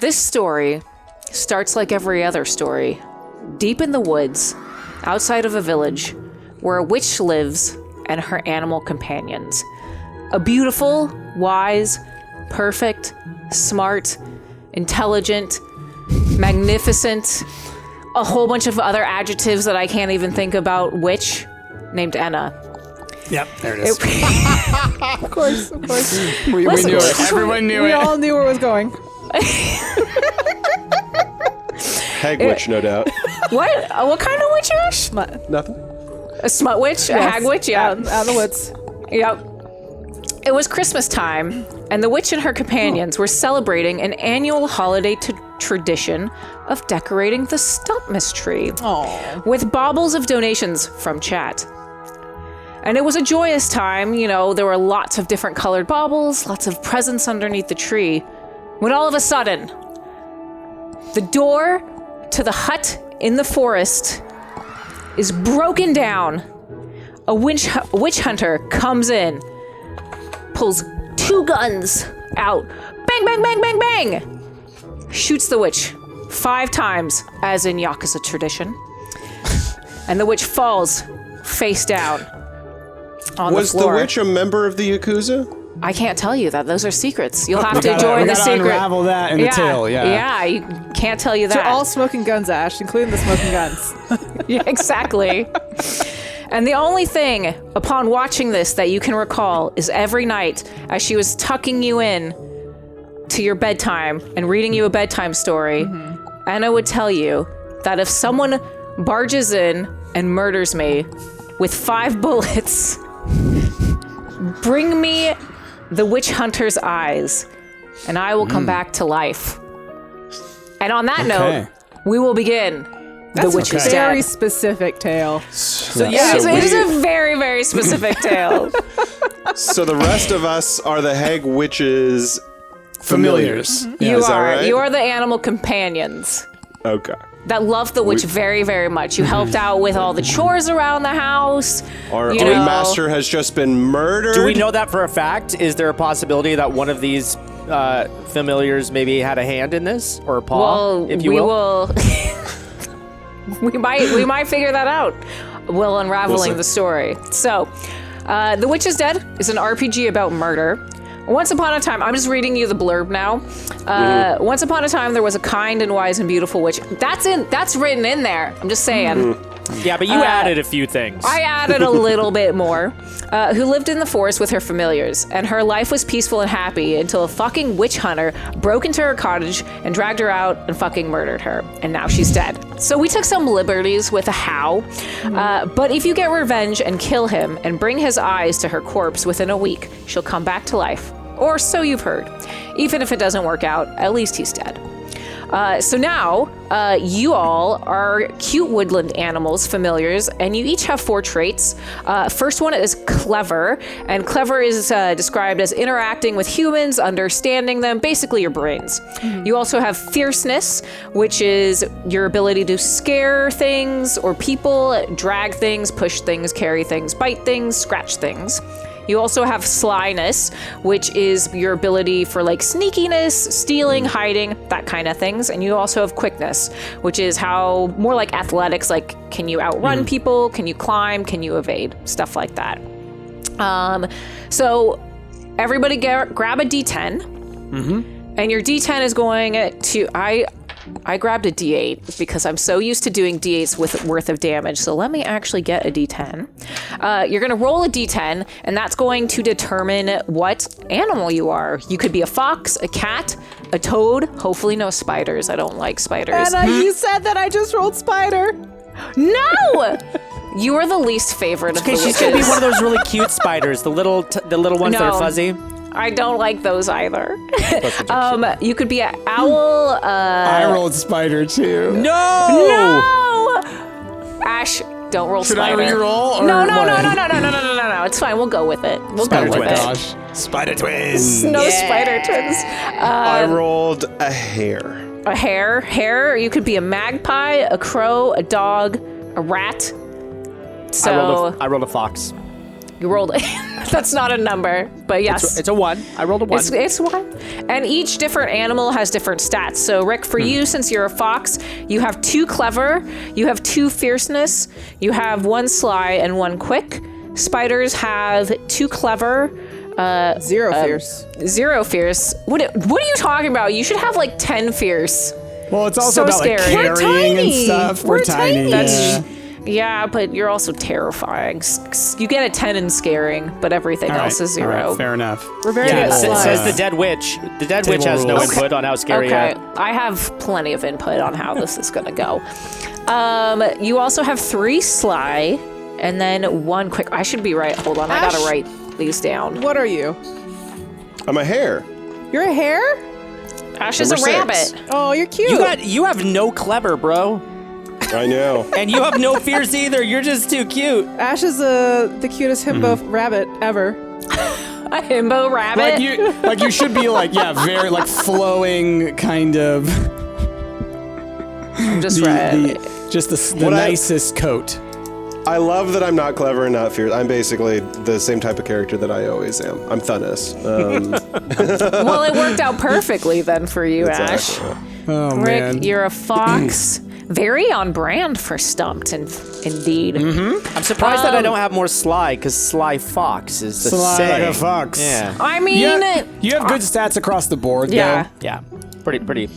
This story starts like every other story, deep in the woods, outside of a village, where a witch lives and her animal companions. A beautiful, wise, perfect, smart, intelligent, magnificent, a whole bunch of other adjectives that I can't even think about witch named Enna. Yep, there it is. Of course. We knew it. Everyone knew it. We all knew where it was going. Hag witch, no doubt. What? What kind of witch? Smut. Nothing. A smut witch? A Yes. hag witch? Yeah. Out in the woods. Yep. It was Christmas time, and the witch and her companions were celebrating an annual holiday tradition of decorating the Stumptmas tree with baubles of donations from chat. And it was a joyous time, you know, there were lots of different colored baubles, lots of presents underneath the tree, when all of a sudden, the door to the hut in the forest is broken down. A witch hunter comes in, pulls 2 guns out, bang, bang, bang, bang, bang, shoots the witch 5 times, as in Yakuza tradition, and the witch falls face down on the floor. Was the witch a member of the Yakuza? I can't tell you that. Those are secrets. You'll have to join the secret. Unravel that in the tale. Yeah, you can't tell you that. So all smoking guns, Ash, including the smoking guns. Yeah, exactly. And the only thing upon watching this that you can recall is every night as she was tucking you in to your bedtime and reading you a bedtime story, Anna would tell you that if someone barges in and murders me with 5 bullets, bring me the witch hunter's eyes and I will come back to life. And on that note, we will begin. The witch is very dead. specific tale. So it is a very, very specific tale. So the rest of us are the hag witches familiars. You Is that are. right? You are the animal companions Okay. that love the witch very, very much. You helped out with all the chores around the house. Our you own know. master has just been murdered. Do we know that for a fact? Is there a possibility that one of these familiars maybe had a hand in this, or a paw, Well, if you we will? we might figure that out while unraveling the story. So, The Witch is Dead is an RPG about murder. Once upon a time, I'm just reading you the blurb now. Once upon a time, there was a kind and wise and beautiful witch. That's written in there. I'm just saying. Yeah, but you added a few things. I added a little bit more. Who lived in the forest with her familiars, and her life was peaceful and happy until a fucking witch hunter broke into her cottage and dragged her out and fucking murdered her, and now she's dead. So we took some liberties with a how, but if you get revenge and kill him and bring his eyes to her corpse within a week, she'll come back to life. Or so you've heard. Even if it doesn't work out, at least he's dead. So now, you all are cute woodland animals, familiars, and you each have 4 traits. First one is clever, and clever is described as interacting with humans, understanding them, basically your brains. You also have fierceness, which is your ability to scare things or people, drag things, push things, carry things, bite things, scratch things. You also have slyness, which is your ability for like sneakiness, stealing, hiding, that kind of things. And you also have quickness, which is how more like athletics, like can you outrun people? Can you climb? Can you evade? Stuff like that. So everybody grab a D10. And your D10 is going to, I grabbed a D8 because I'm so used to doing D8s with worth of damage. So let me actually get a D10. You're going to roll a D10, and that's going to determine what animal you are. You could be a fox, a cat, a toad. Hopefully no spiders. I don't like spiders. And you said that I just rolled spider. No! You are the least favorite of the witches. She's gonna be one of those really cute spiders, the little ones that are fuzzy. I don't like those either. You could be an owl. I rolled spider too. No! Ash, don't roll Should spider. I re-roll? No. Or It's fine. We'll go with it. We'll Spider go with twins. it. Gosh. Spider twins. No spider twins. I rolled a hare. A hare. Hare. You could be a magpie, a crow, a dog, a rat. So I rolled a fox. You rolled that's not a number, but yes. It's a 1. I rolled a 1. It's 1. And each different animal has different stats. So, Rick, for you, since you're a fox, you have 2 clever, you have 2 fierceness, you have 1 sly and 1 quick. Spiders have 2 clever, 0 fierce. 0 fierce. What are you talking about? You should have like 10 fierce. Well, it's also So about like scary. We're carrying and tiny. stuff. We're tiny. That's yeah. yeah, but you're also terrifying. You get a 10 in scaring, but everything All else right, is 0. all right, fair enough. We're very Yeah, good at it says slides. the dead witch. The dead witch has no rules. input on how scary. Okay, I have plenty of input on how this is gonna go. You also have 3 sly, and then 1 quick. I should be right. Hold on, I gotta Ash? write these down. What are you? I'm a hare. You're a hare? Ash is a Number 6. rabbit. Oh, you're cute. You have no clever, bro, I know. and you have no fierce either. You're just too cute. Ash is the cutest himbo rabbit ever. A himbo rabbit. Like you should be like, yeah, very like flowing kind of. I'm just right. Just the What I- nicest coat. I love that I'm not clever and not fierce. I'm basically the same type of character that I always am. I'm Thunnis. Well, it worked out perfectly then for you, Ash. Exactly. Oh Rick, man. you're a fox. Very on brand for Stumpt, indeed. I'm surprised that I don't have more sly, because sly fox is the Sly same. like a fox. Yeah, I mean, Yeah, you have good stats across the board. yeah. yeah, pretty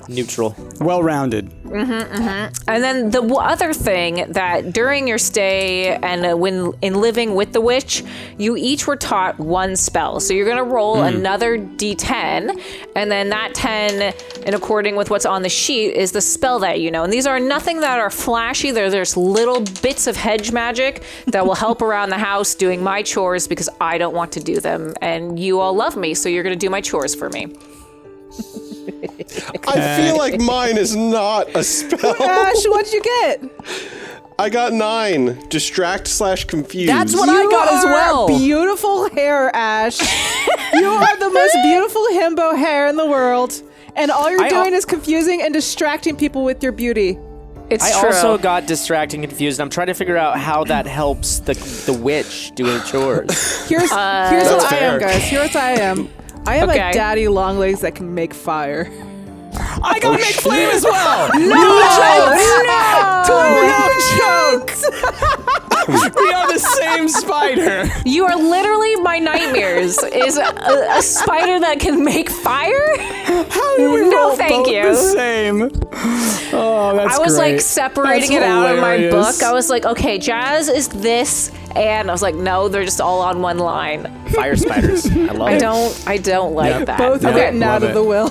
neutral. Though. Well-rounded. And then the other thing that during your stay and when in living with the witch, you each were taught 1 spell. So you're going to roll another d10, and then that 10, and according with what's on the sheet, is the spell that you know. And these are nothing that are flashy. There's little bits of hedge magic that will help around the house doing my chores because I don't want to do them. And you all love me, so you're going to do my chores for me. I feel like mine is not a spell. Ash, what'd you get? I got 9. Distract/confuse. That's what I got as well. Beautiful hair, Ash. You are the most beautiful himbo hair in the world. And all you're doing is confusing and distracting people with your beauty. It's I true. also got distracted and confused. I'm trying to figure out how that helps the witch doing chores. Here's what I am, fair. guys. Here's what I am. I am Okay. a daddy longlegs that can make fire. I gotta make flame as well. No jokes! We are the same spider. You are literally my nightmares. Is a spider that can make fire? How do we No, roll thank both you. the same? Oh, that's I was like great. separating That's it out in my hilarious. book. I was like, okay, Jazz is this, and I was like, no, they're just all on one line. Fire spiders. I love it. I don't like Yep. that. Both Yeah, written out love of the will.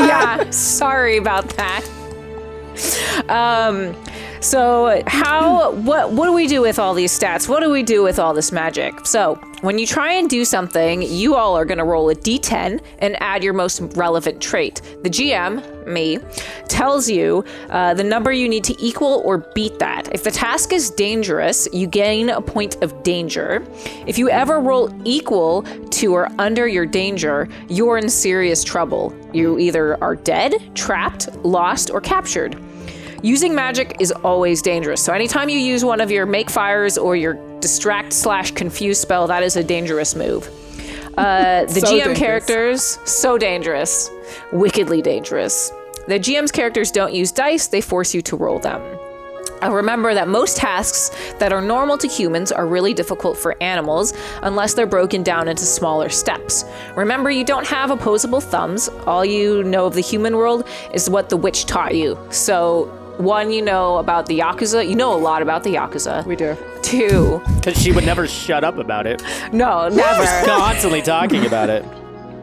Yeah, sorry about that. So what do we do with all these stats? What do we do with all this magic? So when you try and do something, you all are going to roll a d10 and add your most relevant trait. The GM, me, tells you the number you need to equal or beat that. If the task is dangerous, you gain a point of danger. If you ever roll equal to or under your danger, you're in serious trouble. You either are dead, trapped, lost, or captured. Using magic is always dangerous. So anytime you use one of your make fires or your distract/confuse spell, that is a dangerous move. The So GM dangerous. characters, so dangerous. Wickedly dangerous. The GM's characters don't use dice, they force you to roll them. Remember that most tasks that are normal to humans are really difficult for animals unless they're broken down into smaller steps. Remember, you don't have opposable thumbs. All you know of the human world is what the witch taught you. So, 1, you know about the Yakuza. You know a lot about the Yakuza. We do. 2, Because she would never shut up about it. no, never. Constantly talking about it.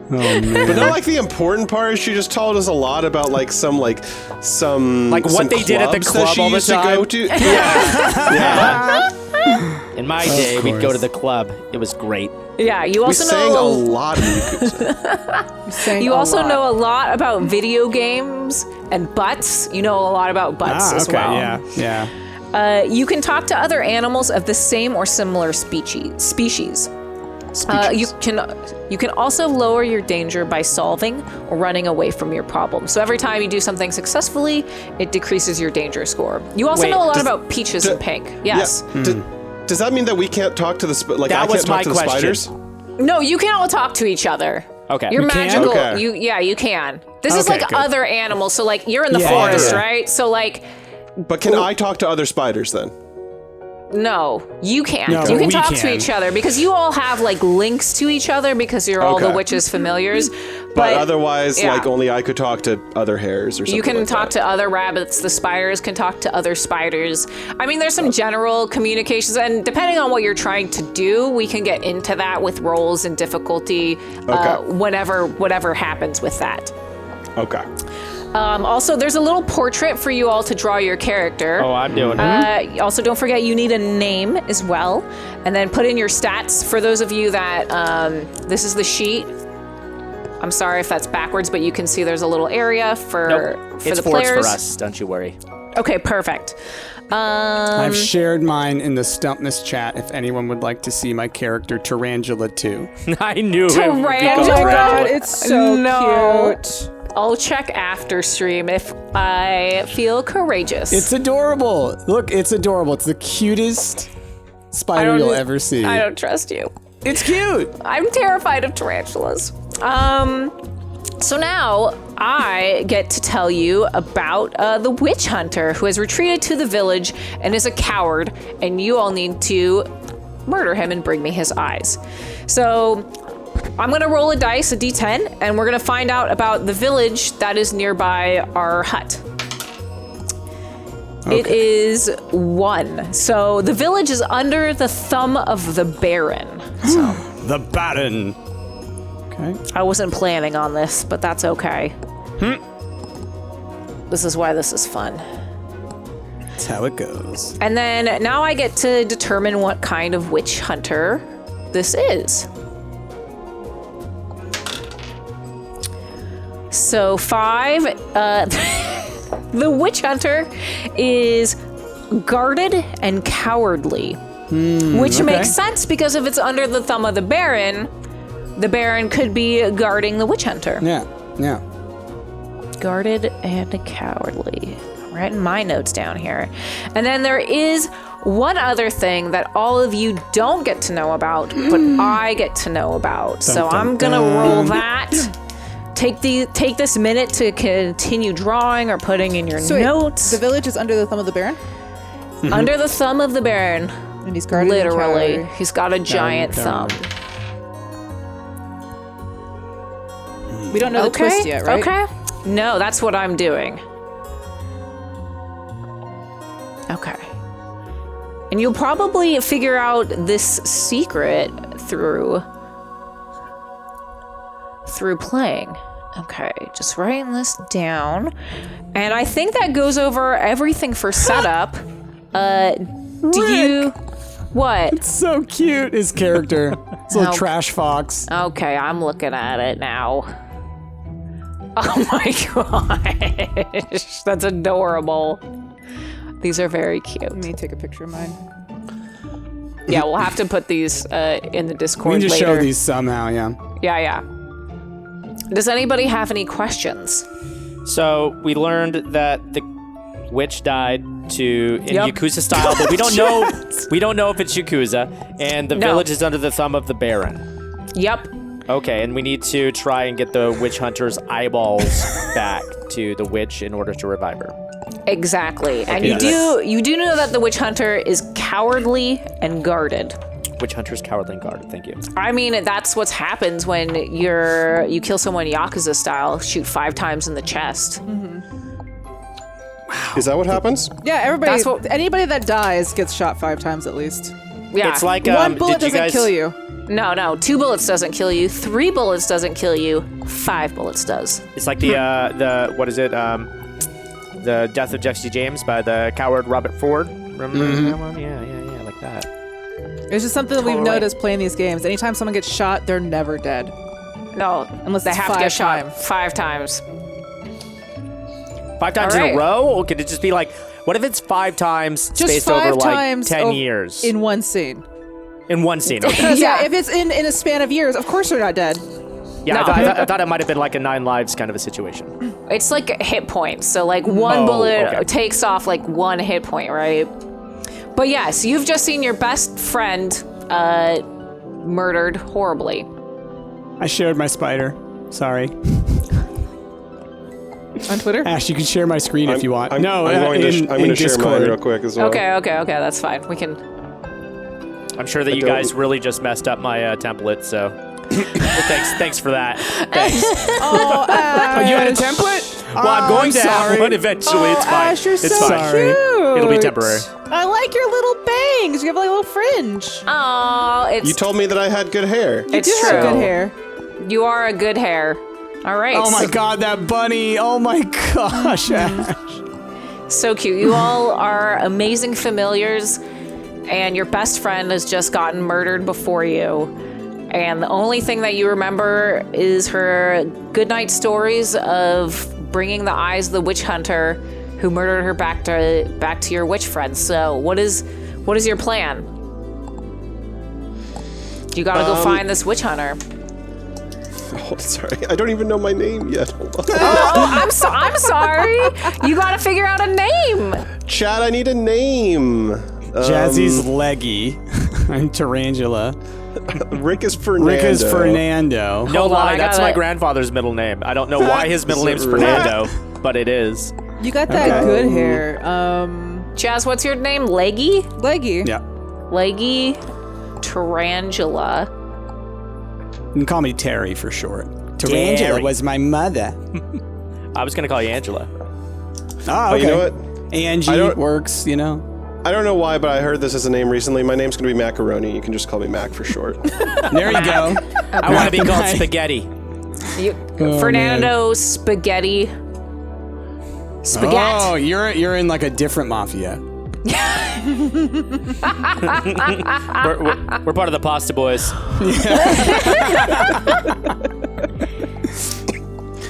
Oh man. But not like the important part is she just told us a lot about like some Like what some they did at the clubs that club she all the used to go time. to. Yeah. In my day, we'd go course. to the club. It was great. Yeah, you We also sang a know lot of Yakuza. Saying you a also lot. know a lot about video games and butts. You know a lot about butts as okay, well. yeah. You can talk to other animals of the same or similar species. You can also lower your danger by solving or running away from your problem. So every time you do something successfully, it decreases your danger score. You also Wait, know a lot does- about peaches and pink. Yes. Yeah. Does that mean that we can't talk to the I That can't was talk my to the question. spiders? No, you can all talk to each other. Okay. You're We can? magical. Okay. You can. This is Okay, like good. other animals. So like you're in the Yeah, forest, yeah. right? So like But can I talk to other spiders then? no, you can't. No, you can we talk to can. each other because you all have like links to each other because you're all the Okay. witches' familiars. But otherwise, yeah. like only I could talk to other hares or something. You can like talk that. to other rabbits. The spiders can talk to other spiders. I mean, there's some general communications, and depending on what you're trying to do, we can get into that with roles and difficulty whatever happens with that. Okay. Also, there's a little portrait for you all to draw your character. Oh, I'm doing it. Also, don't forget you need a name as well, and then put in your stats. For those of you that this is the sheet. I'm sorry if that's backwards, but you can see there's a little area for It's the forwards players. for us. Don't you worry. Okay, perfect. I've shared mine in the Stumptness chat if anyone would like to see my character Tarantula 2. I knew it. Tarantula. would be Oh called my Tarantula. god, it's so No. cute. I'll check after stream if I feel courageous. It's adorable. Look, it's adorable. It's the cutest spider you'll ever see. I don't trust you. It's cute. I'm terrified of tarantulas. So now I get to tell you about the witch hunter who has retreated to the village and is a coward, and you all need to murder him and bring me his eyes. So I'm gonna roll a dice, a d10, and we're gonna find out about the village that is nearby our hut. It is 1. So the village is under the thumb of the Baron. So The Baron. Okay. I wasn't planning on this, but that's okay. This is why this is fun. That's how it goes. And then now I get to determine what kind of witch hunter this is. So 5, the witch hunter is guarded and cowardly, which makes sense because if it's under the thumb of the Baron could be guarding the witch hunter. Yeah. Yeah. Guarded and cowardly. I'm writing my notes down here. And then there is one other thing that all of you don't get to know about, but I get to know about. So dun, I'm gonna dun. roll that. Take this minute to continue drawing or putting in your So wait, notes. the village is under the thumb of the Baron, Under the thumb of the Baron. and he's guarded. and Literally. cowardly. He's got a giant down. thumb. We don't know the twist yet, right? Okay. No, that's what I'm doing. Okay. And you'll probably figure out this secret through playing. Okay, just writing this down. And I think that goes over everything for setup. Do you... What? So cute, his character. It's a little Oh. trash fox. Okay, I'm looking at it now. Oh my gosh, that's adorable. These are very cute. Let me take a picture of mine. Yeah, we'll have to put these in the We Discord can just later. show these somehow, yeah. Yeah. Does anybody have any questions? So we learned that the witch died in Yep. Yakuza style, but we don't know. We don't know if it's Yakuza, and the No. village is under the thumb of the Baron. Yep. Okay, and we need to try and get the witch hunter's eyeballs back to the witch in order to revive her. Exactly. And Okay, you do know that the witch hunter is cowardly and guarded. Witch hunter's cowardly and guarded. Thank you. I mean, that's what happens when you kill someone Yakuza style, shoot 5 times in the chest. Is that what happens? Yeah, everybody. That's what- Anybody that dies gets shot 5 times at least. Yeah. It's like One bullet did you doesn't guys, kill you. No, 2 bullets doesn't kill you. 3 bullets doesn't kill you. 5 bullets does. It's like the what is it? The Death of Jesse James by the coward Robert Ford. Remember that one? Yeah, like that. It's just something that we've Totally. noticed playing these games. Anytime someone gets shot, they're never dead. No, Unless they it's have to 5 get shot times. 5 times. 5 times All in right. a row? Or could it just be like, what if it's 5 times Just spaced 5 over like times 10 ov- years? in one scene. In one scene, okay. Because Yeah. if it's in a span of years, of course they're not dead. Yeah, No. I thought it might have been like a 9 lives kind of a situation. It's like hit points. So like one Oh, bullet okay. takes off like 1 hit point, right? But yes, you've just seen your best friend murdered horribly. I shared my spider. Sorry. On Twitter? Ash, you can share my screen if you want. I'm going to share Discord. mine real quick as well. Okay, that's fine. We can. I'm sure that you guys really just messed up my template, so thanks for that. Thanks. Oh, Ash. You had a template? Well, I'm going to have one eventually. It's fine. Ash, you're It's so fine. cute. It'll be temporary. I like your little bangs. You have like a little fringe. Oh, it's You told me that I had good hair. You It's do have true. good hair. You are a good hair. All right. Oh my god, that bunny. Oh my gosh, Ash. So cute. You all are amazing familiars, and your best friend has just gotten murdered before you. And the only thing that you remember is her goodnight stories of bringing the eyes of the witch hunter who murdered her back to your witch friends. So what is your plan? You gotta go find this witch hunter. Oh, sorry, I don't even know my name yet. Hold on. Oh, I'm sorry. You gotta figure out a name. Chad, I need a name. Jazzy's Leggy. I'm Tarantula. Rick is Fernando. Rick is Fernando. No Hold on, lie, I that's gotta- my grandfather's middle name. I don't know why his middle name's Is it really? Fernando, but it is. You got that good hair. Jazz, what's your name? Leggy? Leggy. Yeah. Leggy Tarantula. You can call me Terry for short. Tarantula Terry. was my mother. I was gonna call you Angela. Oh, okay. You know what? Angie I don't- works, you know. I don't know why, but I heard this as a name recently. My name's gonna be Macaroni. You can just call me Mac for short. There you go. I want to be called Nice. Spaghetti. Fernando Spaghetti. Spaghetti. Oh, you're in like a different mafia. We're part of the Pasta Boys.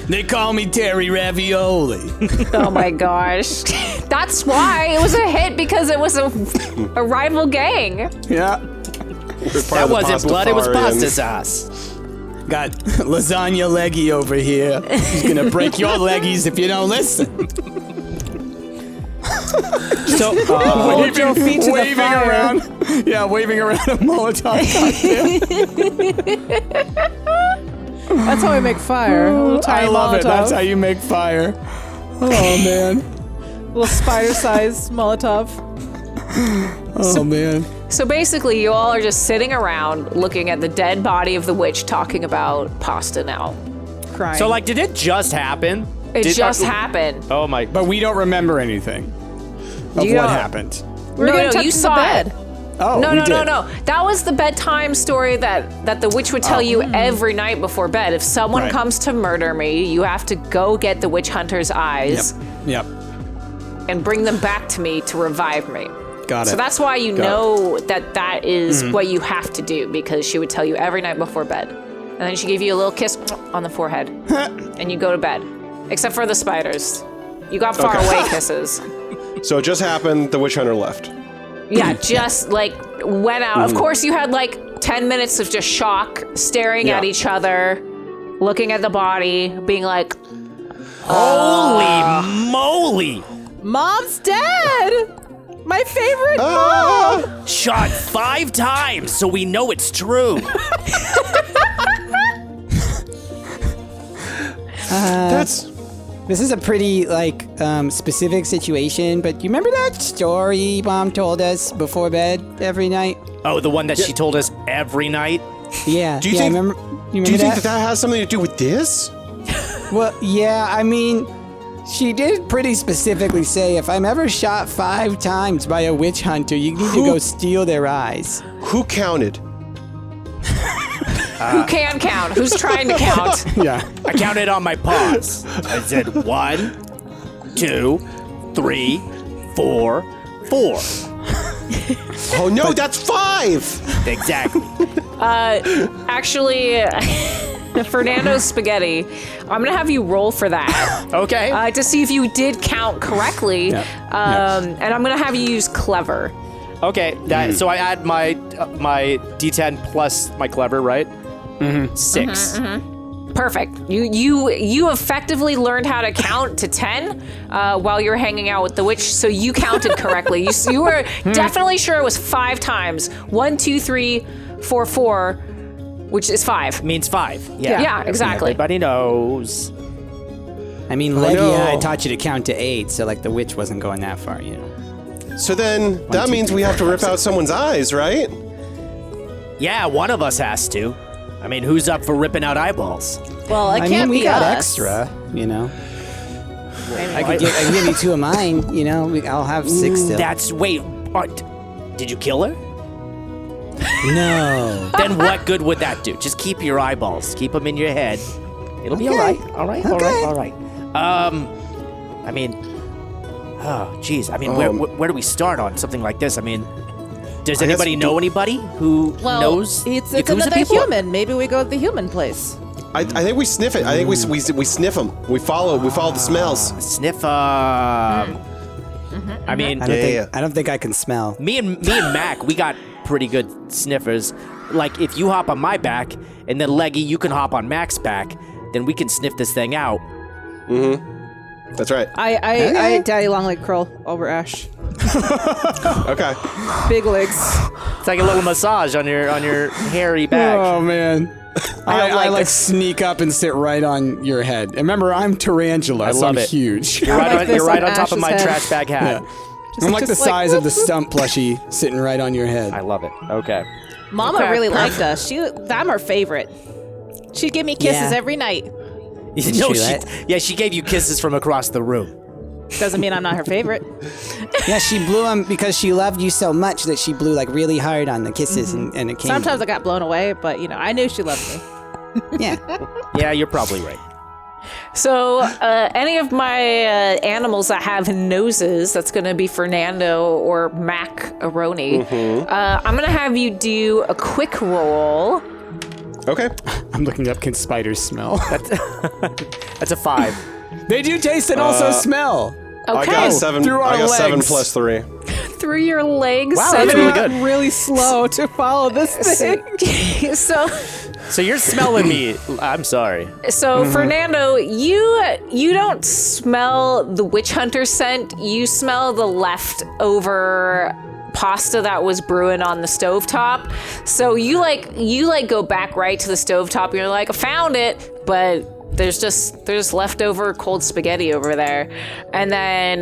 They call me Terry Ravioli. Oh my gosh. That's why it was a hit, because it was a rival gang. Yeah. That wasn't blood, it was pasta Pastafarians. sauce. Got lasagna leggy over here. He's gonna break your leggies if you don't listen. So, Hold your feet to the fire. around. Yeah, waving around a Molotov cocktail. That's how we make fire. A little I tiny love it. Molotov. That's how you make fire. Oh man. Little spider-sized Molotov. Oh man. So basically, you all are just sitting around looking at the dead body of the witch, talking about pasta now. Crying. so like, did it just happen? It just happened. Oh my. But we don't remember anything of You what don't. happened. We're No, getting no, tucked you in the saw bed. it. Oh, No, we no, no, did. no. That was the bedtime story that the witch would tell you every night before bed. If someone Right. comes to murder me, you have to go get the witch hunter's eyes Yep. and bring them back to me to revive me. Got it. So that's why you Got it. know that is what you have to do, because she would tell you every night before bed. And then she gave you a little kiss on the forehead. And you go to bed. Except for the spiders. You got far away kisses. So it just happened. The witch hunter left. Yeah, just like went out. Of course, you had like 10 minutes of just shock, staring at each other, looking at the body, being like, Holy moly! Mom's dead! My favorite mom! Shot 5 times, so we know it's true. That's This is a pretty, specific situation, but you remember that story Mom told us before bed every night? Oh, the one that she told us every night? Yeah. Do you yeah, think- remember, you Do you remember think that has something to do with this? Well, yeah, I mean, she did pretty specifically say if I'm ever shot 5 times by a witch hunter, you need to go steal their eyes. Who counted? who can count? Who's trying to count? Yeah. I counted on my paws. I said 1, 2, 3, 4, 4. Oh no, that's 5. Exactly. Actually, Fernando Spaghetti, I'm going to have you roll for that Okay. to see if you did count correctly. And I'm going to have you use clever. Okay. So I add my D10 plus my clever, right? 6. Perfect. You effectively learned how to count to 10 while you were hanging out with the witch, so you counted correctly. You were definitely sure it was 5 times. 1, 2, 3, 4, 4, which is 5. Means 5. Yeah, exactly. Everybody knows. I mean, Leggy and I taught you to count to 8, so like the witch wasn't going that far, you know. So then that means we have to rip out someone's eyes, right? Yeah, one of us has to. I mean, who's up for ripping out eyeballs? Well, it I can't mean, we be got us. extra, you know. I can give you 2 of mine, you know. I'll have 6 still. Wait, did you kill her? No. Then what good would that do? Just keep your eyeballs. Keep them in your head. It'll be all right. All right. I mean, oh, geez. I mean, where do we start on something like this? I mean, does anybody know anybody who knows It's Yakuza another people? human. Maybe we go to the human place. I think we sniff it. I think we sniff them. We follow the smells. Sniff. I mean, I don't think I can smell. me and Mac, we got pretty good sniffers. Like if you hop on my back and then Leggy, you can hop on Mac's back, then we can sniff this thing out. That's right. I daddy long leg curl over Ash. Okay. Big legs. It's like a little massage on your hairy back. Oh man. I like sneak up and sit right on your head. And remember, I'm Tarantula, so love I'm it. huge. You're right, like this you're right on on top of Ash's my head. trash bag hat. I'm like the just like, size of the Stumpt plushie sitting right on your head. I love it. Okay. Mama Okay, really perfect. liked us. I'm her favorite. She'd give me kisses Yeah. every night. No, she gave you kisses from across the room. Doesn't mean I'm not her favorite. Yeah, she blew them because she loved you so much that she blew like really hard on the kisses and it came. Sometimes I got blown away, but I knew she loved me. Yeah. Yeah, you're probably right. So, any of my animals that have noses, that's going to be Fernando or Macaroni. I'm going to have you do a quick roll. Okay. I'm looking up, can spiders smell? That's a 5. They do taste and also smell. Okay. I got 7. Through our I got 7 legs. plus 3. Through your legs. Wow, so that's really good. Really slow to follow this thing. So you're smelling me. I'm sorry. So Fernando, you don't smell the witch hunter scent. You smell the leftover pasta that was brewing on the stovetop. So you go back right to the stovetop. You're like, I found it, but there's leftover cold spaghetti over there. And then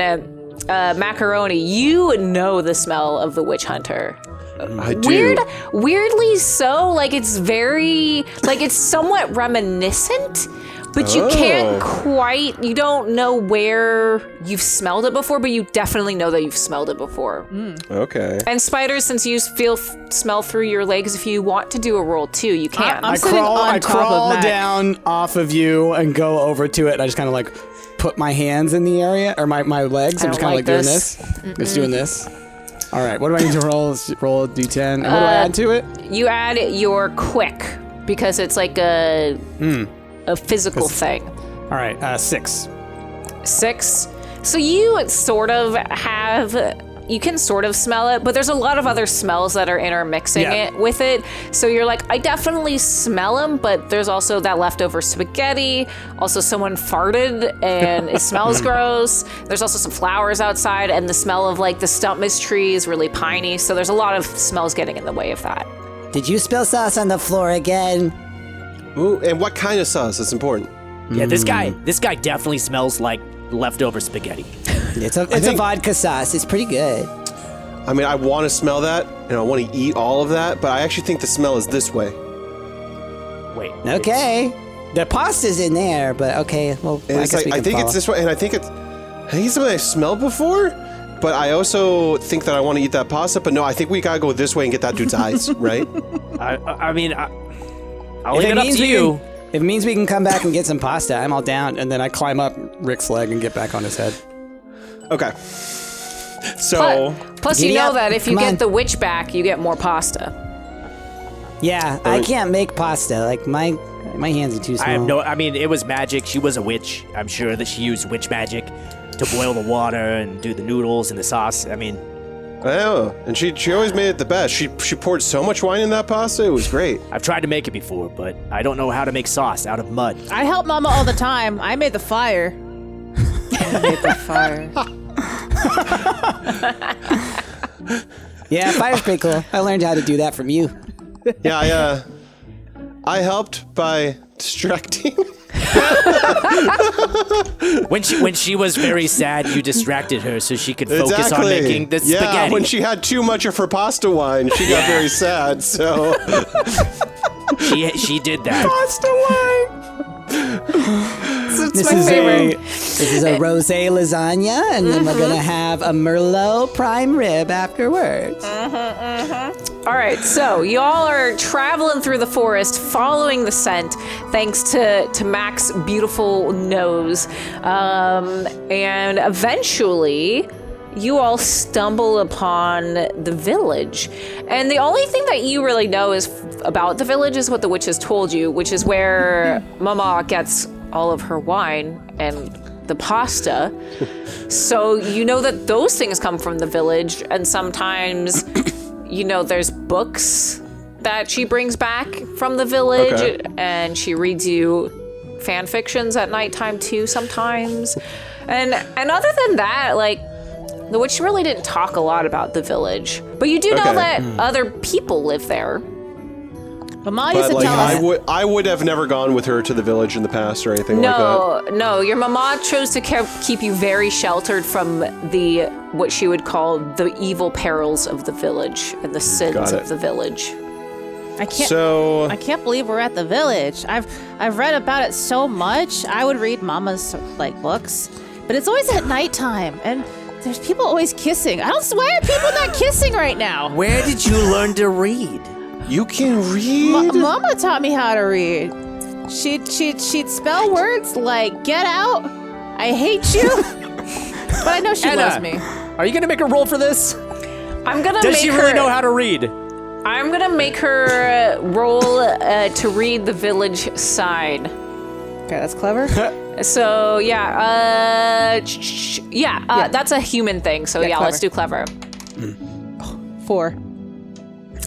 Macaroni, you know the smell of the witch hunter. I do. Weirdly so, like it's somewhat reminiscent, but you can't you don't know where you've smelled it before, but you definitely know that you've smelled it before. Okay. And spiders, since you smell through your legs, if you want to do a roll too, you can. I'm sitting on I top crawl of Mac. down off of you and go over to it. And I just kind of like put my hands in the area, or my legs. I'm I just don't kind of like doing this. this. Just doing this. All right, what do I need to roll? Roll a d10. And what do I add to it? You add your quick because it's like a physical thing. All right, 6. 6. So you can sort of smell it, but there's a lot of other smells that are intermixing it with it. So you're like, I definitely smell them, but there's also that leftover spaghetti. Also, someone farted and it smells gross. There's also some flowers outside, and the smell of like the Stumpt tree is really piney. So there's a lot of smells getting in the way of that. Did you spill sauce on the floor again? Ooh, and what kind of sauce? That's important. Yeah, this guy definitely smells like leftover spaghetti. It's a vodka sauce. It's pretty good. I mean, I want to smell that, and I want to eat all of that, but I actually think the smell is this way. Wait. Okay. The pasta's in there, but okay. Well, And I it's guess like, we I can think follow. it's this way, and I think it's something I've smelled before, but I also think that I want to eat that pasta, but no, I think we gotta go this way and get that dude's eyes, right? I mean, I'll If leave it up to you. If it means we can come back and get some pasta, I'm all down. And then I climb up Rick's leg and get back on his head. Okay. So, Plus, Giddy you know up. that if you Come get on. the witch back, you get more pasta. Yeah, I can't make pasta. Like my hands are too small. I mean, it was magic. She was a witch. I'm sure that she used witch magic to boil the water and do the noodles and the sauce. I mean, Oh, and she always made it the best. She poured so much wine in that pasta. It was great. I've tried to make it before, but I don't know how to make sauce out of mud. I help Mama all the time. I made the fire. I made the fire. Yeah, fire's pretty cool. I learned how to do that from you. Yeah, I helped by distracting. When she was very sad, you distracted her so she could focus on making the spaghetti. Yeah, when she had too much of her pasta wine, she got very sad. So she did that. Pasta wine. This is a rosé lasagna, and then we're gonna have a Merlot prime rib afterwards. All right, so y'all are traveling through the forest, following the scent, thanks to Mac's beautiful nose, and eventually you all stumble upon the village. And the only thing that you really know is about the village is what the witches told you, which is where Mama gets all of her wine and the pasta. So you know that those things come from the village, and sometimes there's books that she brings back from the village, and she reads you fan fictions at nighttime too sometimes. And other than that, like, the witch really didn't talk a lot about the village, but you do know that other people live there. Mama used to tell us. I would have never gone with her to the village in the past or anything like that. No, your mama chose to keep you very sheltered from what she would call the evil perils of the village and the sins of the village. I can't believe we're at the village. I've read about it so much. I would read Mama's books, but it's always at nighttime, and there's people always kissing. Why are people not kissing right now? Where did you learn to read? You can read? Mama taught me how to read. She'd spell words like "get out," "I hate you," but I know she loves me. Are you gonna make her roll for this? Does she really know how to read? I'm gonna make her roll to read the village sign. Okay, that's clever. So that's a human thing. So clever. let's do clever. 4.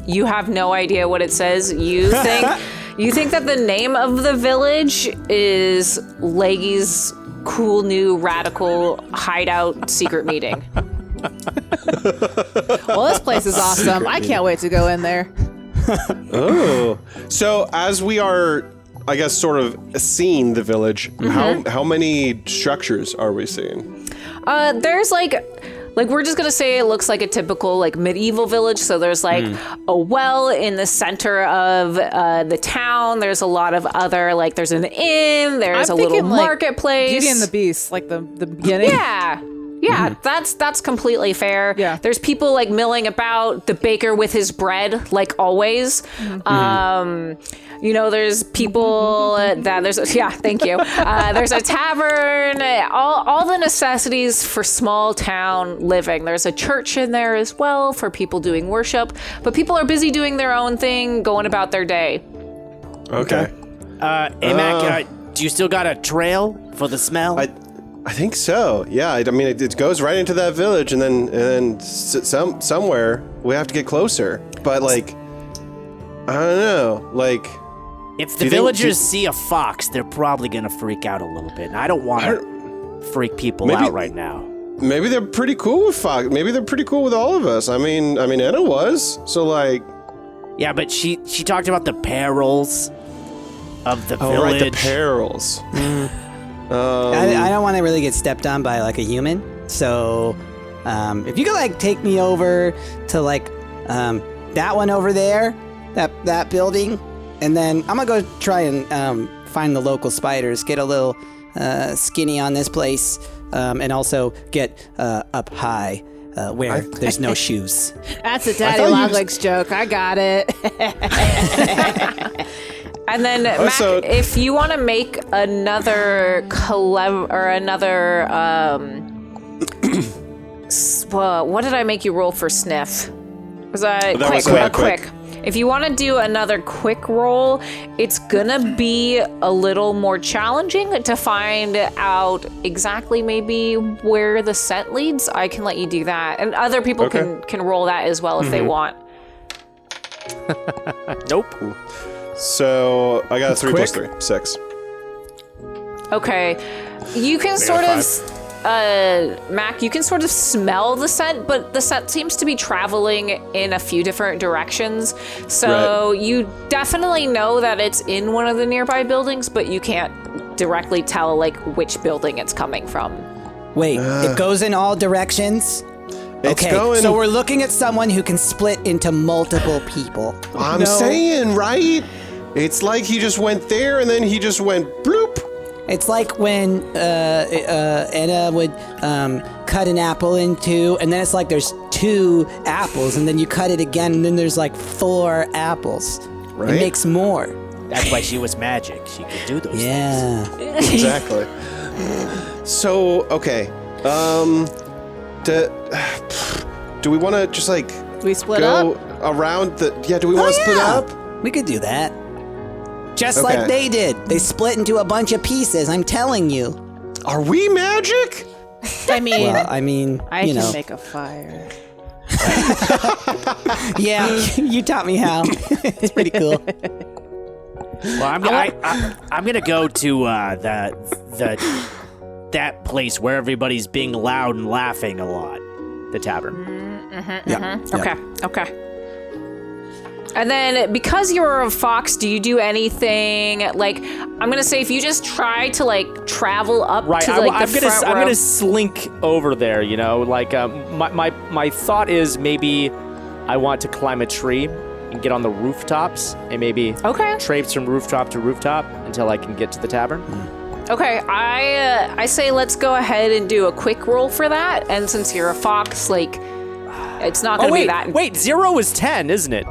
You have no idea what it says. You think that the name of the village is Leggy's cool new radical hideout secret meeting. Well, this place is awesome. I can't wait to go in there. Oh. So as we are, I guess, sort of seeing the village, how many structures are we seeing? There's like we're just gonna say it looks like a typical medieval village. So there's a well in the center of the town. There's a lot of other there's an inn. There's a little marketplace. Beauty and the Beast, like the beginning. Yeah, that's completely fair. Yeah. There's people milling about, the baker with his bread, like always. There's people thank you. There's a tavern, all the necessities for small town living. There's a church in there as well for people doing worship, but people are busy doing their own thing, going about their day. Okay. Hey, Mac, do you still got a trail for the smell? I think so. Yeah. I mean, it goes right into that village, and then somewhere we have to get closer. But I don't know. If the villagers see a fox, they're probably gonna freak out a little bit. And I don't want to freak people out right now. Maybe they're pretty cool with fox. Maybe they're pretty cool with all of us. I mean, Anna was. So Yeah, but she talked about the perils of the village. Oh, right, the perils. I don't want to really get stepped on by a human. So if you could take me over to that one over there, that building, and then I'm gonna go try and find the local spiders, get a little skinny on this place, and also get up high where there's no shoes. That's a Daddy Longlegs joke. I got it. And then, Mac, if you want to make another what did I make you roll for sniff? Was that quick? If you want to do another quick roll, it's gonna be a little more challenging to find out exactly maybe where the scent leads. I can let you do that, and other people can roll that as well if they want. Nope. So I got a 3 plus quick. 3, 6. Okay, you can sort of. Mac, you can sort of smell the scent, but the scent seems to be traveling in a few different directions. So you definitely know that it's in one of the nearby buildings, but you can't directly tell like which building it's coming from. Wait, it goes in all directions? It's Okay, going. so we're looking at someone who can split into multiple people. I'm saying, right? It's like he just went there and then he just went bloop. It's like when Anna would cut an apple in two, and then it's like there's 2 apples, and then you cut it again, and then there's like 4 apples. Right? It makes more. That's why she was magic. She could do those things. Yeah. Exactly. So, okay. Do we want to just like Do we split go up? around the? Yeah. Do we want to split up? We could do that. Just Okay. like they did. They split into a bunch of pieces, I'm telling you. Are we magic? I mean, Well, I mean, I you can know. make a fire. Yeah, you taught me how. It's pretty cool. Well, I'm gonna go to that place where everybody's being loud and laughing a lot. The tavern. Okay. And then because you're a fox, do you do anything like I'm gonna say if you just try to like travel up to like the front row? I'm gonna slink over there. You know, like my thought is maybe I want to climb a tree and get on the rooftops and maybe traipse from rooftop to rooftop until I can get to the tavern. Okay, I say let's go ahead and do a quick roll for that. And since you're a fox, like it's not gonna be that. Wait, 0 is 10, isn't it?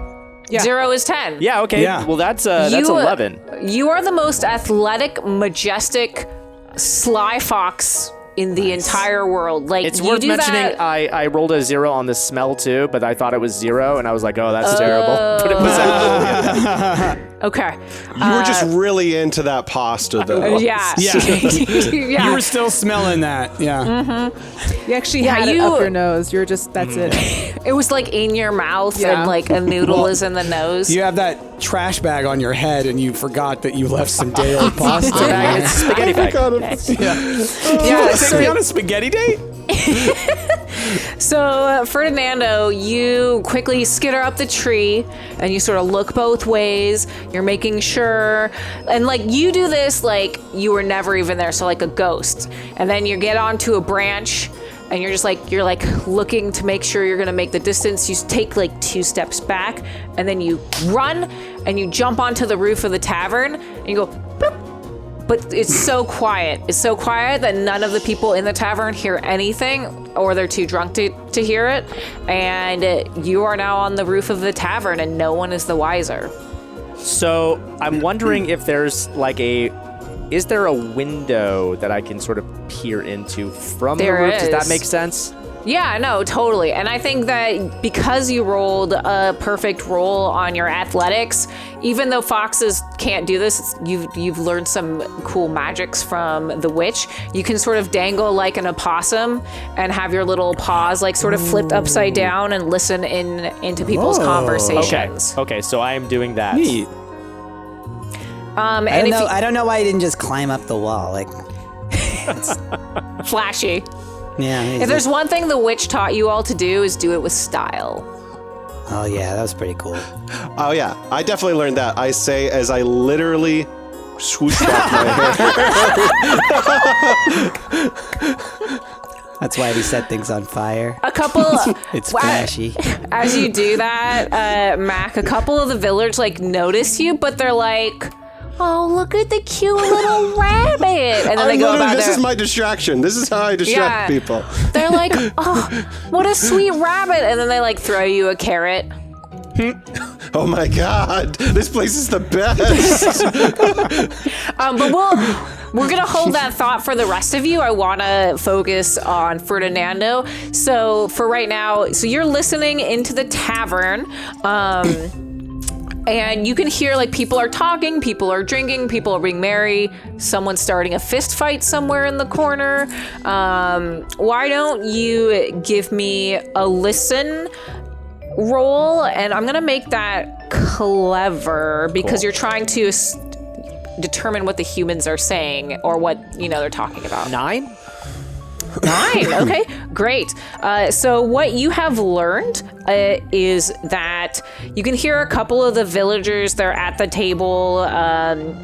Yeah. 0 is 10. Yeah. Okay. Yeah. Well, that's 11. You are the most athletic, majestic, sly fox in the entire world. Like It's you worth do mentioning that. I rolled a 0 on the smell too, but I thought it was 0, and I was like, oh, that's terrible. But it was actually Okay. You were just really into that pasta, though. Yeah. Yeah. Yeah. You were still smelling that. Yeah. You actually Yeah, had it you- up your nose. You're just, that's it. It was like in your mouth Yeah. and like a noodle is in the nose. You have that trash bag on your head, and you forgot that you left some day old pasta. bag. It's spaghetti bag. Yeah, Take me on a spaghetti date? So, Ferdinando, you quickly skitter up the tree and you sort of look both ways. You're making sure. And, like, you do this like you were never even there. So, like a ghost. And then you get onto a branch and you're just like, looking to make sure you're going to make the distance. You take like 2 steps back and then you run and you jump onto the roof of the tavern and you go, boop. But it's so quiet. It's so quiet that none of the people in the tavern hear anything, or they're too drunk to hear it. And you are now on the roof of the tavern, and no one is the wiser. So I'm wondering if there's like is there a window that I can sort of peer into from the roof? Does that is. make sense? Yeah, no, totally. And I think that because you rolled a perfect roll on your athletics, even though foxes can't do this, you've learned some cool magics from the witch. You can sort of dangle like an opossum and have your little paws like sort of flipped upside down and listen into people's conversations. Okay, so I am doing that. Neat. I don't know why you didn't just climb up the wall. Like, Flashy. yeah. If there's one thing the witch taught you all to do is do it with style. Oh yeah, that was pretty cool. Oh yeah, I definitely learned that. I say as I literally swoosh back my hair. That's why we set things on fire. A couple. It's flashy. As you do that, Mac, a couple of the villagers like notice you, but they're like, "Oh, look at the cute little rabbit!" And then they go about This their. is my distraction. This is how I distract people. They're like, "Oh, what a sweet rabbit!" And then they like throw you a carrot. Oh my god, this place is the best. But we're gonna hold that thought for the rest of you. I want to focus on Ferdinando. So for right now, so you're listening into the tavern. And you can hear like people are talking, people are drinking, people are being merry. Someone's starting a fist fight somewhere in the corner. Why don't you give me a listen roll? And I'm going to make that clever because you're trying to determine what the humans are saying or what, they're talking about. 9? 9. Okay, great. So what you have learned is that you can hear a couple of the villagers. They're at the table.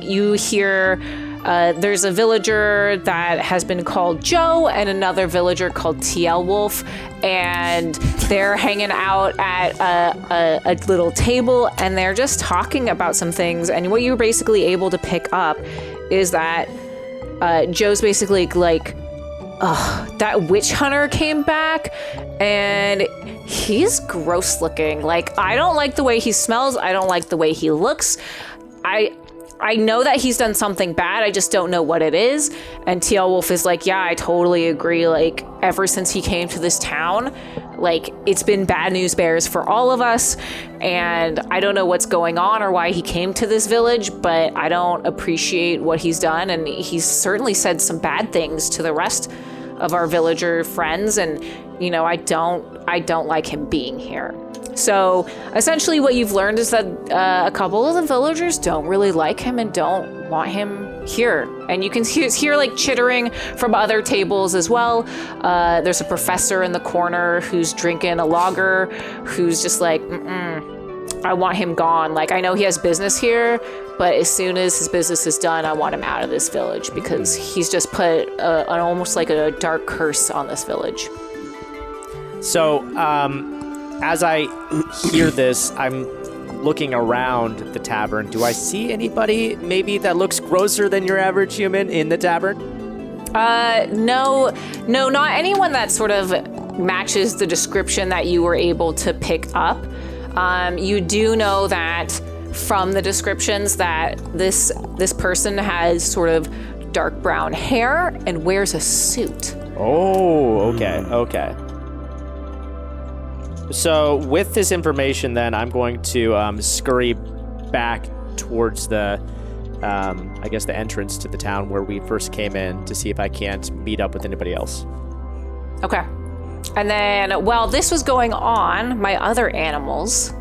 You hear there's a villager that has been called Joe and another villager called TL Wolf, and they're hanging out at a little table, and they're just talking about some things. And what you're basically able to pick up is that Joe's basically like, that witch hunter came back and he's gross looking. Like, I don't like the way he smells. I don't like the way he looks. I know that he's done something bad. I just don't know what it is. And TL Wolf is like, yeah, I totally agree. Like, ever since he came to this town, like, it's been bad news bears for all of us. And I don't know what's going on or why he came to this village, but I don't appreciate what he's done. And he's certainly said some bad things to the rest of our villager friends. And, I don't like him being here. So essentially what you've learned is that a couple of the villagers don't really like him and don't want him here. And you can hear like chittering from other tables as well. There's a professor in the corner who's drinking a lager, who's just like, I want him gone. Like, I know he has business here, but as soon as his business is done, I want him out of this village because he's just put an almost like a dark curse on this village. So, as I hear this, I'm looking around the tavern. Do I see anybody maybe that looks grosser than your average human in the tavern? No, not anyone that sort of matches the description that you were able to pick up. You do know that from the descriptions that this person has sort of dark brown hair and wears a suit. Oh, okay. So with this information, then I'm going to scurry back towards the, I guess, the entrance to the town where we first came in to see if I can't meet up with anybody else. Okay. And then while this was going on, my other animals,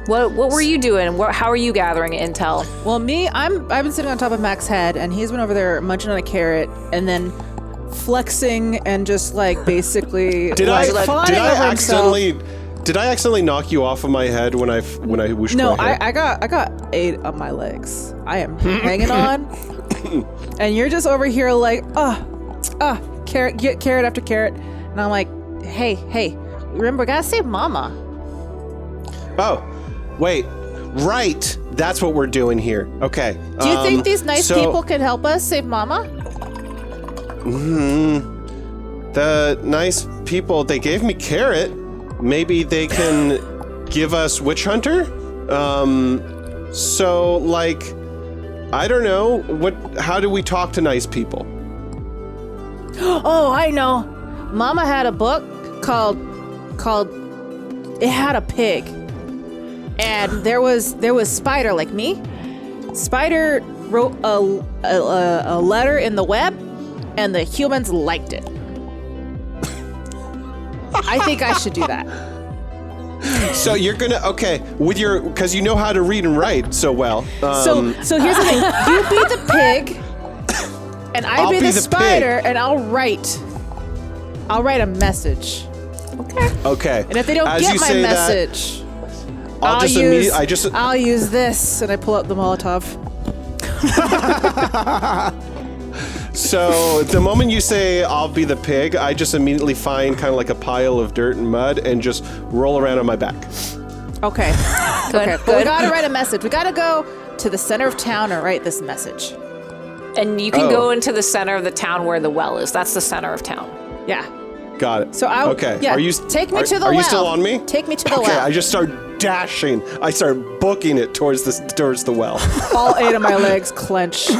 what were you doing? How are you gathering intel? Well, I've been sitting on top of Mac's head, and he's been over there munching on a carrot, and then flexing and just like basically Did I accidentally himself. Did I accidentally knock you off of my head when I whooshed No, my head? I got 8 of my legs. I am hanging on, and you're just over here like, carrot, get carrot after carrot, and I'm like, hey, remember, we gotta save Mama. Oh, wait, right. That's what we're doing here. Okay. Do you think these nice people can help us save Mama? The nice people, they gave me carrot. Maybe they can give us witch hunter? So, like, I don't know. How do we talk to nice people? Oh, I know. Mama had a book called It Had a Pig. And there was Spider, like me. Spider wrote a letter in the web, and the humans liked it. I think I should do that. So you're gonna because you know how to read and write so well. So here's the thing: you be the pig, and I'll be the spider, and I'll write a message. Okay. And if they don't get my message, I'll use this, and I pull out the Molotov. So the moment you say I'll be the pig, I just immediately find kind of like a pile of dirt and mud and just roll around on my back. Okay. Okay. But we gotta write a message. We gotta go to the center of town and write this message. And you can go into the center of the town where the well is. That's the center of town. Yeah. Got it. So okay. Yeah, take me to the well. Are you still on me? Take me to the well. Okay, I just start dashing. I start booking it towards the well. All 8 of my legs clench.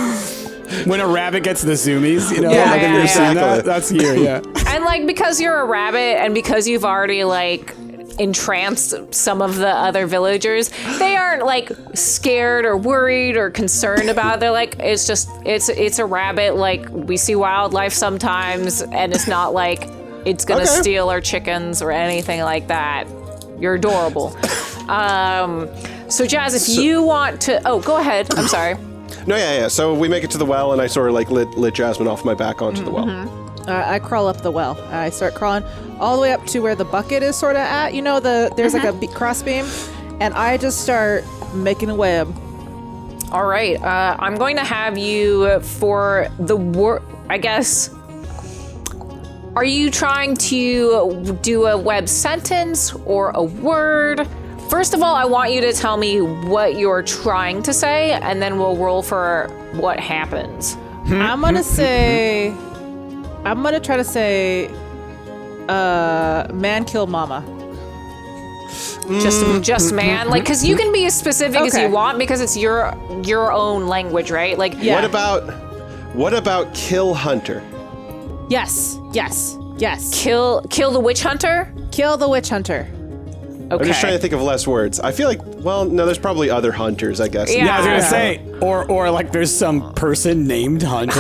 When a rabbit gets the zoomies, Yeah, like yeah, you've seen exactly. that? That's here, yeah. And like because you're a rabbit and because you've already like entrance some of the other villagers. They aren't like scared or worried or concerned about it. They're like, it's a rabbit. Like, we see wildlife sometimes, and it's not like it's gonna steal our chickens or anything like that. You're adorable. So Jazz, if you want to, go ahead. I'm sorry. No, yeah. So we make it to the well, and I sort of like lit Jasmine off my back onto the well. I crawl up the well. I start crawling all the way up to where the bucket is sort of at. You know, there's like a cross beam, and I just start making a web. All right. I'm going to have you for the word, I guess. Are you trying to do a web sentence or a word? First of all, I want you to tell me what you're trying to say, and then we'll roll for what happens. I'm gonna try to say, man kill mama. Just man, like, because you can be as specific as you want because it's your own language, right? Like, yeah. What about kill hunter? Yes. Kill the witch hunter. Kill the witch hunter. Okay. I'm just trying to think of less words. I feel like, well, no, there's probably other hunters, I guess. Yeah, I was gonna say, or like there's some person named Hunter.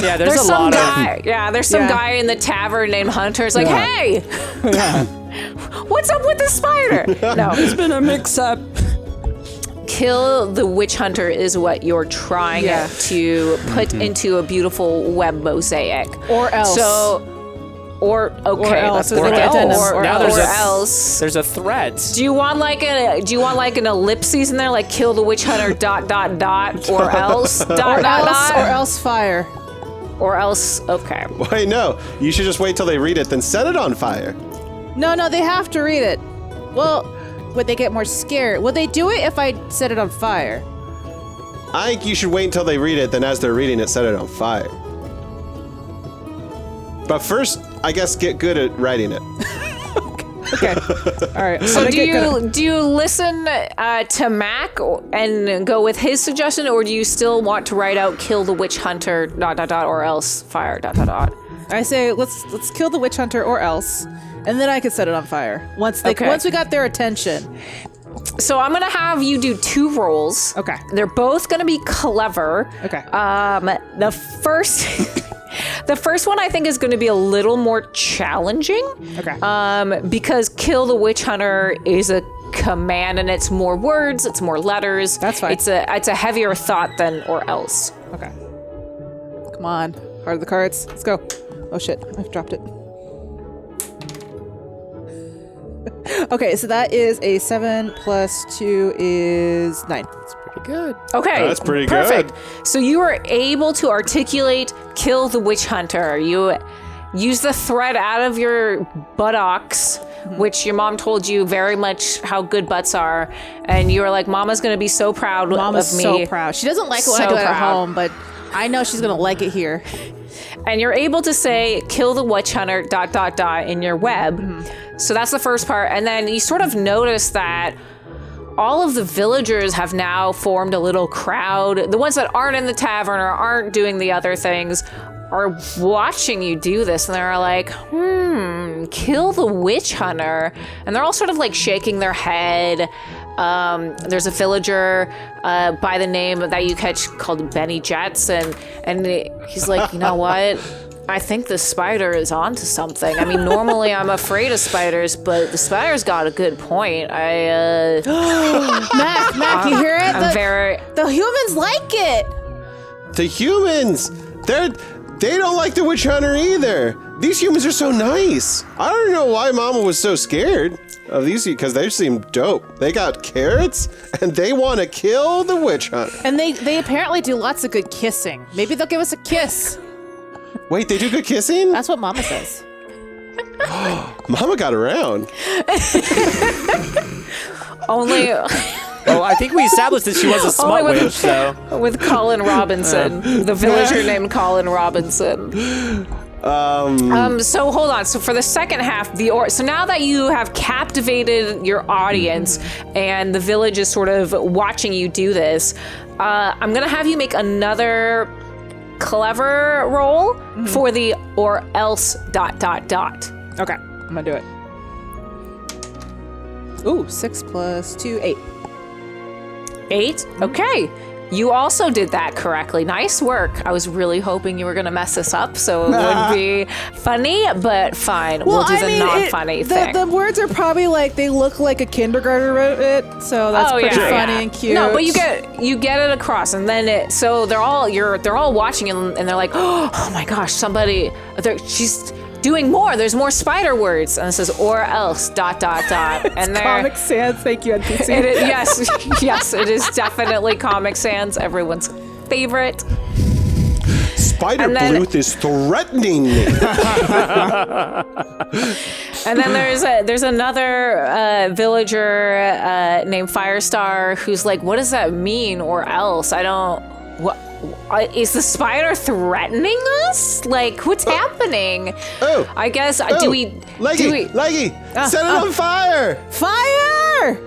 Yeah, there's a some lot guy. of. Yeah, there's some guy in the tavern named Hunter. It's like, hey, what's up with the spider? No, it's been a mix-up. Kill the witch hunter is what you're trying to put into a beautiful web mosaic. Or else. Or else. There's a threat. Do you want like an ellipses in there, like kill the witch hunter ... or else ... or else fire. Or else, okay. Wait, no. You should just wait till they read it, then set it on fire. No, they have to read it. Well, would they get more scared? Would they do it if I set it on fire? I think you should wait until they read it, then as they're reading it, set it on fire. But first, I guess get good at writing it. Okay. All right. So do you listen to Mac and go with his suggestion, or do you still want to write out kill the witch hunter ... or else fire ... I say let's kill the witch hunter or else, and then I could set it on fire once we got their attention. So I'm gonna have you do 2 rolls. Okay. They're both gonna be clever. Okay. The first one I think is going to be a little more challenging. Okay. Because kill the witch hunter is a command and it's more words, it's more letters. That's fine. It's a heavier thought than or else. Okay. Come on. Heart of the cards. Let's go. Oh shit, I've dropped it. Okay, so that is a 7 plus 2 is 9. That's pretty good. Okay. That's pretty perfect. good. So you are able to articulate kill the witch hunter. You use the thread out of your buttocks, which your mom told you very much how good butts are, and you were like, Mama's going to be so proud Mama's of me. so proud. She doesn't like it when I do it at home, but I know she's going to like it here. And you're able to say kill the witch hunter ... in your web. So that's the first part. And then you sort of notice that all of the villagers have now formed a little crowd. The ones that aren't in the tavern or aren't doing the other things are watching you do this, and they're like, kill the witch hunter. And they're all sort of like shaking their head. There's a villager by the name that you catch called Benny Jetson, and he's like, you know what? I think the spider is onto something. I mean, normally I'm afraid of spiders, but the spider's got a good point. Mac, you hear it? The humans like it. The humans, they don't like the witch hunter either. These humans are so nice. I don't know why Mama was so scared of these, because they seem dope. They got carrots, and they want to kill the witch hunter. And they apparently do lots of good kissing. Maybe they'll give us a kiss. Wait, they do good kissing? That's what Mama says. Mama got around. Only... Oh, I think we established that she was a smut witch, so... With Colin Robinson, the villager named Colin Robinson. So hold on. So for the second half, so now that you have captivated your audience and the village is sort of watching you do this, I'm gonna have you make another clever roll for the or else ... Okay, I'm gonna do it. Ooh, 6 plus 2, 8. 8? Okay. You also did that correctly. Nice work. I was really hoping you were going to mess this up, so it would be funny, but fine. We'll do the non-funny thing. The words are probably like, they look like a kindergartner wrote it, so that's pretty funny and cute. No, but you get it across, and then so they're all watching, and they're like, oh my gosh, she's doing more. There's more spider words, and it says or else ... And Comic Sans, thank you, NPC. Yes, it is definitely Comic Sans, everyone's favorite. Spider Bluth is threatening me. And then there's another villager named Firestar who's like, what does that mean? Or else? I don't. What? Is the spider threatening us? Like, what's happening? Oh, I guess Leggy, set it on fire! Fire!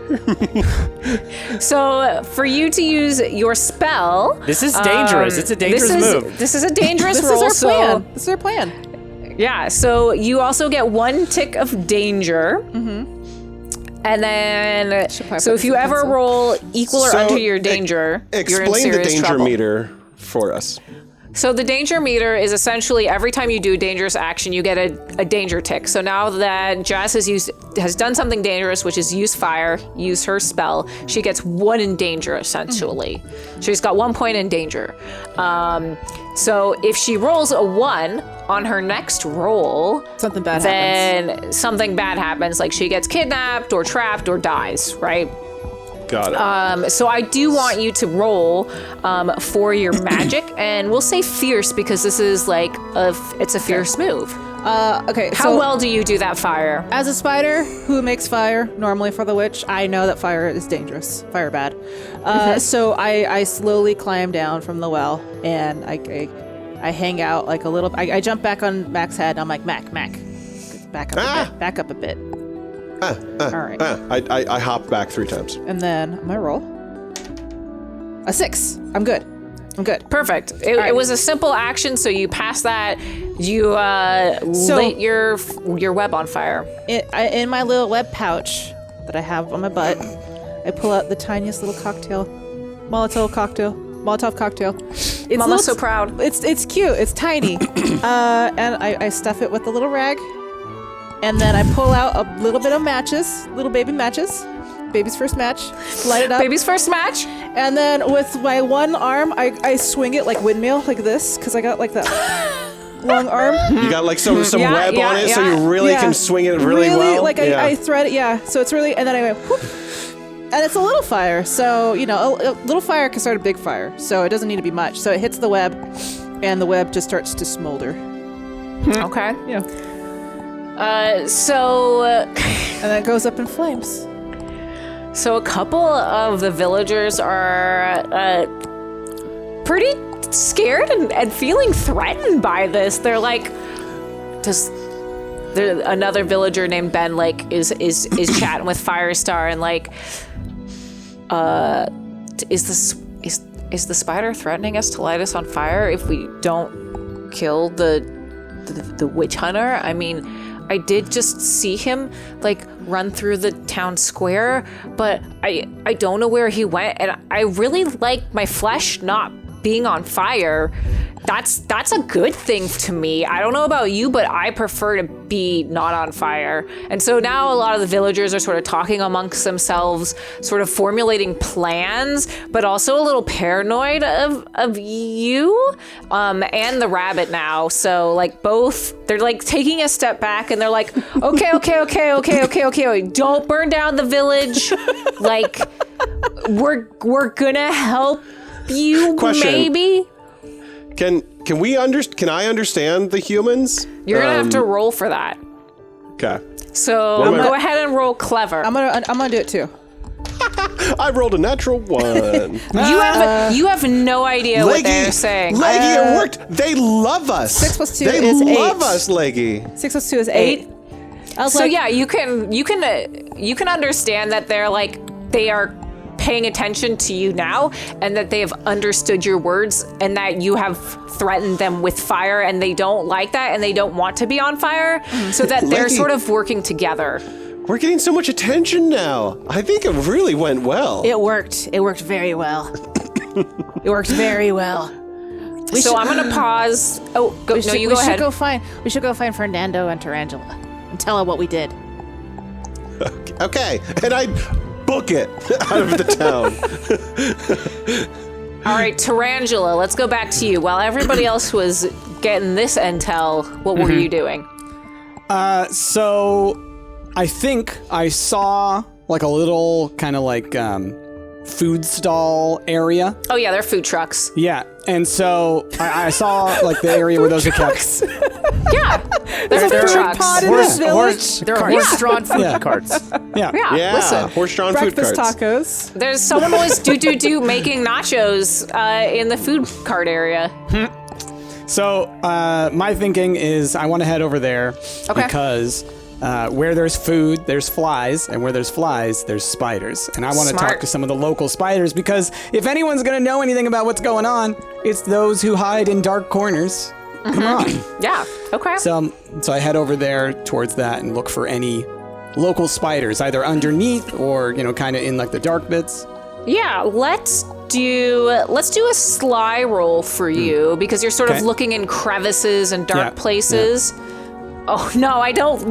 So for you to use your spell, This is dangerous. It's a dangerous move. This is a dangerous This roll. is our plan. This is our plan. Yeah. So you also get 1 tick of danger. Mm-hmm. And then, so if you ever roll equal or under your danger, you're in explain serious the danger trouble. meter for us. So the danger meter is essentially every time you do a dangerous action, you get a danger tick. So now that Jess has done something dangerous, which is use fire, use her spell, she gets 1 in danger essentially. She's got 1 point in danger. So if she rolls a 1 on her next roll, Something bad happens. then something bad happens, like she gets kidnapped or trapped or dies, right? Got it. So I do want you to roll for your magic, and we'll say fierce because this is like it's a fierce move. Okay, How well do you do that fire? As a spider who makes fire, normally for the witch, I know that fire is dangerous. Fire bad. So I slowly climb down from the well, and I hang out like a little. I jump back on Mac's head, and I'm like, Mac, back up a bit. All right. I hop back 3 times. And then my roll. A 6. I'm good. Perfect. It was a simple action, so you pass that. You lit your web on fire. In my little web pouch that I have on my butt, I pull out the tiniest little Molotov cocktail. It's Mama's so proud. It's cute. It's tiny. And I stuff it with a little rag. And then I pull out a little bit of matches, little baby matches. Baby's first match. Light it up. Baby's first match. And then with my one arm, I swing it like windmill, like this, because I got like that long arm. You got like some web on it, so you really can swing it really well. Like I thread it, so it's really, and then I go, whoop. And it's a little fire, so, a little fire can start a big fire, so it doesn't need to be much. So it hits the web, and the web just starts to smolder. Okay. Yeah. And then it goes up in flames. So a couple of the villagers are pretty scared and feeling threatened by this. They're like, another villager named Ben is chatting with Firestar and like, is the spider threatening us to light us on fire if we don't kill the witch hunter? I mean, I did just see him run through the town square, but I don't know where he went, and I really like my flesh not being on fire. That's a good thing to me. I don't know about you, but I prefer to be not on fire. And so now a lot of the villagers are sort of talking amongst themselves, sort of formulating plans, but also a little paranoid of you and the rabbit now. So both, they're taking a step back and they're like, okay. Don't burn down the village. We're gonna help you. Question. Maybe. Can I understand the humans? You're gonna have to roll for that. Okay. So go ahead and roll clever. I'm gonna do it too. I rolled a natural 1. You have no idea what they're saying. Leggy, it worked. They love us. 6 plus 2 they is 8. They love us, Leggy. 6 plus 2 is 8. So yeah, you can understand that they are paying attention to you now, and that they have understood your words, and that you have threatened them with fire, and they don't like that, and they don't want to be on fire, so that they're sort of working together. We're getting so much attention now. I think it really went well. It worked. It worked very well. It worked very well. So I'm gonna pause. Oh, go, no, you go ahead. We should go find Fernando and Tarantula and tell her what we did. Okay, and I book it out of the town. All right, Tarantula, let's go back to you. While everybody else was getting this intel, what were you doing? So I think I saw like a little kind of like food stall area. Oh yeah, they're food trucks. Yeah, and so I saw like the area where those are kept. Yeah, they're food trucks. Pod in this village. There are horse-drawn food carts. Yeah. Yeah, listen. Horse-drawn food Breakfast carts. tacos. There's someone was do making nachos in the food cart area. So my thinking is I want to head over there because where there's food, there's flies, and where there's flies, there's spiders. And I want to talk to some of the local spiders because if anyone's going to know anything about what's going on, it's those who hide in dark corners. Come on. Yeah, okay. So I head over there towards that and look for any local spiders, either underneath or, kind of in like the dark bits. Yeah, let's do a sly roll for you because you're sort of looking in crevices and dark places. Yeah. Oh no, I don't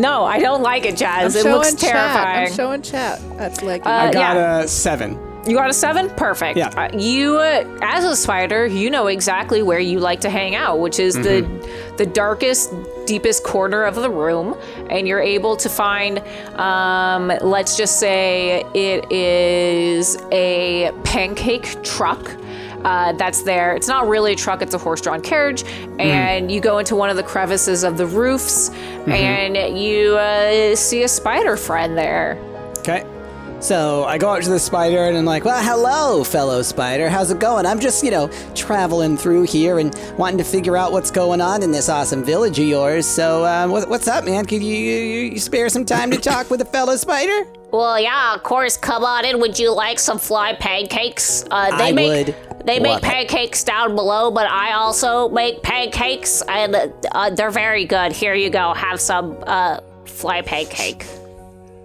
like it, Jazz. It looks terrifying. I'm showing chat. That's like I got a 7. You got a 7? Perfect. Yeah. You, as a spider, you know exactly where you like to hang out, which is the darkest, deepest corner of the room, and you're able to find, let's just say it is a pancake truck. That's there. It's not really a truck, it's a horse-drawn carriage. And you go into one of the crevices of the roofs, and you see a spider friend there. Okay. So I go out to the spider and I'm like, well, hello, fellow spider. How's it going? I'm just, traveling through here and wanting to figure out what's going on in this awesome village of yours. So what's up, man? Could you spare some time to talk with a fellow spider? Well, yeah, of course. Come on in. Would you like some fly pancakes? They make pancakes down below, but I also make pancakes, and they're very good. Here you go. Have some fly pancake.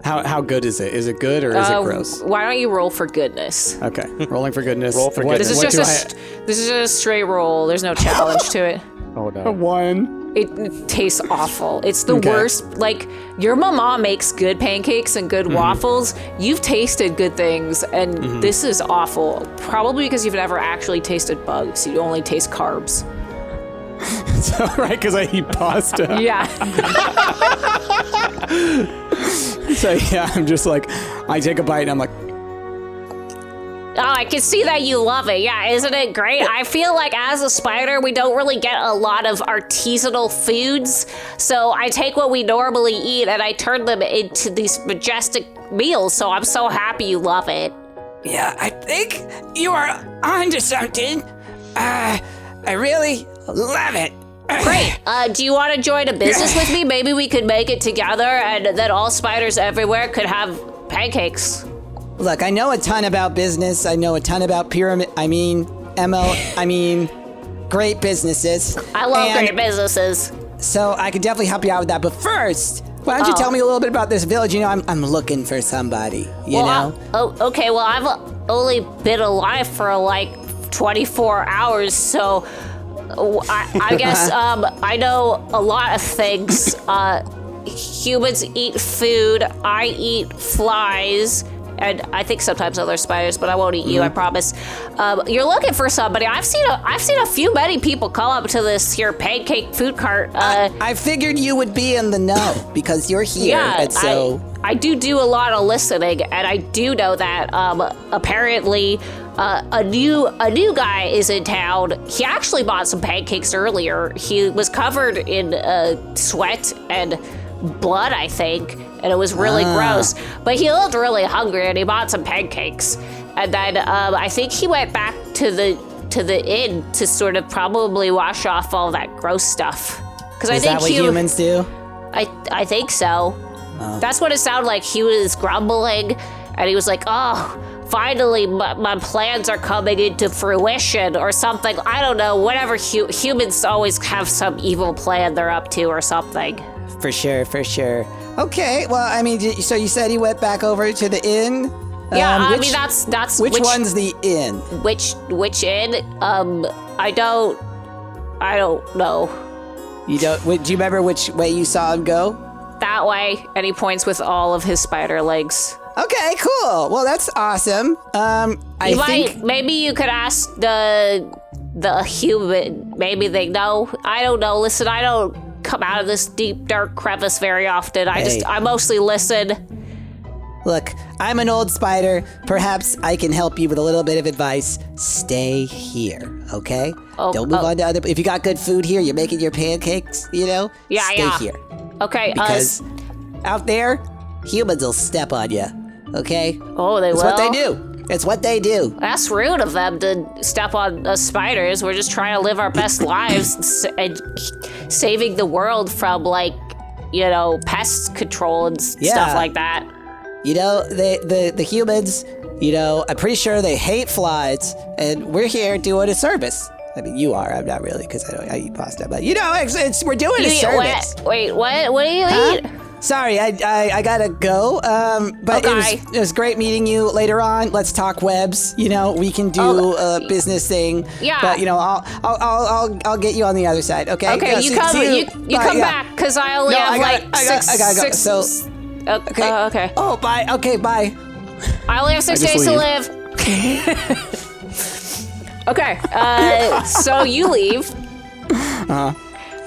How good is it? Is it good or is it gross? Why don't you roll for goodness? Okay, rolling for goodness. Roll for goodness. This is just a straight roll. There's no challenge to it. Oh no. A 1. It tastes awful. It's the worst. Like, your mama makes good pancakes and good waffles. You've tasted good things, and this is awful. Probably because you've never actually tasted bugs. You only taste carbs. So, right, because I eat pasta. Yeah. So, yeah, I'm just like, I take a bite and I'm like, Oh, I can see that you love it. Yeah, isn't it great? I feel like as a spider, we don't really get a lot of artisanal foods. So I take what we normally eat and I turn them into these majestic meals. So I'm so happy you love it. Yeah, I think you are onto something. I really love it. Great. Do you want to join a business with me? Maybe we could make it together and then all spiders everywhere could have pancakes. Look, I know a ton about business. I know a ton about great businesses. I love great businesses. So I could definitely help you out with that. But first, why don't you tell me a little bit about this village? I'm looking for somebody, you know? Okay, well, I've only been alive for like 24 hours, so I guess I know a lot of things. Humans eat food, I eat flies, and I think sometimes other spiders, but I won't eat you, I promise. You're looking for somebody. I've seen a few many people come up to this here pancake food cart. I figured you would be in the know because you're here. Yeah, and so I do a lot of listening, and I do know that apparently a new guy is in town. He actually bought some pancakes earlier. He was covered in sweat and blood, I think, and it was really gross. But he looked really hungry, and he bought some pancakes. And then I think he went back to the inn to sort of probably wash off all that gross stuff. Because I think that what humans do? I think so. That's what it sounded like. He was grumbling, and he was like, "Oh, finally, my plans are coming into fruition," or something. I don't know. Whatever. Humans always have some evil plan they're up to, or something. For sure. Okay, well, I mean, so you said he went back over to the inn? Yeah, I mean that's which one's the inn? Which inn? I don't know. You don't? Do you remember which way you saw him go? That way, and he points with all of his spider legs. Okay, cool. Well, that's awesome. I think maybe you could ask the human. Maybe they know. I don't know. Listen, I don't come out of this deep dark crevice very often. I mostly listen. Look, I'm an old spider. Perhaps I can help you with a little bit of advice. Stay here, okay? Don't move on to other. If you got good food here, you're making your pancakes. Stay here. Okay. Because out there, humans will step on you. Okay? Oh, they will? It's what they do. It's what they do. That's rude of them to step on us spiders. We're just trying to live our best lives and saving the world from, pest control and stuff like that. The humans, I'm pretty sure they hate flies, and we're here doing a service. I mean, you are. I'm not really, because I eat pasta. But, we're doing a service. Wait, what? What do you eat? Sorry, I gotta go. But okay. it was great meeting you later on. Let's talk webs. We can do a business thing. Yeah. But I'll get you on the other side. Okay. Okay. You come back because I only have I gotta go. So. Okay. Okay. Oh, bye. Okay, bye. I only have 6 days to live. Okay. So you leave.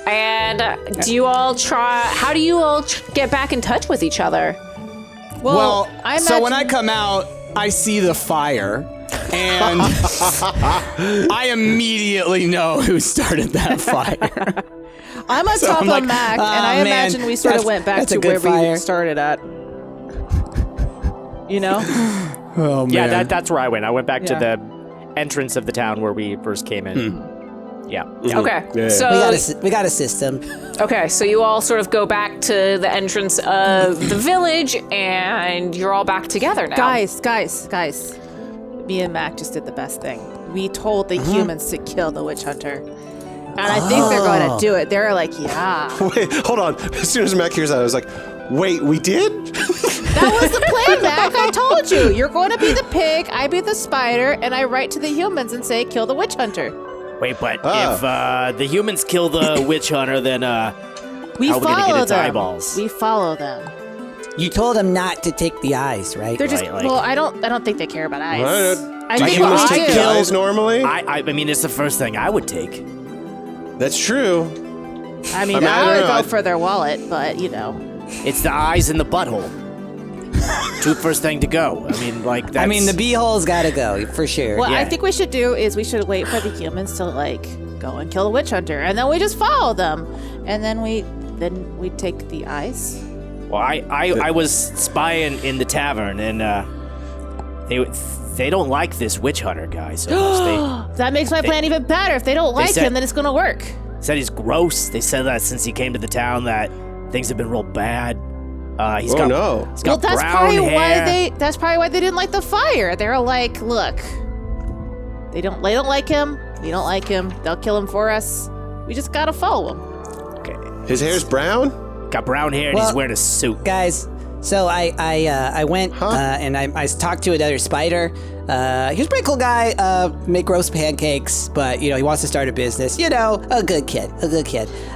And do you all try? How do you all get back in touch with each other? Well, so when I come out, I see the fire, and I immediately know who started that fire. I'm on top of Mac, and I imagine we sort of went back to where we started at. Oh, man. Yeah, that's where I went. I went back to the entrance of the town where we first came in. Yeah. Okay. Yeah. So we got a system. Okay, so you all sort of go back to the entrance of the village, and you're all back together now. Guys. Me and Mac just did the best thing. We told the humans to kill the witch hunter. And I think they're going to do it. They're like, yeah. Wait, hold on. As soon as Mac hears that, I was like, wait, we did? That was the plan, Mac. I told you. You're going to be the pig, I be the spider, and I write to the humans and say, kill the witch hunter. Wait, but if the humans kill the witch hunter, then we how are we gonna get its them. eyeballs? We follow them. You told them not to take the eyes, right? They're just Right, well. I don't think they care about eyes. What? I Do think humans we take do. the eyes normally? I mean, it's the first thing I would take. That's true. I mean, I would go for their wallet, but It's the eyes and the butthole. Two first thing to go. I mean, that's... I mean, the beehole's got to go for sure. What Yeah. I think we should do is we should wait for the humans to go and kill the witch hunter, and then we just follow them, and then we take the eyes. Well, I was spying in the tavern, and they don't like this witch hunter guy so much. That makes my plan even better. If they don't like him, then it's gonna work. They said he's gross. They said that since he came to the town that things have been real bad. He's got That's brown probably hair. That's probably why they didn't like the fire. They were like, look, they don't like him. We don't like him. They'll kill him for us. We just gotta follow him. Okay. His hair's brown? Got brown hair and he's wearing a suit. Guys, so I went and I talked to another spider. He's a pretty cool guy. Make roast pancakes, but he wants to start a business. A good kid.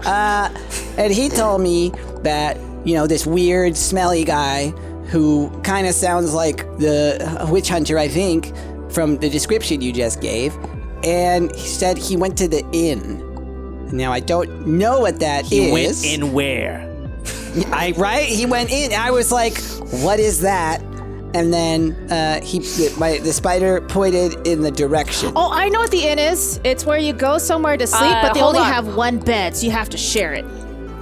And he told me that this weird, smelly guy who kind of sounds like the witch hunter, I think, from the description you just gave. And he said he went to the inn. Now, I don't know what that is. He went in where? He went in. I was like, what is that? And then the spider pointed in the direction. Oh, I know what the inn is. It's where you go somewhere to sleep, but they only hold on. have one bed, so you have to share it.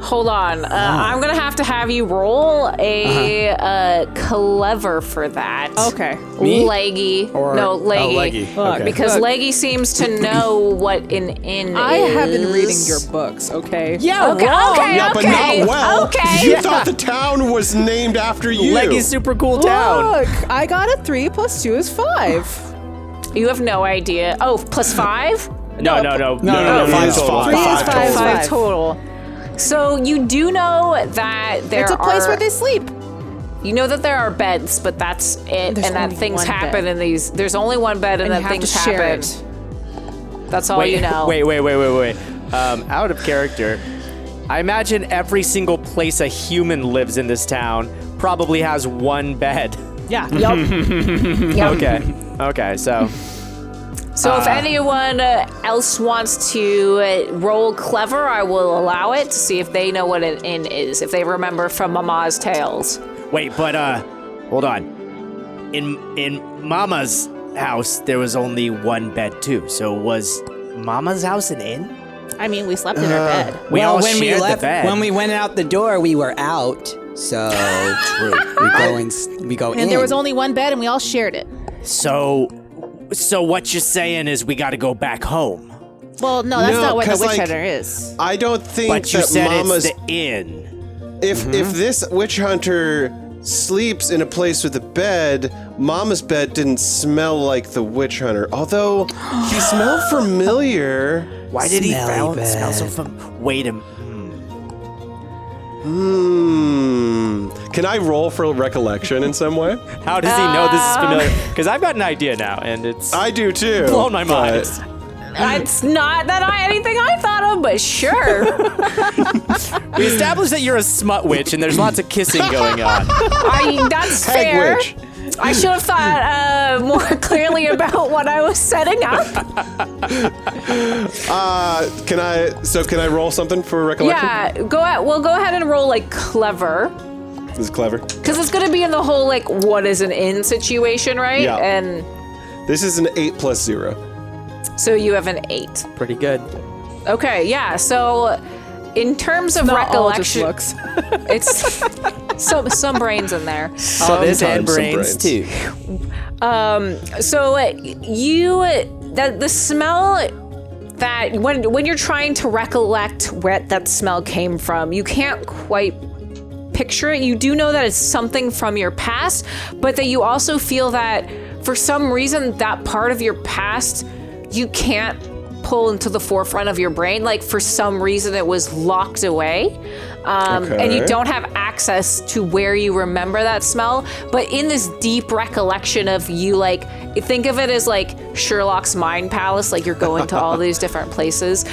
Hold on. I'm going to have you roll a clever for that. Okay. Me? Leggy. Or- No, Leggy. Leggy. Okay. Because Leggy seems to know what an inn I is. have been reading your books, okay? Yeah, okay, okay, Yeah, but okay, not well. okay. You thought the town was named after you. Leggy's super cool town. Look, I got a 3 + 2 is 5. You have no idea. Oh, +5? No. No, 5 is total. five. 3 is 5 is 5 5. total. So you do know that It's a place where they sleep. You know that there are beds, but that's it, There's and that only things one happen bed. in these. There's only one bed, and And that you have things to share happen. it. That's all you know. Wait. Out of character. I imagine every single place a human lives in this town probably has one bed. Yeah. Yep. Okay, so... So if anyone else wants to roll clever, I will allow it to see if they know what an inn is, if they remember from Mama's tales. Wait, but, hold on. In Mama's house, there was only one bed, too. So was Mama's house an inn? I mean, we slept in our bed. We all when we shared left, the bed. when we went out the door, we were out. So true. We go in. And there was only one bed, and we all shared it. So what you're saying is we got to go back home. Well, no, that's No, not what the 'cause, witch like, hunter is. I don't think But you that said Mama's... it's the inn. If this witch hunter sleeps in a place with a bed, Mama's bed didn't smell like the witch hunter. Although he smelled familiar. Why did he Smelly bed. smell so familiar? Wait a minute. Can I roll for recollection in some way? How does he know this is familiar? Because I've got an idea now, and it's I do too. blown my mind. It's not anything I thought of, but sure. We established that you're a smut witch, and there's lots of kissing going on. That's Hag fair. witch. I should have thought more clearly about what I was setting up. Can I roll something for recollection? Yeah, go ahead and roll like clever. This is clever. Because it's going to be in the whole, like, what is an inn situation, right? Yeah. And This is an 8 plus 0. so you have an 8. Pretty good. Okay, yeah. So in terms of Not all just recollection, looks. it's some brains in there. Oh, this and Sometimes some brains, too. So the smell that when you're trying to recollect where that smell came from, you can't quite picture it. You do know that it's something from your past, but that you also feel that for some reason that part of your past you can't pull into the forefront of your brain. Like for some reason it was locked away. And you don't have access to where you remember that smell. But in this deep recollection of you, like, think of it as like Sherlock's mind palace, like you're going to all these different places.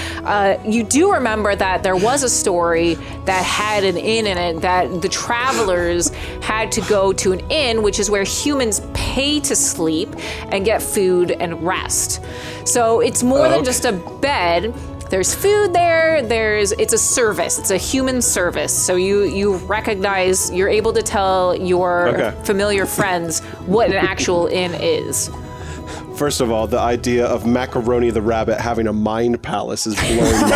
You do remember that there was a story that had an inn in it, that the travelers had to go to an inn, which is where humans pay to sleep and get food and rest. So it's more than just a bed. There's food there, it's a service, it's a human service. So you recognize, you're able to tell your familiar friends what an actual inn is. First of all, the idea of Macaroni the Rabbit having a mind palace is blowing my mind.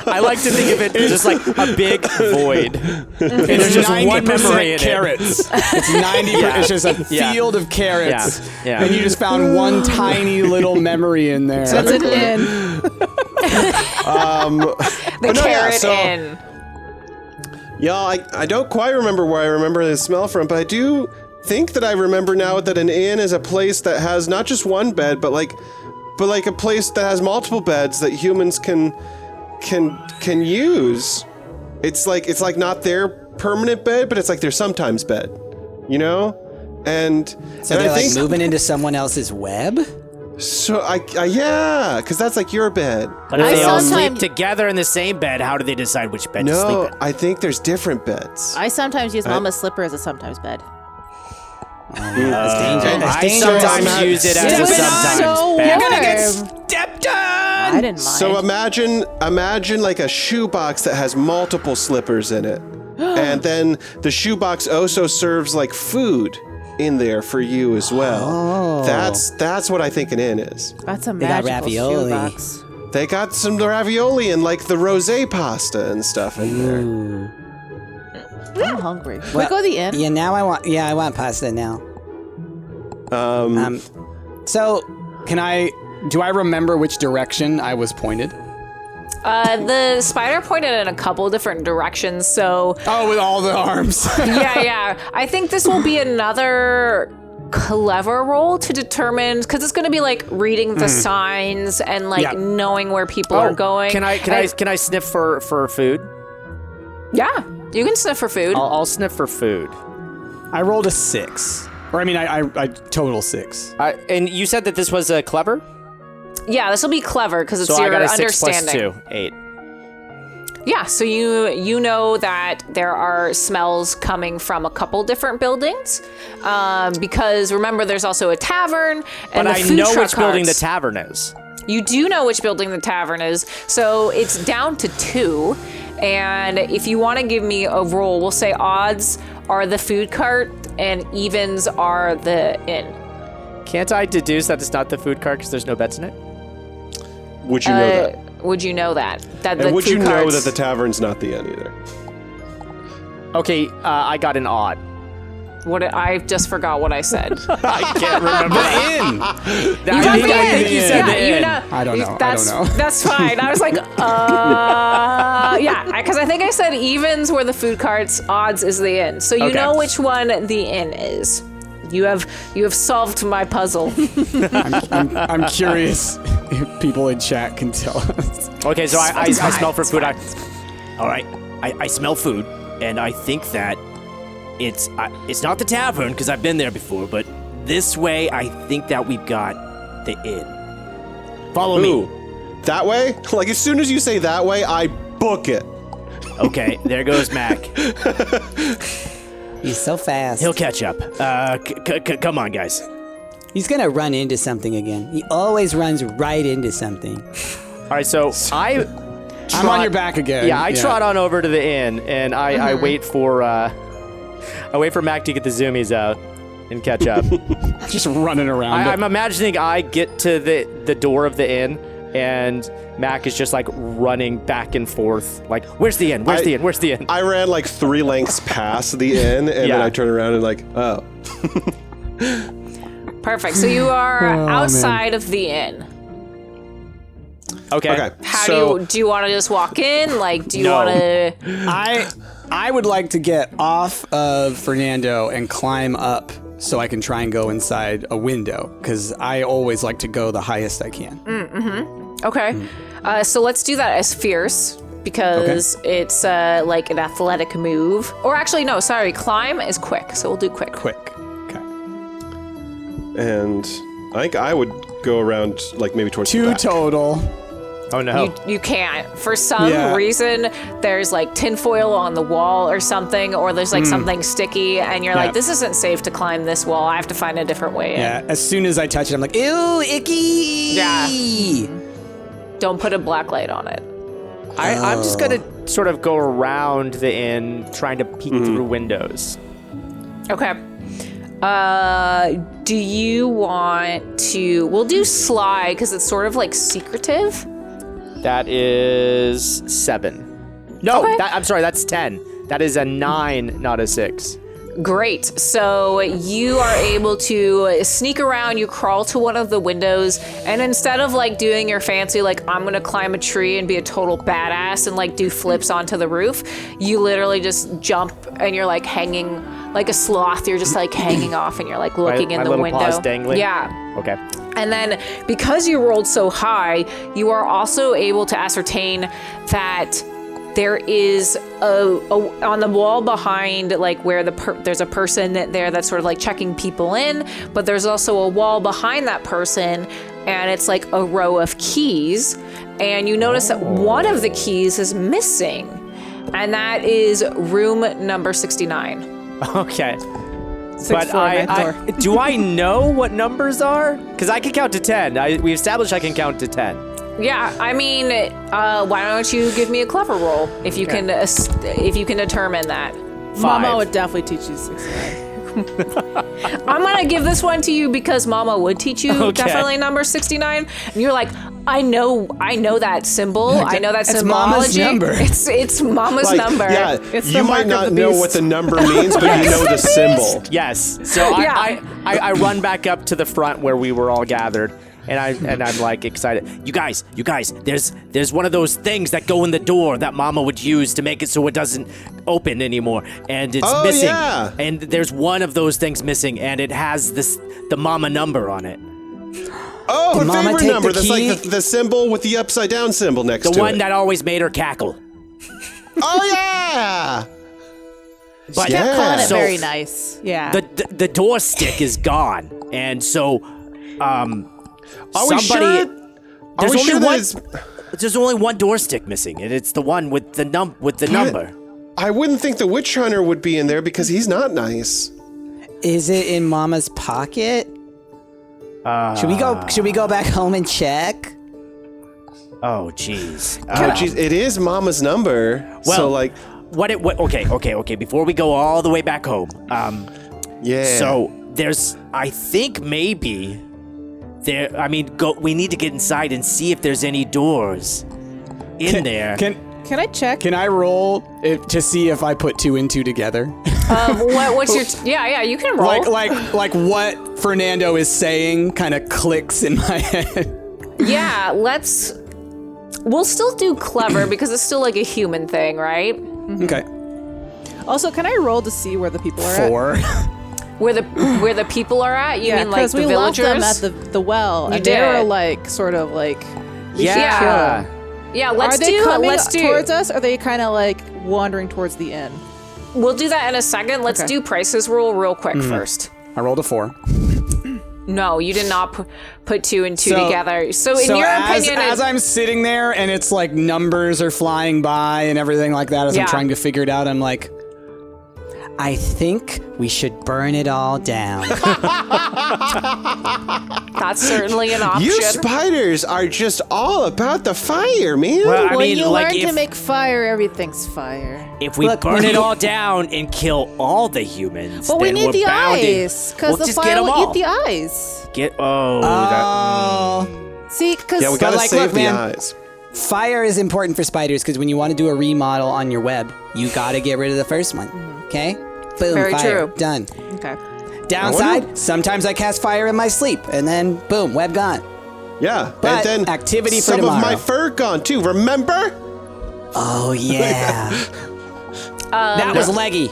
I like to think of it just like a big void. And there's just one memory in carrots. It's 90%. It's just a field of carrots. Yeah. And you just found one tiny little memory in there. That's an inn. The carrot inn. Yeah, I don't quite remember where I remember the smell from, but I do think that I remember now that an inn is a place that has not just one bed, but like a place that has multiple beds that humans can use. It's like not their permanent bed, but it's like their sometimes bed, you know? And So they're like moving into someone else's web? So yeah, because that's like your bed. But if they all sleep sometimes- together in the same bed, how do they decide which bed to sleep No, in? I think there's different beds. I sometimes use Mama's slipper as a sometimes bed. That's dangerous. That's I dangerous. sometimes use it as a sometimes so bed. warm. Stepped on! I didn't mind. So imagine like a shoebox that has multiple slippers in it. And then the shoebox also serves like food in there for you as well. Oh. That's what I think an inn is. That's a They got magical ravioli. shoebox. They got some ravioli and like the rosé pasta and stuff in there. I'm hungry. Can we go to the inn? Yeah, now I want pasta now. So, do I remember which direction I was pointed? The spider pointed in a couple different directions, so Oh, with all the arms. yeah. I think this will be another clever roll to determine, because it's going to be like reading the signs and like knowing where people are going. Can I sniff for food? Yeah, you can sniff for food. I'll sniff for food. I rolled a 6. Or I mean, I total 6. And you said that this was clever? Yeah, this will be clever because it's so your I got a 6 understanding. plus 2, 8. Yeah, so you know that there are smells coming from a couple different buildings, because remember there's also a tavern and But the I food know truck which building the carts. tavern is. You do know which building the tavern is, so it's down to 2. And if you want to give me a roll, we'll say odds are the food cart and evens are the inn. Can't I deduce that it's not the food cart because there's no bets in it? Would you know that? Would you know that? And would you know that the tavern's not the inn either? Okay, I got an odd. I just forgot what I said. I can't remember. You got the inn. think you said the inn. I don't know. That's fine. I was like, yeah, because I think I said evens were the food carts, odds is the inn. So you know which one the inn is. You have solved my puzzle. I'm curious if people in chat can tell us. Okay, so I smell for food. All right, I smell food, and I think that it's not the tavern because I've been there before, but this way I think that we've got the inn. Follow me. That way? Like as soon as you say that way, I book it. Okay, there goes Mac. He's so fast. He'll catch up. Come on, guys. He's gonna run into something again. He always runs right into something. All right, so I'm on your back again. Yeah, I trot on over to the inn, and I wait for Mac to get the zoomies out and catch up. Just running around. I'm imagining I get to the door of the inn, and Mac is just like running back and forth, like, where's the inn? Where's the inn? Where's the inn? I ran like 3 lengths past the inn, and then I turn around and like, oh. Perfect. So you are outside of the inn. Okay. How do you want to just walk in? Like, do you want to? I would like to get off of Fernando and climb up so I can try and go inside a window because I always like to go the highest I can. Okay. So let's do that as fierce because it's like an athletic move. Or actually, no, sorry. Climb is quick. So we'll do quick. Quick. Okay. And I think I would go around like maybe towards the 2 back. total. Oh no. You can't. For some reason, there's like tinfoil on the wall or something, or there's like something sticky, and you're like, this isn't safe to climb this wall. I have to find a different way in. Yeah, as soon as I touch it, I'm like, ew, icky. Yeah. Don't put a black light on it. I'm just gonna sort of go around the inn, trying to peek through windows. Okay. Do you want to? We'll do sly because it's sort of like secretive. That is 7. No, Okay. I'm sorry, that's 10. That is a 9, not a 6. Great. So you are able to sneak around, you crawl to one of the windows, and instead of like doing your fancy, like I'm gonna climb a tree and be a total badass and like do flips onto the roof, you literally just jump and you're like hanging like a sloth. You're just like hanging off and you're like looking in my the little window. paws dangling? Yeah. Okay. And then because you rolled so high, you are also able to ascertain that there is a on the wall behind, like where there's a person there that's sort of like checking people in, but there's also a wall behind that person, and it's like a row of keys, and you notice that one of the keys is missing, and that is room number 69. Okay. 6'4", But do I know what numbers are? Because I can count to 10. We established I can count to 10. Yeah, I mean, why don't you give me a clever roll if you can determine that. 5. Mama would definitely teach you 69. I'm gonna give this one to you because Mama would teach you definitely number 69, and you're like, I know that symbol. I know that It's symbology. Mama's number. It's Mama's Like, number. yeah, It's you the might mark of not the know beast. what the number means, but you know the symbol. Yes. So Yeah. I run back up to the front where we were all gathered, And I'm like excited. You guys, there's one of those things that go in the door that Mama would use to make it so it doesn't open anymore, and it's missing. Yeah. And there's one of those things missing, and it has the Mama number on it. Oh, her Mama favorite take the number. That's key? like the symbol with the upside down symbol next to it. The one that always made her cackle. Oh yeah. But Kept calling it so very nice. Yeah. the door stick is gone, and so Are we sure? There's we only sure that one. it's- There's only one door stick missing, and it's the one with the number. I wouldn't think the witch hunter would be in there because he's not nice. Is it in Mama's pocket? Should we go back home and check? Oh, jeez. Oh, geez, it is Mama's number. Well, so like, Okay. Before we go all the way back home, yeah. so I think maybe there. I mean, we need to get inside and see if there's any doors in there. Can I check? Can I roll to see if I put 2 and 2 together? What's your? Yeah, you can roll. like what Fernando is saying kind of clicks in my head. Yeah, we'll still do clever because it's still like a human thing, right? Okay. Also, can I roll to see where the people are at? 4. Where the people are at? You mean like the we villagers? left them at the well, You and they were did. like sort of like. we should Yeah. kill. Yeah, Are let's they do. coming Let's do. towards us? Or are they kind of like wandering towards the inn? We'll do that in a second. Let's Okay. do prices rule real quick first. I rolled a 4. No, you did not put 2 and 2 together. So in your opinion, as I'm sitting there and it's like numbers are flying by and everything like that, as I'm trying to figure it out, I'm like, I think we should burn it all down. that's certainly an option. You spiders are just all about the fire, man. Well, I when mean, you like learn if to make fire, everything's fire. if we Look, burn when it you- all down and kill all the humans, But we then need we're the bound to- eyes, because We'll the just get fire 'em will all. eat the eyes. Oh. See, because yeah, we gotta like, save look, the man. eyes. Fire is important for spiders because when you want to do a remodel on your web, you got to get rid of the first one. Okay? Boom, Very fire. true. Done. okay. Downside, sometimes I cast fire in my sleep and then boom, web gone. Yeah, But and then activity for some of tomorrow. my fur gone too. Remember? Oh, yeah. that was leggy.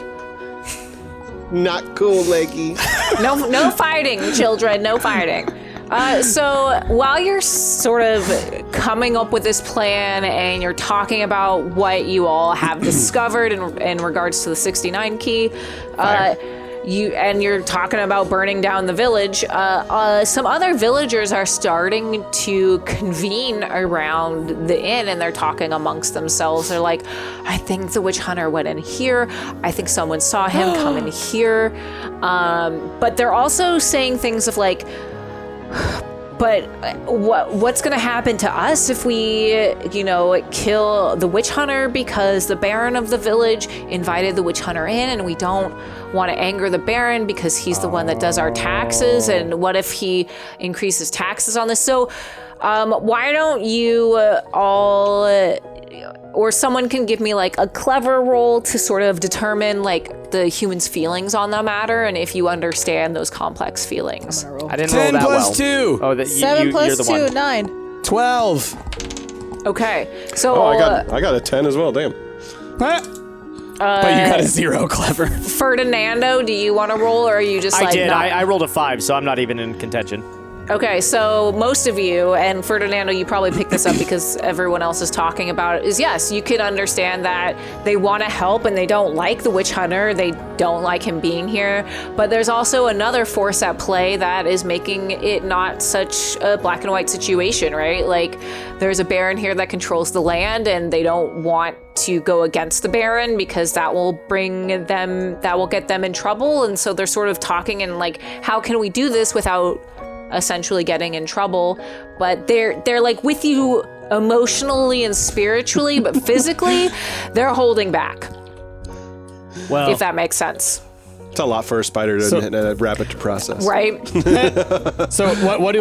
Not cool, leggy. No fighting, children. No fighting. So while you're sort of coming up with this plan and you're talking about what you all have discovered in regards to the 69 key, you're talking about burning down the village. Some other villagers are starting to convene around the inn, and they're talking amongst themselves. They're like, "I think the witch hunter went in here. I think someone saw him come in here." But they're also saying things of like, but what's going to happen to us if we, kill the witch hunter, because the Baron of the village invited the witch hunter in, and we don't want to anger the Baron because he's the one that does our taxes, and what if he increases taxes on this? So why don't you all, or someone can give me like a clever roll to sort of determine like the human's feelings on the matter, and if you understand those complex feelings. I didn't roll 10 that plus well. 2. Oh, 7 you're plus the 2, one. 9. 12. Okay, so Oh, I got a 10 as well. Damn. Huh? But you got a 0, clever. Ferdinando, do you want to roll, or are you just I like did. not? I rolled a 5, so I'm not even in contention. Okay, so most of you, and Ferdinando, you probably picked this up because everyone else is talking about it, is yes, you can understand that they want to help and they don't like the witch hunter, they don't like him being here, but there's also another force at play that is making it not such a black and white situation, right? Like, there's a baron here that controls the land, and they don't want to go against the baron because that will get them in trouble, and so they're sort of talking and like, how can we do this without essentially getting in trouble? But they're like with you emotionally and spiritually, but physically they're holding back, Well, if that makes sense, It's a lot for a spider to wrap it to process. right? So what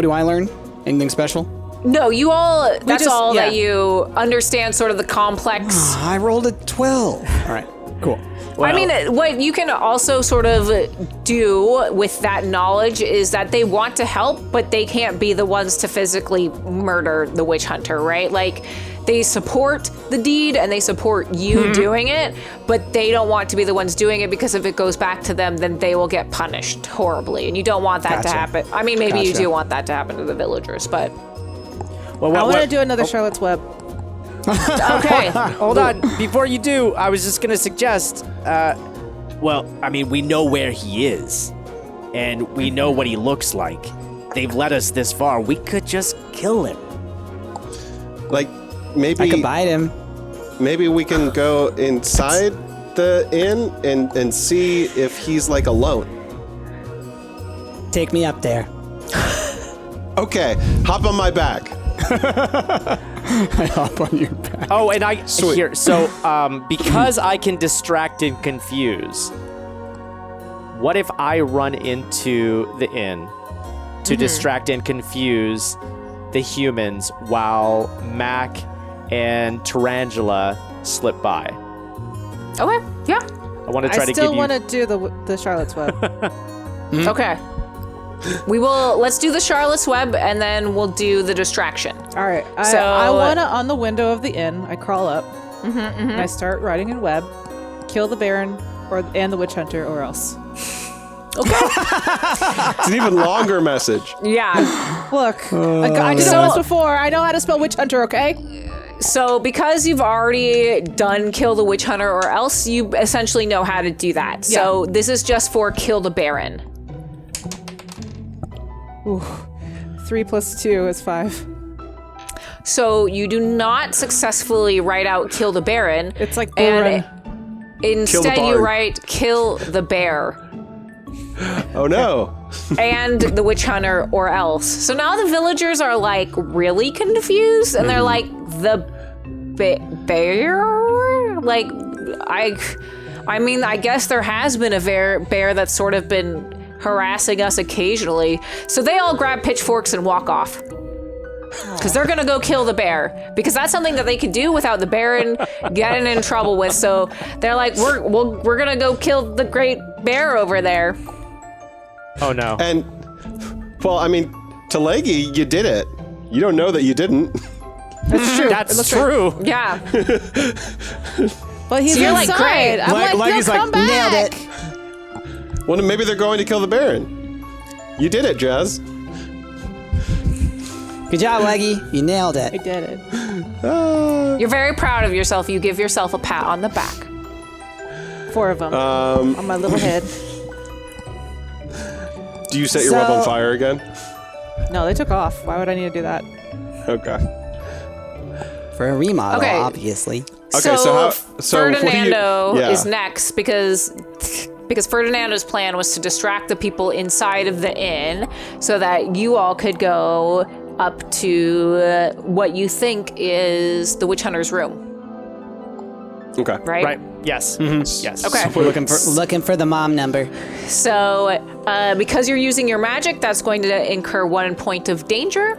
do I learn? Anything special? No, you all, that's just- all yeah. that you understand, sort of the complex. I rolled a 12. All right, cool. I mean, what you can also sort of do with that knowledge is that they want to help, but they can't be the ones to physically murder the witch hunter, right? Like, they support the deed and they support you doing it, but they don't want to be the ones doing it because if it goes back to them, then they will get punished horribly. And you don't want that to happen. I mean, maybe you do want that to happen to the villagers, but... Well, I want to do another Charlotte's Web. Okay. Hold on. Before you do, I was just going to suggest, well, I mean, we know where he is, and we know what he looks like. They've led us this far. We could just kill him. Like, maybe... I could bite him. Maybe we can go inside the inn and see if he's, like, alone. Take me up there. Okay, hop on my back. I hop on your back. Oh, and Sweet. here. So, because I can distract and confuse, what if I run into the inn to distract and confuse the humans while Mac and Tarantula slip by? Okay, yeah. I want to try to give you. I still want to do the Charlotte's Web. Okay. Let's do the Charlotte's Web and then we'll do the distraction. All right. So, I want to, on the window of the inn, I crawl up and I start writing in web, kill the Baron and the witch hunter or else. It's an even longer message. Yeah. Look, I did it once before. I know how to spell witch hunter, okay? So because you've already done kill the witch hunter or else, you essentially know how to do that. Yeah. So this is just for kill the Baron. Ooh, 3 + 2 is 5. So you do not successfully write out kill the Baron. It's like and instead you barn. write kill the bear Oh no. and the witch hunter or else. So now the villagers are like really confused and they're like the bear? Like I mean I guess there has been a bear that's sort of been harassing us occasionally. So they all grab pitchforks and walk off. Because they're gonna go kill the bear. Because that's something that they could do without the Baron getting in trouble with. So they're like, we're gonna go kill the great bear over there. Oh no. And, well, I mean, Talegi, you did it. You don't know that you didn't. That's true. That's true. Yeah. But he's So you're like, inside. great. I'm like, he's he'll come like, back. nailed it. Well, then maybe they're going to kill the Baron. You did it, Jazz. Good job, Leggy. You nailed I it. did it. You're very proud of yourself. You give yourself a pat on the back. 4 of them on my little head. Do you set your web on fire again? No, they took off. Why would I need to do that? Okay. For a remodel, Okay. obviously. Okay, so what do Ferdinando you- is next because Ferdinando's plan was to distract the people inside of the inn so that you all could go up to what you think is the witch hunter's room, Okay. right? Right. Yes. Yes. Okay. We're looking for the mom number. So because you're using your magic, that's going to incur 1 point of danger.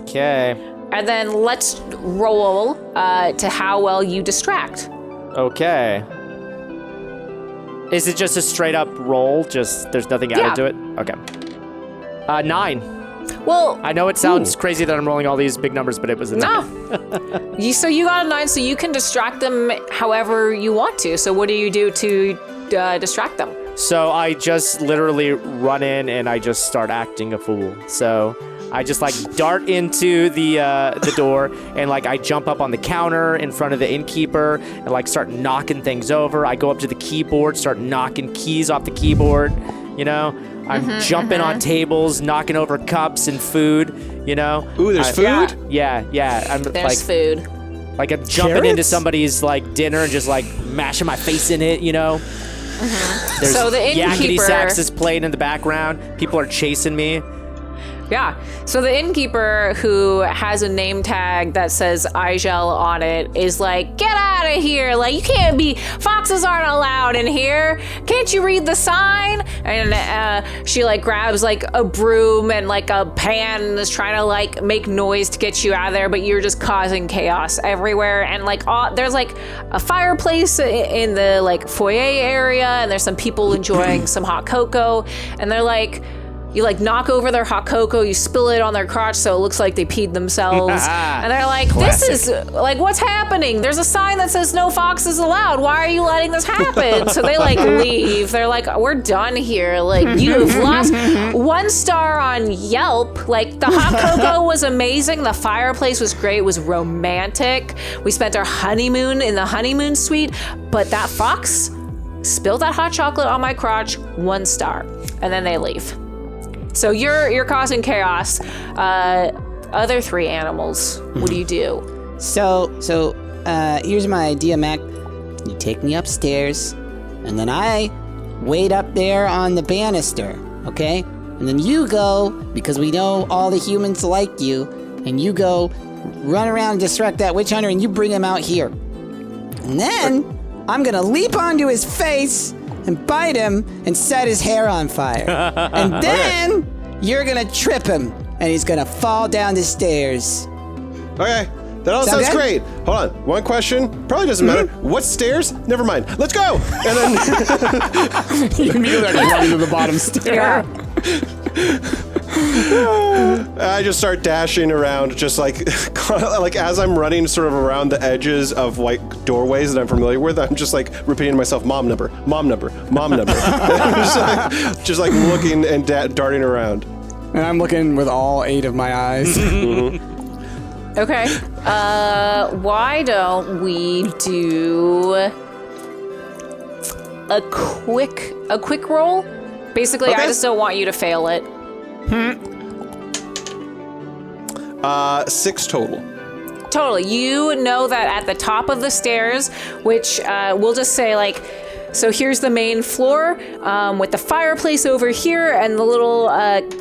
Okay. And then let's roll to how well you distract. Okay. Is it just a straight up roll? Just there's nothing added to it? Okay. 9. Well, I know it sounds crazy that I'm rolling all these big numbers, but it was a 9. no. So you got a 9, so you can distract them however you want to. So what do you do to distract them? So I just literally run in and I just start acting a fool. So I just like dart into the door and like I jump up on the counter in front of the innkeeper and like start knocking things over. I go up to the keyboard, start knocking keys off the keyboard, you know? I'm jumping on tables, knocking over cups and food, you know? Ooh, there's food? Yeah. I'm There's food. like I'm jumping into Carrots? somebody's like dinner and just like mashing my face in it, you know? There's So the yakety innkeeper- sax is playing in the background. People are chasing me. Yeah. So the innkeeper, who has a name tag that says Igel on it, is like, get out of here. Like, you can't be, foxes aren't allowed in here. Can't you read the sign? And she like grabs like a broom and like a pan and is trying to like make noise to get you out of there, but you're just causing chaos everywhere. And like, there's like a fireplace in the like foyer area, and there's some people enjoying some hot cocoa, and they're like, you like knock over their hot cocoa, you spill it on their crotch so it looks like they peed themselves. And they're like, this is like, what's happening? There's a sign that says no foxes allowed. Why are you letting this happen? So they like leave. They're like, we're done here. Like, you've lost 1 star on Yelp. Like, the hot cocoa was amazing. The fireplace was great. It was romantic. We spent our honeymoon in the honeymoon suite, but that fox spilled that hot chocolate on my crotch, 1 star. And then they leave. So you're causing chaos. Other 3 animals, what do you do? So here's my idea, Mac. You take me upstairs, and then I wait up there on the banister, okay? And then you go, because we know all the humans like you, and you go run around and distract that witch hunter, and you bring him out here. And then I'm gonna leap onto his face and bite him and set his hair on fire. And then you're gonna trip him and he's gonna fall down the stairs. Okay, that all sounds great. Hold on, one question, probably doesn't matter. What stairs? Never mind, let's go! And then You immediately run to the bottom stair. I just start dashing around, just like as I'm running sort of around the edges of like doorways that I'm familiar with, I'm just like repeating to myself, mom number, mom number, mom number. just like looking and darting around. And I'm looking with all 8 of my eyes. Okay. Why don't we do a quick roll? Basically, I just don't want you to fail it. 6 total. Totally. You know that at the top of the stairs, which we'll just say like, so here's the main floor with the fireplace over here and the little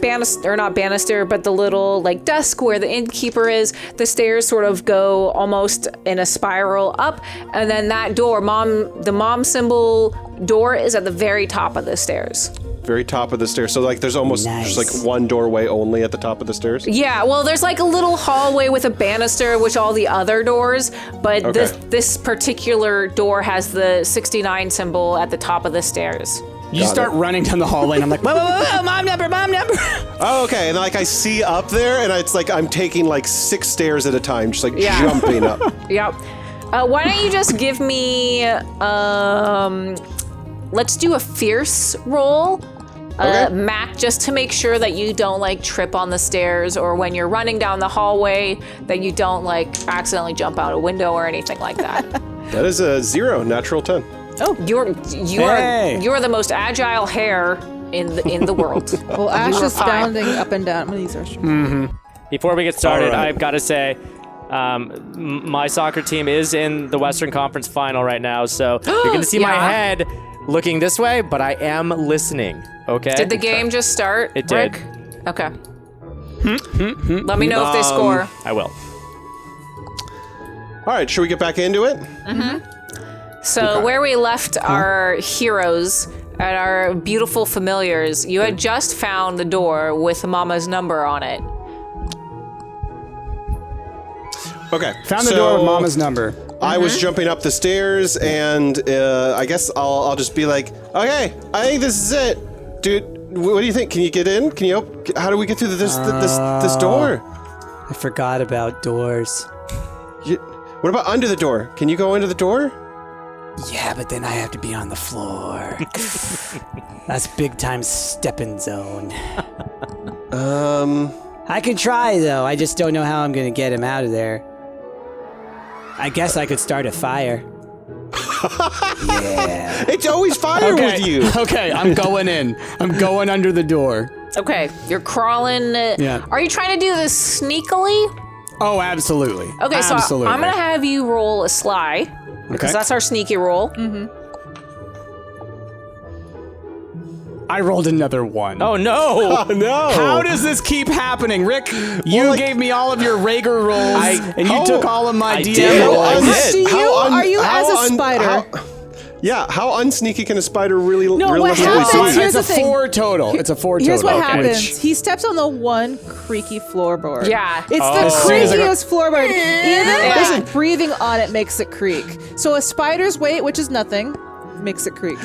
banister, or not banister, but the little like desk where the innkeeper is. The stairs sort of go almost in a spiral up, and then that door, the mom symbol door, is at the very top of the stairs. Very top of the stairs. So like there's almost just like one doorway only at the top of the stairs? Yeah, well there's like a little hallway with a banister, which all the other doors, but this particular door has the 69 symbol at the top of the stairs. You start running down the hallway and I'm like, whoa, whoa, whoa, whoa, mom number. Oh, okay. And like I see up there and it's like I'm taking like 6 stairs at a time, just like jumping up. Yep. Why don't you just give me, let's do a fierce roll. Mac, just to make sure that you don't like trip on the stairs, or when you're running down the hallway that you don't like accidentally jump out a window or anything like that. That is a 0, natural 10. Oh, you're the most agile hare in the world. Well, Ash is bounding up and down. I'm gonna use our Before we get started, I've got to say, my soccer team is in the Western Conference Final right now, so you're going to see my head looking this way, but I am listening, okay? Did the game just start, It did. Rick? Okay. Let me know if they score. I will. All right, should we get back into it? So where we left our heroes and our beautiful familiars, you had just found the door with Mama's number on it. Okay. Found the door with Mama's number. I was jumping up the stairs, and I guess I'll just be like, okay, I think this is it, dude. What do you think? Can you get in? Can you? How do we get through this door? I forgot about doors. What about under the door? Can you go into the door? Yeah, but then I have to be on the floor. That's big time stepping zone. I could try though. I just don't know how I'm gonna get him out of there. I guess I could start a fire. Yeah. It's always fire with you. Okay, I'm going in. I'm going under the door. Okay, you're crawling. Yeah. Are you trying to do this sneakily? Oh, absolutely. Okay, absolutely. so I'm gonna have you roll a sly, because that's our sneaky roll. I rolled another 1. Oh no! Oh no! How does this keep happening, Rick? You gave me all of your Rager rolls, and you took all of my DM did. rolls. Are you as a spider? How unsneaky can a spider really what realistically happens- be? here's It's the a thing. 4 total. It's a 4 total. Here's what Okay. happens. He steps on the one creaky floorboard. Yeah. It's As soon as the I go- creakiest floorboard. Even just breathing on it makes it creak. So a spider's weight, which is nothing, makes it creak.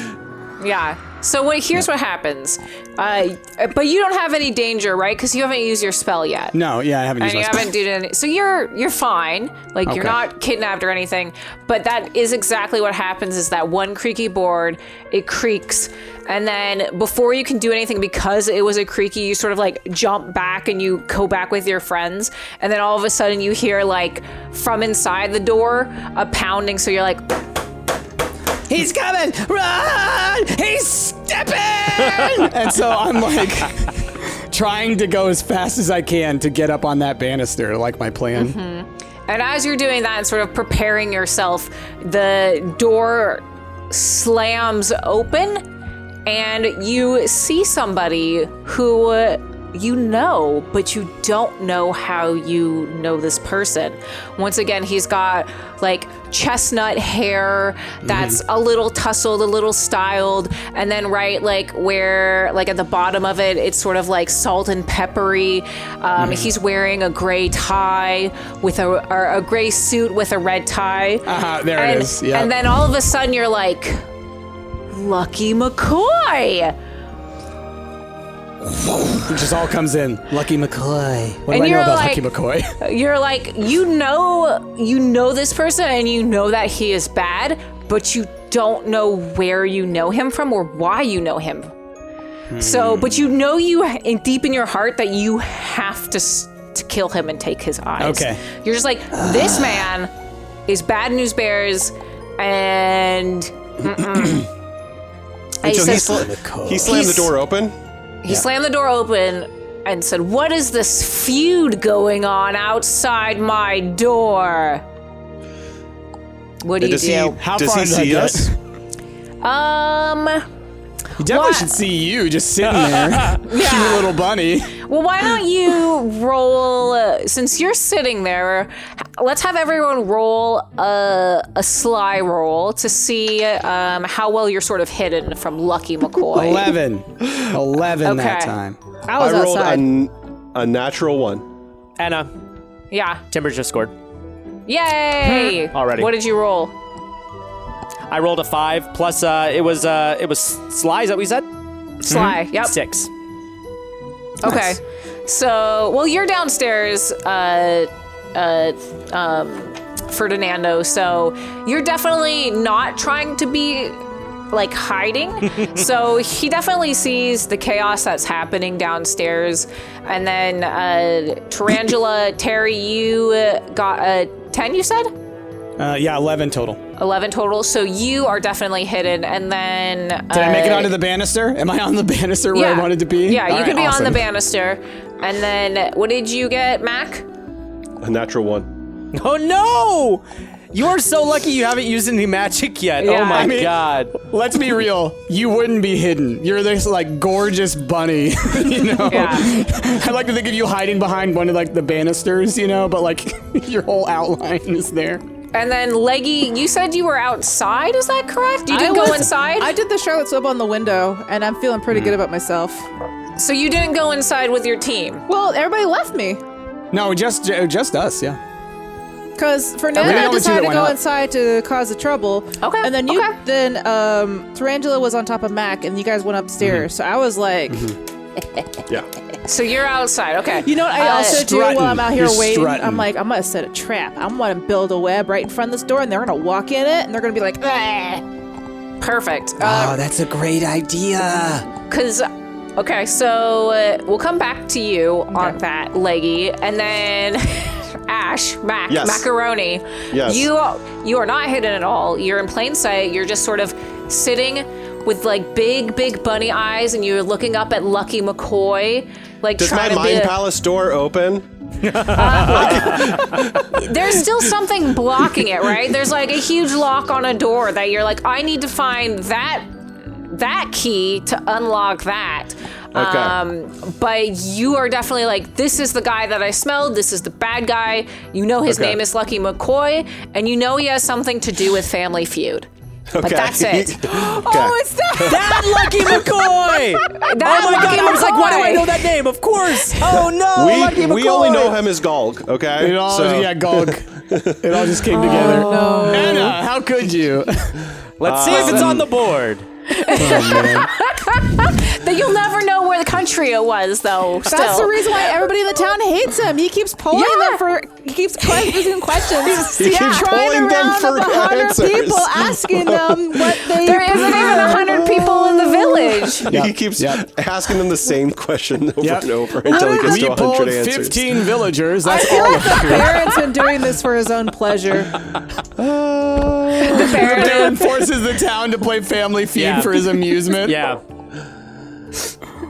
Yeah. So here's what happens. But you don't have any danger, right? Because you haven't used your spell yet. No, yeah, I haven't And used you my haven't done any. So you're fine. Like you're Okay. not kidnapped or anything. But that is exactly what happens. Is that one creaky board? It creaks, and then before you can do anything, because it was a creaky, you sort of like jump back and you go back with your friends, and then all of a sudden you hear like from inside the door a pounding. So you're like. He's coming! Run! He's stepping! And so I'm like trying to go as fast as I can to get up on that banister, like my plan. And as you're doing that and sort of preparing yourself, the door slams open and you see somebody who you know, but you don't know how you know this person. Once again, he's got like chestnut hair that's a little tousled, a little styled, and then right like where like at the bottom of it, it's sort of like salt and peppery. He's wearing a gray tie with a gray suit with a red tie. There it is. Yep. And then all of a sudden you're like, Lucky McCoy. It just all comes in. Lucky McCoy. What And do I know you're about like- Lucky McCoy? You're like, you know this person and you know that he is bad, but you don't know where you know him from or why you know him. So, but you know deep in your heart that you have to kill him and take his eyes. Okay. You're just like, this man is Bad News Bears and... And so says- he slammed the door open. He slammed the door open and said, "What is this feud going on outside my door?" What do you Does he do? How does far he did I see get? us? You definitely What? should see you just sitting there. Cute little bunny. Well, why don't you roll, since you're sitting there, let's have everyone roll a sly roll to see how well you're sort of hidden from Lucky McCoy. 11 that Okay. time. I was I rolled outside. a natural 1. Anna, Yeah. Timbers just scored. Yay! Already. What did you roll? I rolled a 5 plus it was Sly. Is that what you said? Sly. Yep. 6. Okay. So, well, you're downstairs, Ferdinando, so you're definitely not trying to be, like, hiding. So he definitely sees the chaos that's happening downstairs. And then, Tarantula, Terry, you got a 10, you said? Yeah, 11 total. 11 total. So you are definitely hidden. And then... Did I make it onto the banister? Am I on the banister where I wanted to be? Yeah, you All can right, be on the awesome. banister. And then, what did you get, Mac? A natural 1. Oh no! You are so lucky you haven't used any magic yet. Yeah. Oh my I mean- god. Let's be real. You wouldn't be hidden. You're this like gorgeous bunny, you know. Yeah. I like to think of you hiding behind one of like the banisters, you know, but like your whole outline is there. And then, Leggy, you said you were outside, is that correct? You didn't go inside? I did the Charlotte's Web on the window, and I'm feeling pretty good about myself. So you didn't go inside with your team? Well, everybody left me. No, just us, yeah. Because We're the Fernando only two decided that to went go up. inside to cause the trouble. Okay, And then Tarantula was on top of Mac, and you guys went upstairs. So I was like, Yeah. So you're outside, okay. you know what I also do strutting. while I'm out here You're waiting? strutting. I'm like, I'm gonna set a trap. I'm gonna build a web right in front of this door, and they're gonna walk in it, and they're gonna be like, Perfect. Oh, that's a great idea. Okay, so we'll come back to you on that, Leggy. And then, Ash, Mac, Yes. Macaroni. Yes. You are not hidden at all. You're in plain sight. You're just sort of sitting with like big bunny eyes, and you're looking up at Lucky McCoy, like Does trying my to mind be. palace door open? There's still something blocking it, right? There's like a huge lock on a door that you're like, I need to find that that key to unlock that. Okay. But you are definitely like, this is the guy that I smelled. This is the bad guy. You know his name is Lucky McCoy, and you know he has something to do with Family Feud. Okay. But that's it. Oh, it's that Lucky McCoy! That Oh my Lucky god, I was like, why do I McCoy. know that name? Of course! Oh no, Lucky McCoy! We only know him as Gulg, okay? It all, Gulg. It all just came together. no. Anna, how could you? Let's see if it's on the board. That you'll never know where the country it was, though. That's the reason why everybody in the town hates him. He keeps pulling them for. He keeps asking questions. He keeps trying pulling to them round for up 100 answers. people, asking them what they. There isn't even 100 people in the village. He keeps asking them the same question over and over Until until he gets we to 100 pulled answers. 15 villagers. I That's feel all like of the it. Baron's been doing this for his own pleasure. The Baron forces the town to play Family Feud for his amusement. Yeah.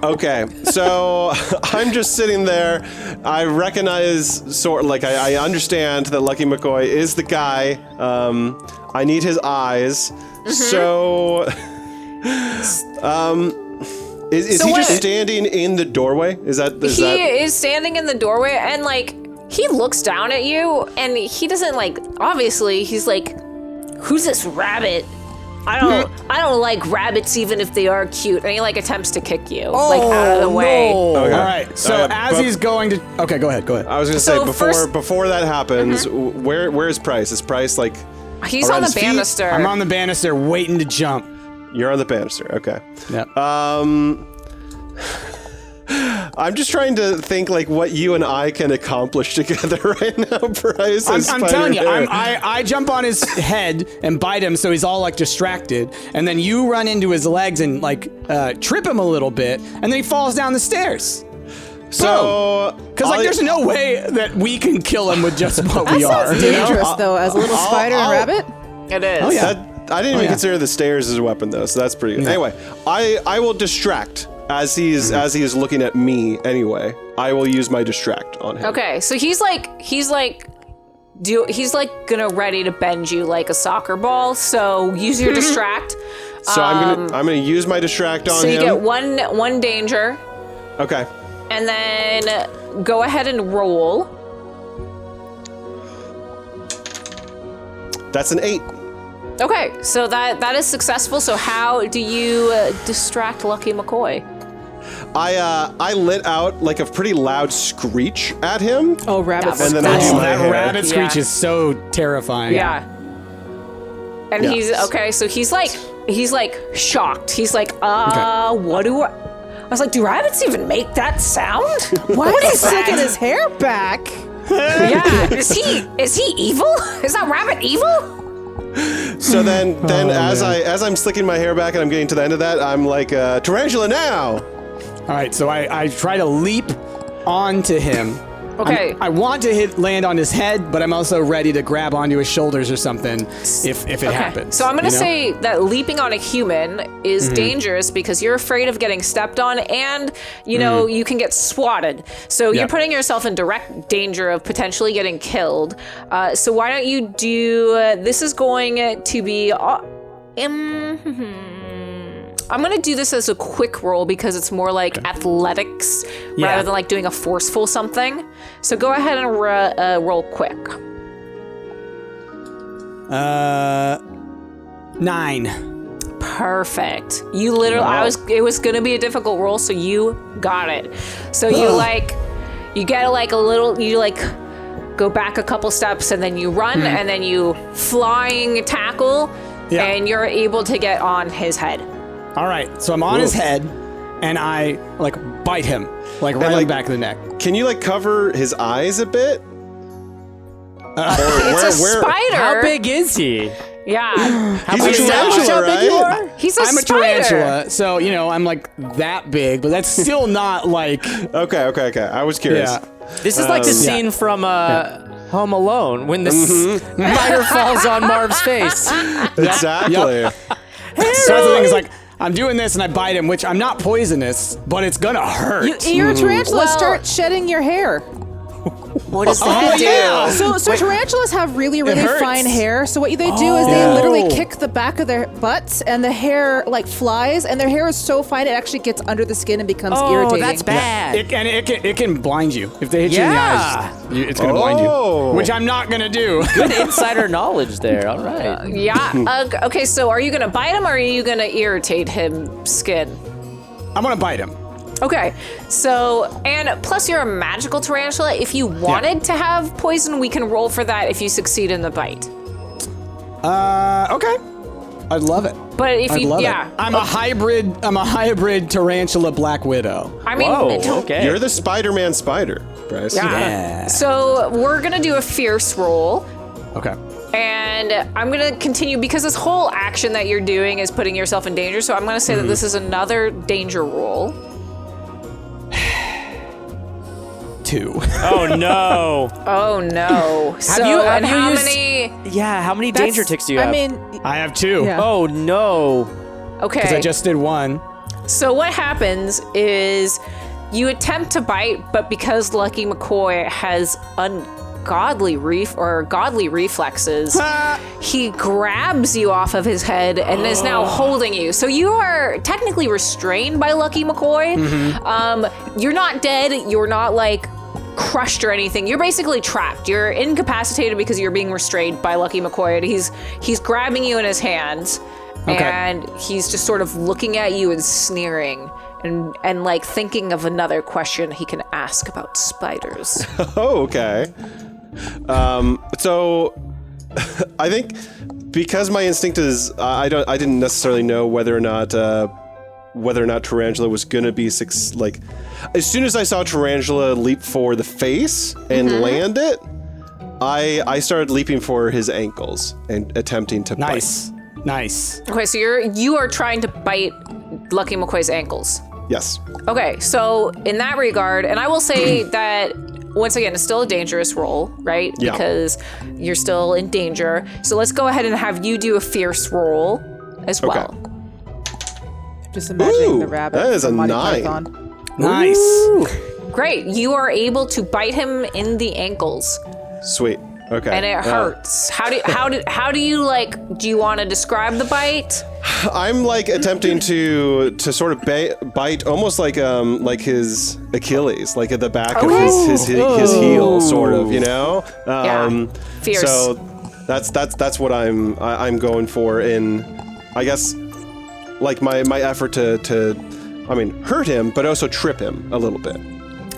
Okay, so I'm just sitting there. I recognize, I understand that Lucky McCoy is the guy. I need his eyes. So, is he just standing in the doorway? Is that? He is standing in the doorway, and like he looks down at you, and he doesn't like. Obviously, he's like, "Who's this rabbit?" I don't like rabbits even if they are cute. And he like attempts to kick you like out of the way. No. Okay. All right. So as he's going to, okay, go ahead. I was gonna So say before that happens, where's Price? Is Price like? He's around on the his feet? banister. I'm on the banister waiting to jump. You're on the banister. Okay. Yeah. I'm just trying to think like what you and I can accomplish together right now, Bryce. I'm telling you, I jump on his head and bite him so he's all like distracted, and then you run into his legs and like trip him a little bit, and then he falls down the stairs. So, because like there's no way that we can kill him with just what we are. Sounds dangerous though, as a little spider and rabbit. It is. Oh yeah. I didn't even consider the stairs as a weapon though, so that's pretty good. Yeah. Anyway, I will distract as he is looking at me. Anyway, I will use my distract on him. Okay, so he's like gonna ready to bend you like a soccer ball. So use your distract. So I'm gonna use my distract on So him. you get one danger, Okay. and then go ahead and roll. That's an 8. Okay, so that is successful. So how do you distract Lucky McCoy? I let out like a pretty loud screech at him. Oh, rabbits. And then I do my that hair. rabbit screech Yeah. is so terrifying. Yeah. And Yeah. he's okay. So he's like shocked. He's like, what do I was like, do rabbits even make that sound? Why What is he is that? slicking his hair back? Yeah. Is he evil? Is that rabbit evil? So then as I'm slicking my hair back and I'm getting to the end of that, I'm like, tarantula now. All right, so I try to leap onto him. Okay. I want to land on his head, but I'm also ready to grab onto his shoulders or something if it happens. So I'm going to you know? say that leaping on a human is dangerous because you're afraid of getting stepped on, and you know you can get swatted. So you're putting yourself in direct danger of potentially getting killed. So why don't you do? This is going to be. I'm going to do this as a quick roll because it's more like athletics rather than like doing a forceful something. So go ahead and roll quick. 9. Perfect. You literally, it was going to be a difficult roll, so you got it. So you you get like a little, you like go back a couple steps and then you run and then you flying tackle and you're able to get on his head. All right, so I'm on his head, and I like bite him, like right on the back of the neck. Can you like cover his eyes a bit? It's a spider. How big is he? Yeah. He's a tarantula, right? He's a I'm a spider. tarantula, so you know I'm like that big, but that's still not like. Okay. I was curious. Yeah. This is like the scene from Home Alone when the spider falls on Marv's face. Exactly. So that's the thing is like I'm doing this and I bite him, which I'm not poisonous, but it's gonna hurt. You're a tarantula. Well- Start shedding your hair. What does that do? Yeah. So tarantulas have really, really hurts. fine hair. So what they do is they literally kick the back of their butts, and the hair like flies, and their hair is so fine it actually gets under the skin and becomes irritating. That's bad. It can blind you if they hit you in the eyes. It's gonna blind you, which I'm not gonna do. Good insider knowledge there. All right. Yeah. Okay, so are you going to bite him or are you going to irritate him skin? I'm gonna bite him. Okay, so, and plus you're a magical tarantula. If you wanted to have poison, we can roll for that if you succeed in the bite. Okay. I'd love it. But if I'd you, love it. I'm a hybrid tarantula black widow. I mean, Whoa, okay. You're the Spider-Man spider, Bryce. yeah. So we're going to do a fierce roll. Okay. And I'm going to continue because this whole action that you're doing is putting yourself in danger. So I'm going to say that this is another danger roll. 2. Oh no. Oh no. Have you how used- many? Yeah. How many danger ticks do you have? I mean, I have 2. Yeah. Oh no. Okay. Because I just did 1. So what happens is you attempt to bite, but because Lucky McCoy has godly reflexes, he grabs you off of his head and is now holding you. So you are technically restrained by Lucky McCoy. You're not dead. You're not like crushed or anything. You're basically trapped. You're incapacitated because you're being restrained by Lucky McCoy. And he's grabbing you in his hands, and he's just sort of looking at you and sneering. And like thinking of another question he can ask about spiders. Oh, okay. So I think because my instinct is I didn't necessarily know whether or not Tarantula was gonna be like as soon as I saw Tarantula leap for the face and land it, I started leaping for his ankles and attempting to bite. Nice. Okay, so you are trying to bite Lucky McCoy's ankles. Yes. Okay, so in that regard, and I will say that once again, it's still a dangerous roll, right? Yeah. Because you're still in danger. So let's go ahead and have you do a fierce roll as well. just imagining Ooh, the rabbit. that is a from Monty 9. Python. Nice. Ooh, great. You are able to bite him in the ankles. Sweet. Okay. And it hurts. How do you like? Do you want to describe the bite? I'm like attempting to sort of bite almost like his Achilles, like at the back of his heel, sort of, you know. Fierce. So that's what I'm going for in, I guess, like my effort to hurt him, but also trip him a little bit.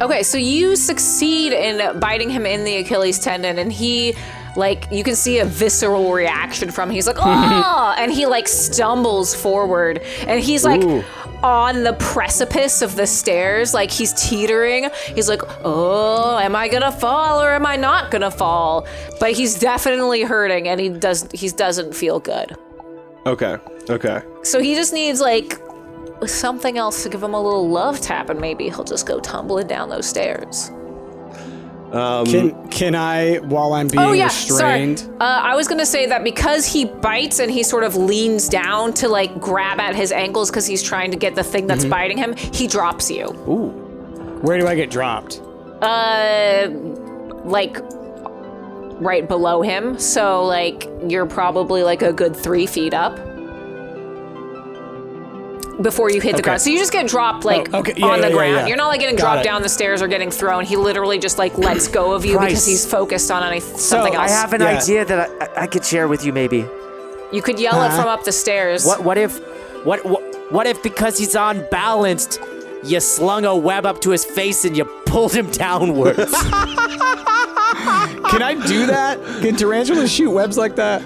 Okay, so you succeed in biting him in the Achilles tendon, and he, like, you can see a visceral reaction from him. He's like, oh, and he like stumbles forward, and he's like on the precipice of the stairs, like he's teetering. He's like, oh, am I gonna fall or am I not gonna fall? But he's definitely hurting, and he doesn't feel good. Okay. So he just needs like something else to give him a little love tap, and maybe he'll just go tumbling down those stairs. Can I, while I'm being restrained? Sorry. I was gonna say that because he bites and he sort of leans down to like grab at his ankles because he's trying to get the thing that's biting him, he drops you. Ooh. Where do I get dropped? Like right below him. So like you're probably like a good 3 feet up before you hit the ground. So you just get dropped like on the ground. Yeah. You're not like getting dropped down the stairs or getting thrown. He literally just like lets go of you because he's focused on something else. I have an idea that I could share with you maybe. You could yell it from up the stairs. What if because he's unbalanced, you slung a web up to his face and you pulled him downwards? Can I do that? Can tarantulas shoot webs like that?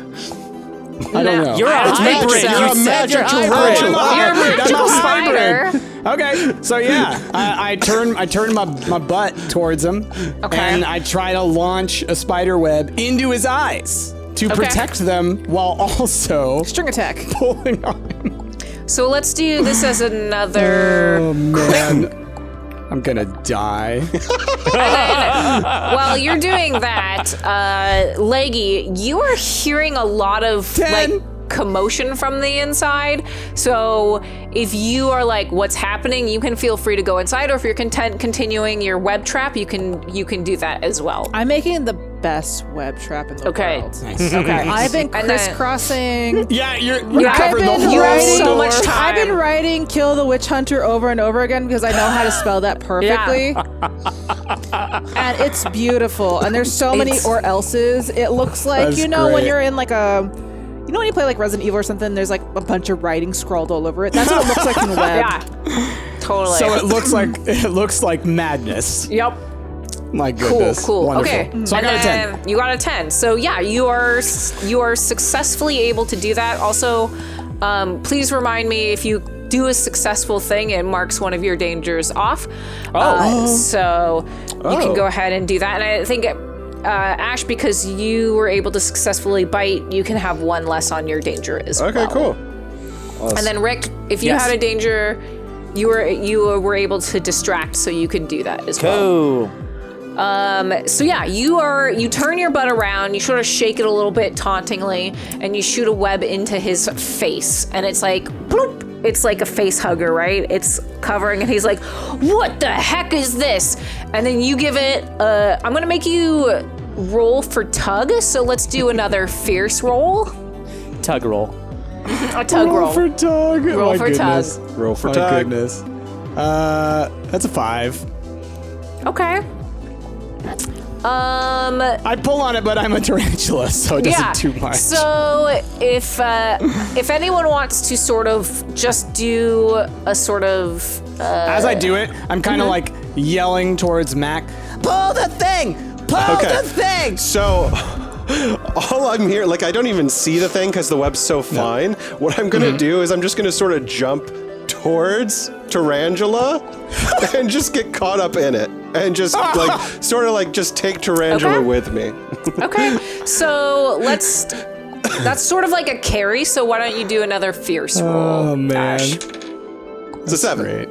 I don't know. You're a hybrid. so. You said you're tarantula. You're a magical spider. Okay, so yeah, I turn my butt towards him, and I try to launch a spider web into his eyes to protect them while also String attack. pulling on him. So let's do this as another. Oh man, I'm gonna die. While you're doing that, Leggy, you are hearing a lot of 10. like commotion from the inside. So if you are like, what's happening, you can feel free to go inside, or if you're content continuing your web trap, you can do that as well. I'm making the best web trap in the world. Nice. Okay. I've been crisscrossing. Yeah, you're I've covered the been whole you have so store. much time. I've been writing "kill the witch hunter" over and over again because I know how to spell that perfectly. And it's beautiful. And there's so many or else's. It looks like, That's you know, when great. you're in like a, you know, when you play like Resident Evil or something, there's like a bunch of writing scrawled all over it. That's what it looks like in the web. Yeah. Totally. So it looks like madness. Yep. My goodness. Cool. Wonderful. Okay. So I got a 10. You got a 10. So yeah, you are successfully able to do that. Also, please remind me if you do a successful thing, it marks one of your dangers off. So you can go ahead and do that. And I think Ash, because you were able to successfully bite, you can have one less on your danger as well. Okay, cool. And then Rick, if you had a danger, you were able to distract, so you can do that as well. So yeah, you turn your butt around, you sort of shake it a little bit tauntingly, and you shoot a web into his face, and it's like bloop. It's like a face hugger, right? It's covering, and he's like, "What the heck is this?" And then you give it. I'm gonna make you roll for tug. So let's do another fierce roll. Tug roll. A tug roll. Roll for tug. Roll My for goodness. tug. Roll for My tug. goodness. That's a 5. Okay. I pull on it, but I'm a tarantula, so it doesn't do much. So if anyone wants to sort of just do a sort of As I do it, I'm kind of like yelling towards Mac, pull the thing! Pull the thing! So, all I'm here, like, I don't even see the thing because the web's so fine. What I'm gonna do is I'm just gonna sort of jump towards Tarantula and just get caught up in it. And just like, sort of like just take Tarantula with me. Okay, so that's sort of like a carry, so why don't you do another fierce roll? Oh, man. Ash? It's a 7. Great.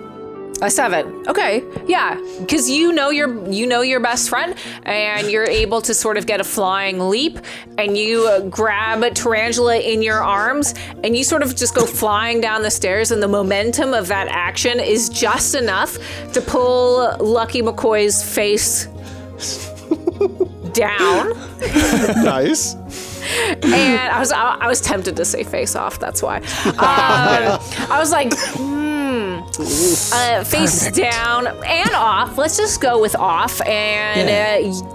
A 7. Okay, yeah, because you know your best friend, and you're able to sort of get a flying leap, and you grab Tarantula in your arms, and you sort of just go flying down the stairs, and the momentum of that action is just enough to pull Lucky McCoy's face down. Nice. And I was tempted to say face off. That's why. I was like, face down and off. Let's just go with off. And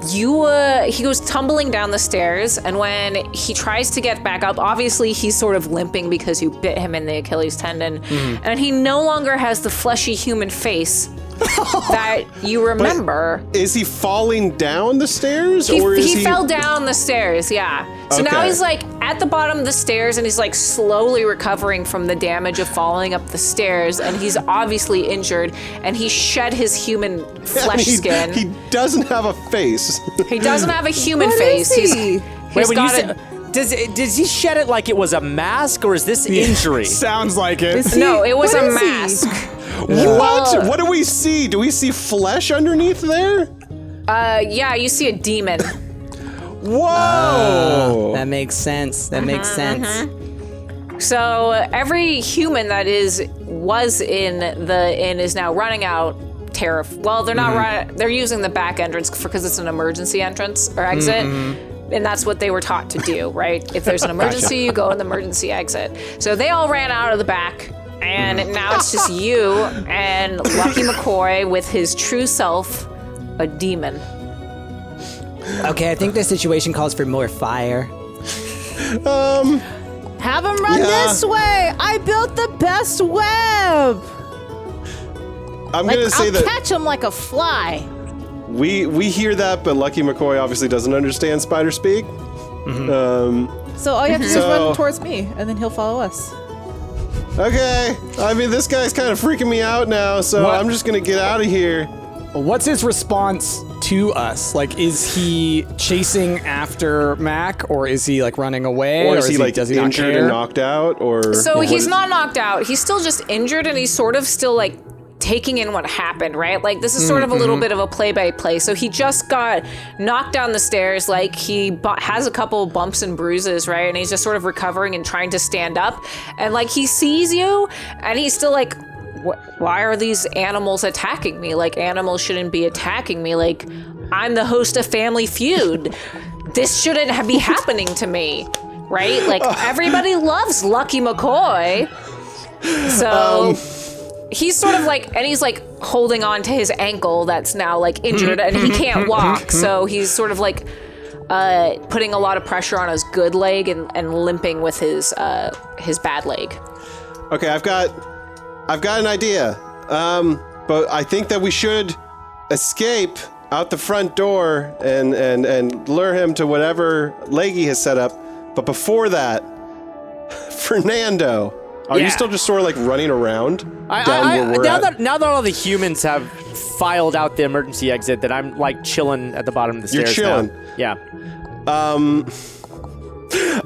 he goes tumbling down the stairs. And when he tries to get back up, obviously he's sort of limping because you bit him in the Achilles tendon, and he no longer has the fleshy human face that you remember. But is he falling down the stairs, or is he fell down the stairs? Yeah. So now he's like at the bottom of the stairs, and he's like slowly recovering from the damage of falling up the stairs, and he's obviously injured, and he shed his human flesh skin. He doesn't have a face. He doesn't have a human What face. is he? Wait, when you say, does he shed it like it was a mask, or is this injury? Sounds like it. No, it was What a is he? mask. What? What do we see? Do we see flesh underneath there? Yeah, you see a demon. Whoa! That makes sense. That makes sense. So every human that was in the inn is now running out. Well, they're not running. They're using the back entrance because it's an emergency entrance or exit. And that's what they were taught to do, right? If there's an emergency, you go in the emergency exit. So they all ran out of the back, and now it's just you and Lucky McCoy with his true self, a demon. Okay, I think the situation calls for more fire. Have him run this way. I built the best web. I'm gonna say I'll that catch him like a fly. we hear that, but Lucky McCoy obviously doesn't understand spider speak. So all you have to do is So- run towards me, and then he'll follow us. Okay, I mean this guy's kind of freaking me out now, so What? I'm just gonna get out of here. What's his response to us? Like, is he chasing after Mac, or is he like running away, Or is he like does he not injured care? and knocked out, or? So what he's is- not knocked out. He's still just injured, and he's sort of still like taking in what happened, right? Like, this is sort of a little bit of a play-by-play. So he just got knocked down the stairs, like he has a couple bumps and bruises, right? And he's just sort of recovering and trying to stand up. And like, he sees you and he's still like, why are these animals attacking me? Like, animals shouldn't be attacking me. Like, I'm the host of Family Feud. This shouldn't be happening to me, right? Like, everybody loves Lucky McCoy. So he's sort of like, and he's like holding on to his ankle that's now like injured and he can't walk. So he's sort of like putting a lot of pressure on his good leg and limping with his bad leg. Okay, I've got an idea. But I think that we should escape out the front door and lure him to whatever Leggy has set up. But before that, Fernando, are you still just sort of like running around down where we're at? Now that all the humans have filed out the emergency exit, that I'm like chilling at the bottom of the stairs. You're chilling. Now. Yeah.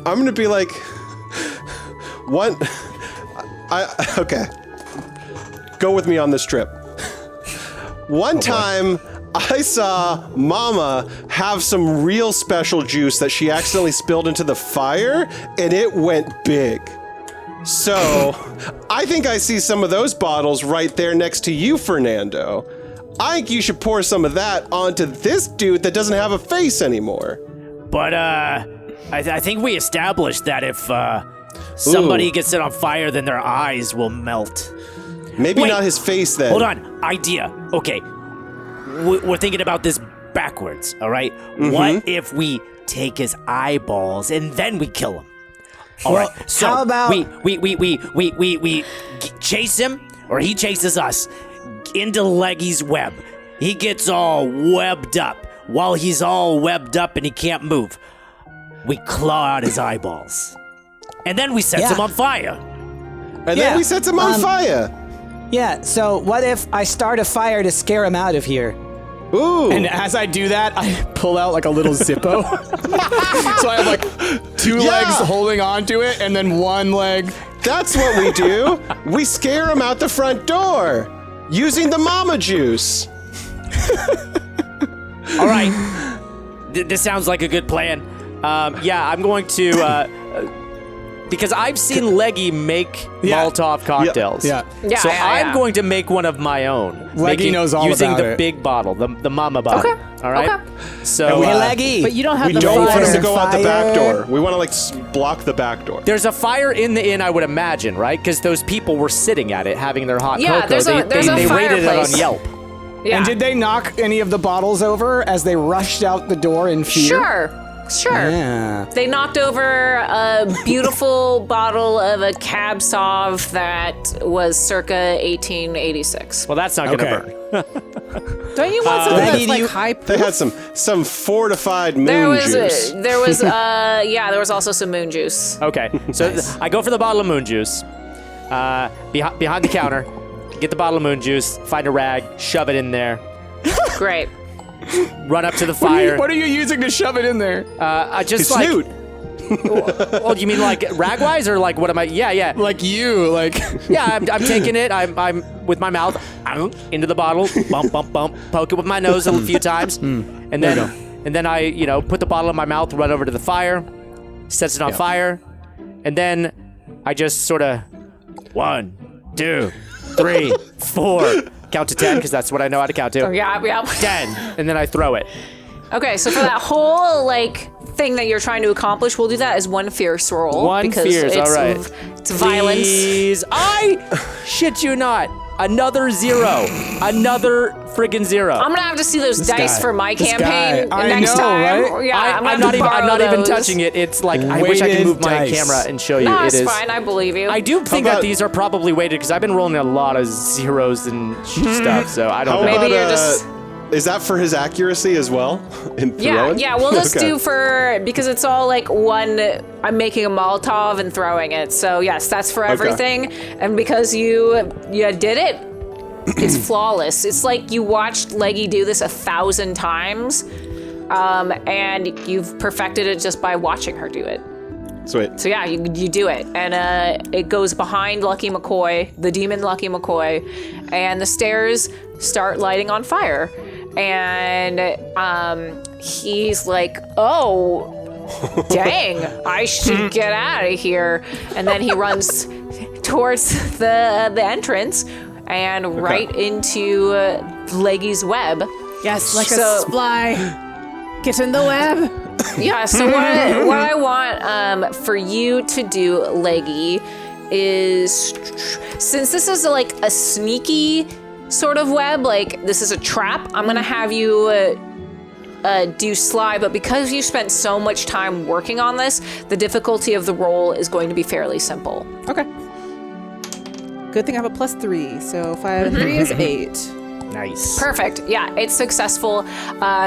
I'm gonna be like, what? Okay. Go with me on this trip. One time, I saw Mama have some real special juice that she accidentally spilled into the fire, and it went big. So, I think I see some of those bottles right there next to you, Fernando. I think you should pour some of that onto this dude that doesn't have a face anymore. But, I think we established that if, somebody gets set on fire, then their eyes will melt. Maybe Wait, not his face then. Hold on. Idea. Okay. We're thinking about this backwards, all right? What if we take his eyeballs and then we kill him? All right. So how about we chase him, or he chases us into Leggy's web. He gets all webbed up. While he's all webbed up and he can't move, we claw out his eyeballs, and then we set him on fire. And then we set him on fire. Yeah, so what if I start a fire to scare him out of here? Ooh. And as I do that, I pull out like a little Zippo. So I have like two legs holding onto it and then one leg. That's what we do. We scare him out the front door using the mama juice. All right. This sounds like a good plan. I'm going to... because I've seen Leggy make Molotov cocktails. Yeah. So I'm going to make one of my own. Leggy knows all using about the it. big bottle, the mama bottle. Okay. All right. Okay. So Hey, Leggy. But you don't have We the don't want fire. him to go out the back Fire. door. We want to like block the back door. There's a fire in the inn, I would imagine, right? Because those people were sitting at it, having their hot Yeah, cocoa. there's a they rated it on fireplace. Yelp. Yeah. And did they knock any of the bottles over as they rushed out the door in fear? Sure. Yeah. They knocked over a beautiful bottle of a Cab Sauv that was circa 1886. Well, that's not going to Okay. burn. Don't you want something Leggy, that's do like you- high They had some fortified moon There was juice. there was also some moon juice. Okay, so I go for the bottle of moon juice. Behind the counter, get the bottle of moon juice, find a rag, shove it in there, Great. run up to the fire. What are you using to shove it in there? I just His like. snoot. Well, you mean like rag-wise or like what am I? Yeah. Like you, like. Yeah, I'm taking it. I'm with my mouth into the bottle, bump, poke it with my nose a few times, and then I put the bottle in my mouth, run over to the fire, sets it on fire, and then I just sort of 1, 2, 3, 4, count to 10 because that's what I know how to count to. Yeah. 10, and then I throw it. Okay, so for that whole thing that you're trying to accomplish, we'll do that as one fierce roll. One because fierce, it's, all right. It's violence. Please. I shit you not. Another 0. Another friggin' 0. I'm gonna have to see those dice guy. for my This campaign guy. I next know, time. right? Yeah, I'm I'm not even touching it. It's like I wish I could Weighted move my dice. camera and show you. No, It it's is. fine. I believe you. I do think about- that these are probably weighted because I've been rolling a lot of 0s and stuff, so I don't How know. Maybe about, you're just- Is that for his accuracy as well? In throwing? Yeah, we'll just Okay. do because it's all one, I'm making a Molotov and throwing it. So yes, that's for everything. And because you did it, it's flawless. It's like you watched Leggy do this 1,000 times, and you've perfected it just by watching her do it. Sweet. So yeah, you do it, and it goes behind Lucky McCoy, the demon Lucky McCoy, and the stairs start lighting on fire, and he's like, "Oh, dang! I should get out of here!" And then he runs towards the entrance and right into Leggy's web. Yes, like a fly. Get in the web. Yeah, so what I want for you to do, Leggy, is since this is like a sneaky sort of web, like this is a trap, I'm gonna have you do Sly, but because you spent so much time working on this, the difficulty of the roll is going to be fairly simple. Okay. Good thing I have a +3, so 5 and 3 is 8. Nice. Perfect. Yeah, it's successful.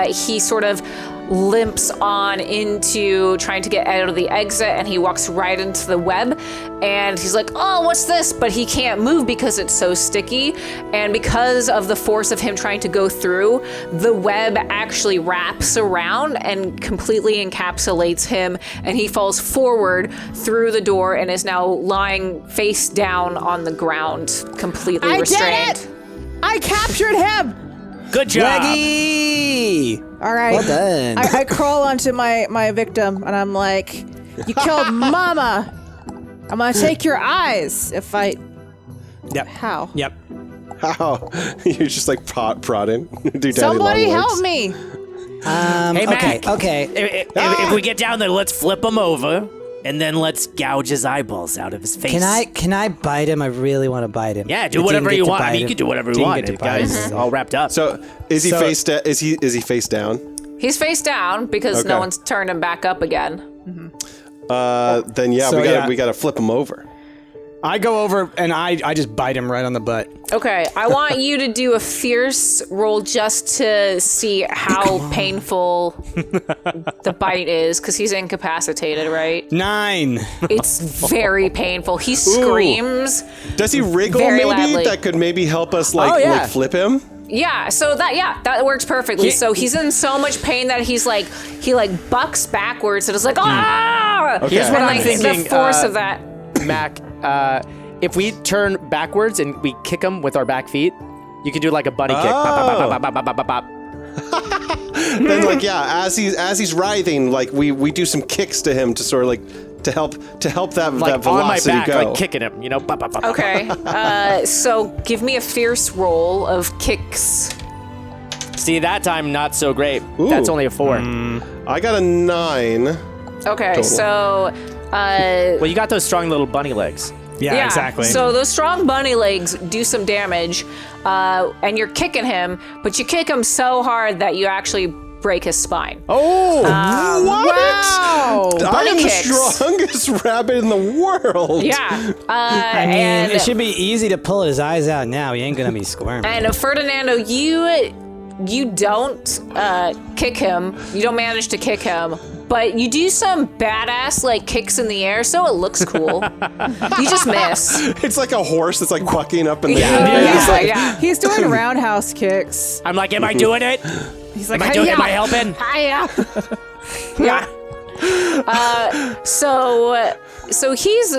He sort of limps on into trying to get out of the exit, and he walks right into the web, and he's like, "Oh, what's this?" But he can't move because it's so sticky, and because of the force of him trying to go through, the web actually wraps around and completely encapsulates him, and he falls forward through the door and is now lying face down on the ground, completely restrained. Did it! I captured him! Good job. Leggy! All right. Well done. I crawl onto my victim, and I'm like, "You killed Mama. I'm gonna take your eyes if I." Yep. How? Yep. How? You're just like prodding. Do daddy Somebody long legs. help me! Hey, Mac. Okay. If we get down there, let's flip him over, and then let's gouge his eyeballs out of his face. Can I bite him? I really want to bite him. Yeah, do I whatever didn't you get to want. I bite mean, you him. can do whatever you Didn't want. get to The bite him. guy's all wrapped up. So is he is he face down? He's face down because no Okay. one's turned him back up again. Then yeah, So, we gotta flip him over. I go over and I just bite him right on the butt. Okay, I want you to do a fierce roll just to see how painful the bite is, because he's incapacitated, right? 9. It's very painful. He screams. Does he wriggle Very maybe? loudly. That could maybe help us like, Oh, yeah. like flip him? Yeah, so that works perfectly. So he's in so much pain that he bucks backwards and is like, ah! Okay. Here's what And I'm like thinking. the force of that. Mac, if we turn backwards and we kick him with our back feet, you can do like a bunny kick. Bop, bop, bop, bop, bop, bop, bop, bop. Then like yeah, as he's writhing, like we do some kicks to him to sort of like to help that Like that on my velocity back, go. like kicking him, you know? Bop, bop, bop, bop. Okay, so give me a fierce roll of kicks. See, that time not so great. Ooh. That's only a 4. I got a 9. Okay, Total. so Well, you got those strong little bunny legs. Yeah, exactly. So those strong bunny legs do some damage, and you're kicking him, but you kick him so hard that you actually break his spine. Oh! What? Wow! I am kicks. the strongest rabbit in the world. Yeah. I mean, and, it should be easy to pull his eyes out now. He ain't gonna be squirming. and Ferdinando, you don't kick him. You don't manage to kick him. But you do some badass like kicks in the air, so it looks cool. You just miss. It's like a horse that's like bucking up in the air. Yeah. He's doing roundhouse kicks. I'm like, am I doing it? He's like, Am I helping? Yeah. So he's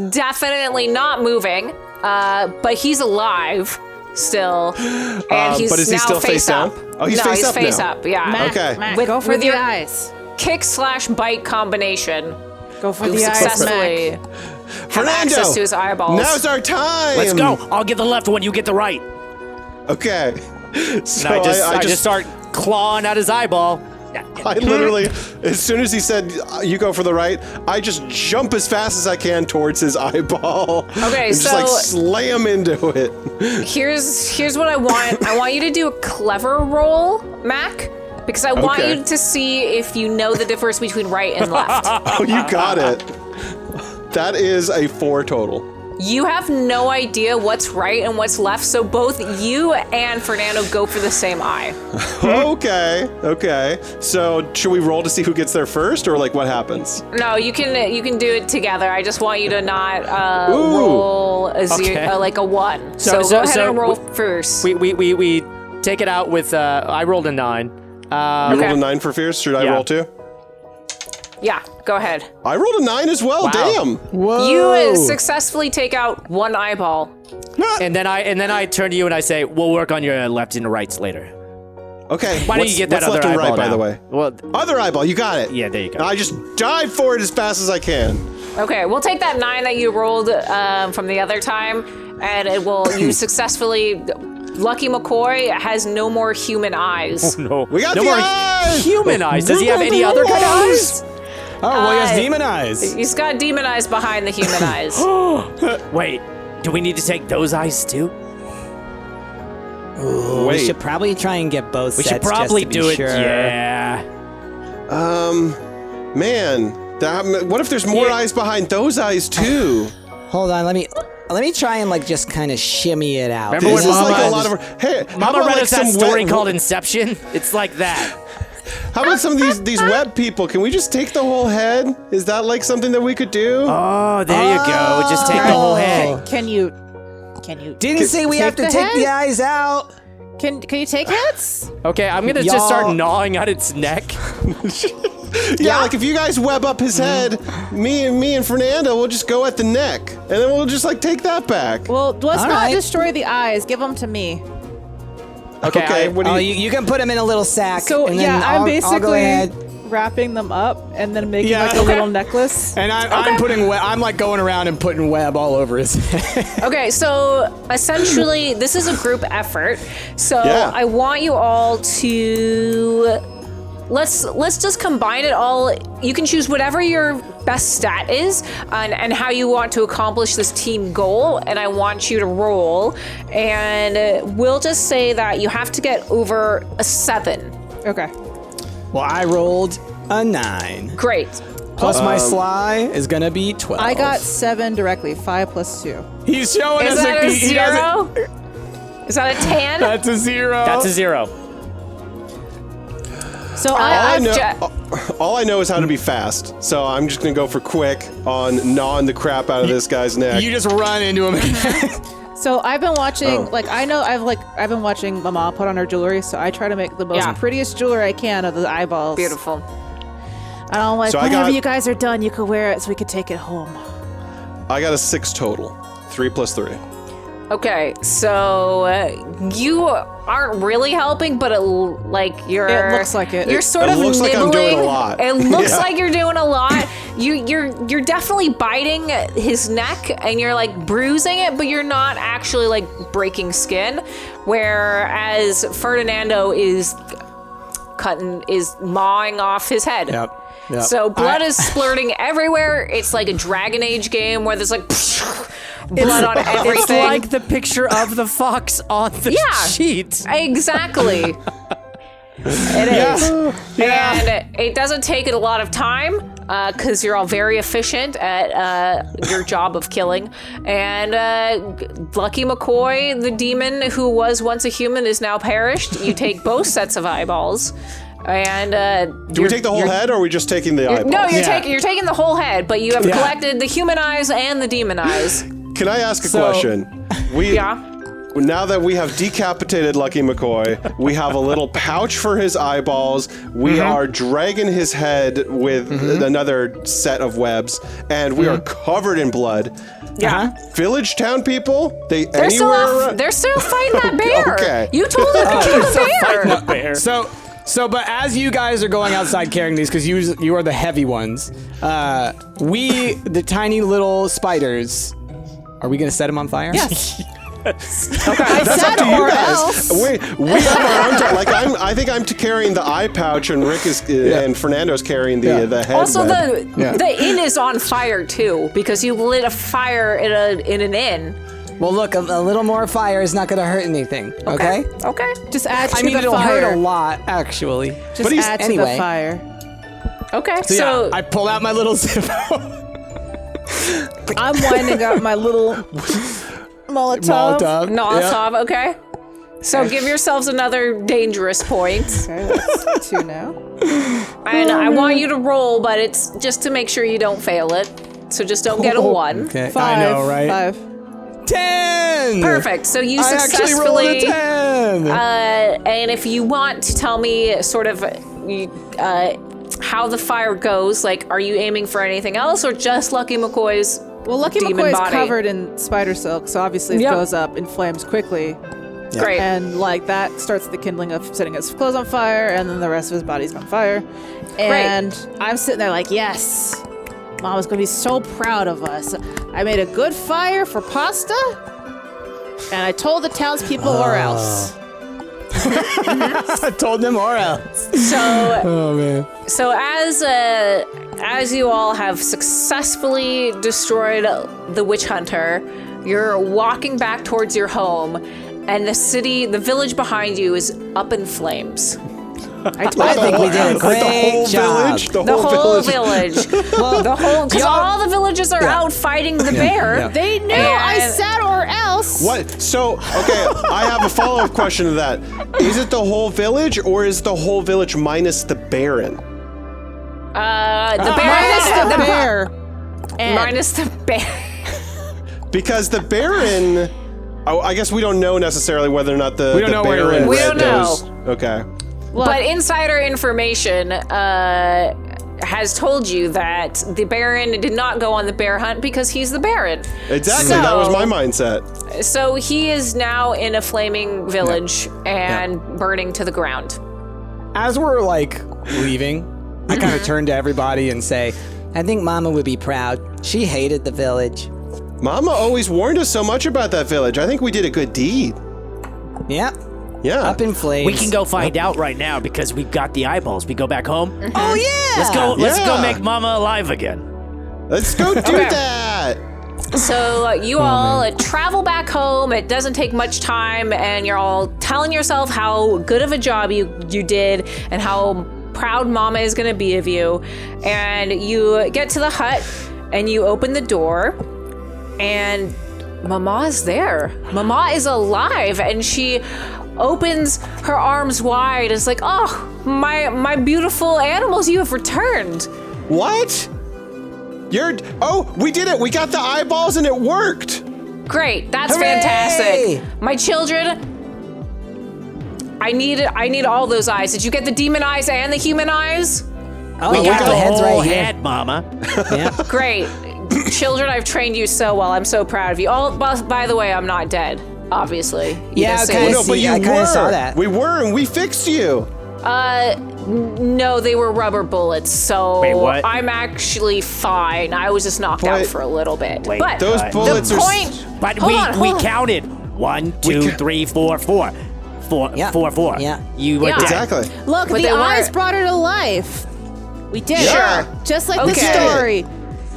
definitely not moving, but he's alive still, and he's but is he now still face face down? up. Oh, he's no, face he's up face now. up. Yeah. Okay. Mac, With- go for with the your- eyes. Kick/bite combination. Go for the eyes, Successfully Mac. have Fernando, access to his eyeballs. Now's our time. Let's go. I'll get the left one. You get the right. Okay. So And I just start clawing at his eyeball. I literally, as soon as he said, you go for the right, I just jump as fast as I can towards his eyeball. Okay, and just like so- slam into it. Here's what I want. I want you to do a clever roll, Mac, because I want Okay. you to see if you know the difference between right and left. Oh, you got it. That is a 4 total. You have no idea what's right and what's left, so both you and Fernando go for the same eye. Okay. So should we roll to see who gets there first, or like what happens? No, you can do it together. I just want you to not Ooh. roll a zero, Okay. like a 1. So go ahead and roll first. We take it out with, I rolled a 9. You rolled a 9 for fierce. Should I yeah. roll too? Yeah, go ahead. I rolled a 9 as well. Wow. Damn. Whoa. You successfully take out one eyeball. And then I turn to you and I say, "We'll work on your left and rights later." Okay. Why don't you get that what's other left and eyeball right, by now? the way? Well, Other eyeball, you got it. yeah, there you go. I just dive for it as fast as I can. Okay, we'll take that 9 that you rolled from the other time, and it will. You successfully. Lucky McCoy has no more human eyes. No, We got no the more eyes! human eyes. Does he have any other kind of eyes? Oh, well, he has demon eyes. He's got demon eyes behind the human eyes. Wait, do we need to take those eyes too? Ooh, Wait. we should probably try and get both We sets should probably just to do be it. sure. Yeah. Man, what if there's more eyes behind those eyes too? Hold on, let me try and like just kind of shimmy it out. Remember This when is like Mama- a lot of. Hey, how Mama about read like us that some story web, called Inception. It's like that. How about some of these web people? Can we just take the whole head? Is that like something that we could do? Oh, there you go. Just take the whole head. Can you Didn't say we have to the take head? the eyes out. can you take heads? Okay, I'm gonna just start gnawing at its neck. Yeah, like if you guys web up his head, me and Fernando will just go at the neck, and then we'll just like take that back. Well, let's All not right. destroy the eyes. Give them to me. Okay, what do Oh, you? you can put them in a little sack. So and then yeah, I'm I'll go basically ahead. wrapping them up and then making Yeah, like a okay. little necklace. And I'm putting I'm like going around and putting web all over his head. Okay, so essentially, this is a group effort. So Yeah. I want you all to let's just combine it all. You can choose whatever your best stat is and how you want to accomplish this team goal. And I want you to roll. And we'll just say that you have to get over a 7. Okay. Well, I rolled a 9. Great. Plus my sly is gonna be 12. I got 7 directly. 5 plus 2. He's showing Is us that a he doesn't- 0? Is that a 10? That's a 0. That's a 0. So All I know is how to be fast, so I'm just gonna go for quick on gnawing the crap out of this guy's neck. You just run into him. So I've been watching, I've been watching Mama put on her jewelry, so I try to make the most Yeah. prettiest jewelry I can of the eyeballs. Beautiful. And I'm like, So I whenever got- you guys are done, you could wear it so we could take it home. I got a 6 total. 3 plus 3. Okay, so you aren't really helping, but you're. It looks like it. You're sort It of looks like nibbling. I'm doing a lot. It looks Yeah. like you're doing a lot. You're definitely biting his neck, and you're like bruising it, but you're not actually like breaking skin. Whereas Ferdinando is mawing off his head. Yep. So blood is splurting everywhere. It's like a Dragon Age game where there's like blood on everything. It's like the picture of the fox on the Yeah. sheet. Exactly. It is. And it doesn't take a lot of time because you're all very efficient at your job of killing. And Lucky McCoy, the demon who was once a human, is now perished. You take both sets of eyeballs. And Do we take the whole head, or are we just taking the eyeball? No, you're taking the whole head, but you have collected the human eyes and the demon eyes. Can I ask a question? Now that we have decapitated Lucky McCoy, we have a little pouch for his eyeballs. We are dragging his head with another set of webs, and we are covered in blood. Yeah. Village town people, They're anywhere still around- they're still fighting that bear. Okay. You told them to kill the bear. But as you guys are going outside carrying these, because you are the heavy ones, we, the tiny little spiders, are we gonna set them on fire? Yes. That's up to you guys. We have our own. I think I'm carrying the eye pouch, and Rick is and Fernando's carrying the head. Also, web. the inn is on fire too because you lit a fire in an inn. Well, look, a little more fire is not going to hurt anything. Okay. Okay. Just add to I mean, the it'll fire. hurt a lot, actually. Just add to anyway. the fire. Okay. So, So, yeah, I pull out my little Zippo. I'm winding up my little Molotov. Molotov. Okay. So give yourselves another dangerous point, Okay, that's 2 now. and I want you to roll, but it's just to make sure you don't fail it. So just don't get a 1. Okay, 5. I know, right? 5. 10! Perfect. So you I actually rolled a successfully. 10! And if you want to tell me sort of how the fire goes. Like, are you aiming for anything else or just Lucky McCoy's Well, Lucky demon McCoy is body? covered in spider silk, so obviously it Yep. goes up in flames quickly. Great. And like that starts the kindling of setting his clothes on fire, and then the rest of his body's on fire. And I'm sitting there like, yes, Mama's gonna be so proud of us. I made a good fire for pasta, and I told the townspeople or else. I told them or else. So, Oh man. so as you all have successfully destroyed the witch hunter, you're walking back towards your home, and the village behind you is up in flames. I think we did a great job. The whole village. Because all the villagers are out fighting the bear. Yeah. They knew I said or else. What? So, okay, I have a follow-up question to that. Is it the whole village, or is the whole village minus the Baron? The bear. Minus the bear. And Minus the bear. Because the Baron, I guess we don't know necessarily whether or not the We don't know where he Baron lives. We don't know. knows. Okay. But insider information has told you that the Baron did not go on the bear hunt because he's the Baron. Exactly. So- That was my mindset. So he is now in a flaming village and burning to the ground. As we're like leaving, I kind of turn to everybody and say, I think Mama would be proud. She hated the village. Mama always warned us so much about that village. I think we did a good deed. Yep. Yeah. Up in flames. We can go find out right now because we've got the eyeballs. We go back home. Oh yeah. Let's go Yeah. make Mama alive again. Let's go do Okay. that. So you all travel back home. It doesn't take much time, and you're all telling yourself how good of a job you did and how proud Mama is going to be of you. And you get to the hut, and you open the door, and Mama is there. Mama is alive, and she opens her arms wide. It's like, oh, my beautiful animals, you have returned. What? We did it. We got the eyeballs and it worked. Great, that's Hooray! fantastic. My children, I need all those eyes. Did you get the demon eyes and the human eyes? Oh, We yeah, got the the head's whole right here. head, Mama. Yeah. Great. Children, I've trained you so well. I'm so proud of you. Oh, by the way, I'm not dead, obviously. You Yeah, just okay. say- No, but see, you I kinda were. saw that. We were, and we fixed you. No, they were rubber bullets, so Wait, what? I'm actually fine. I was just knocked out But- for a little bit. Wait, but Those The bullets the are. point. But Hold we on, we hold on. counted 1, 2, 3, 4, 4. Yeah. 4. Yeah. You were Yeah. dead. Exactly. Look, But the they eyes weren't- brought her to life. We did Yeah. it. Just like the Okay. story.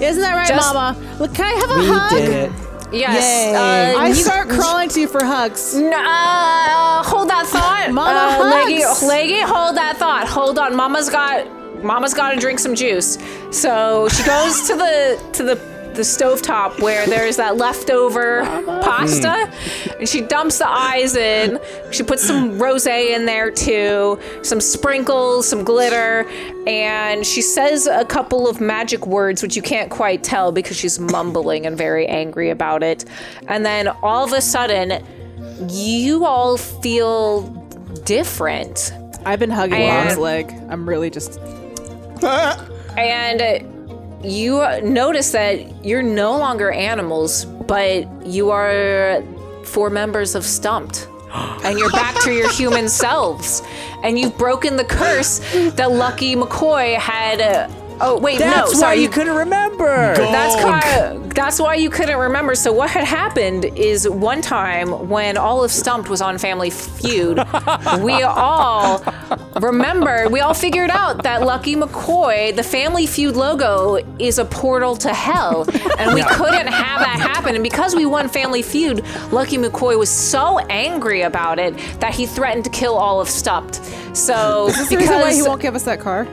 Isn't that right, Just- Mama? Look, can I have a We hug? did it. Yes. Yay. I start crawling to you for hugs. Hold that thought. Mama, hugs. Leggy, hold that thought. Hold on. Mama's got to drink some juice. So she goes to the stovetop where there's that leftover pasta, and she dumps the eyes in. She puts some rosé in there too, some sprinkles, some glitter, and she says a couple of magic words which you can't quite tell because she's mumbling and very angry about it. And then all of a sudden, you all feel different. I've been hugging And- Mom's leg. I'm really just. And you notice that you're no longer animals, but you are 4 members of Stumpt. And you're back to your human selves. And you've broken the curse that Lucky McCoy had. That's why you couldn't remember. That's why you couldn't remember. So what had happened is one time when all of Stumpt was on Family Feud, we all figured out that Lucky McCoy, the Family Feud logo, is a portal to hell. And we couldn't have that happen. And because we won Family Feud, Lucky McCoy was so angry about it that he threatened to kill all of Stumpt. So Is this the reason why he won't give us that car?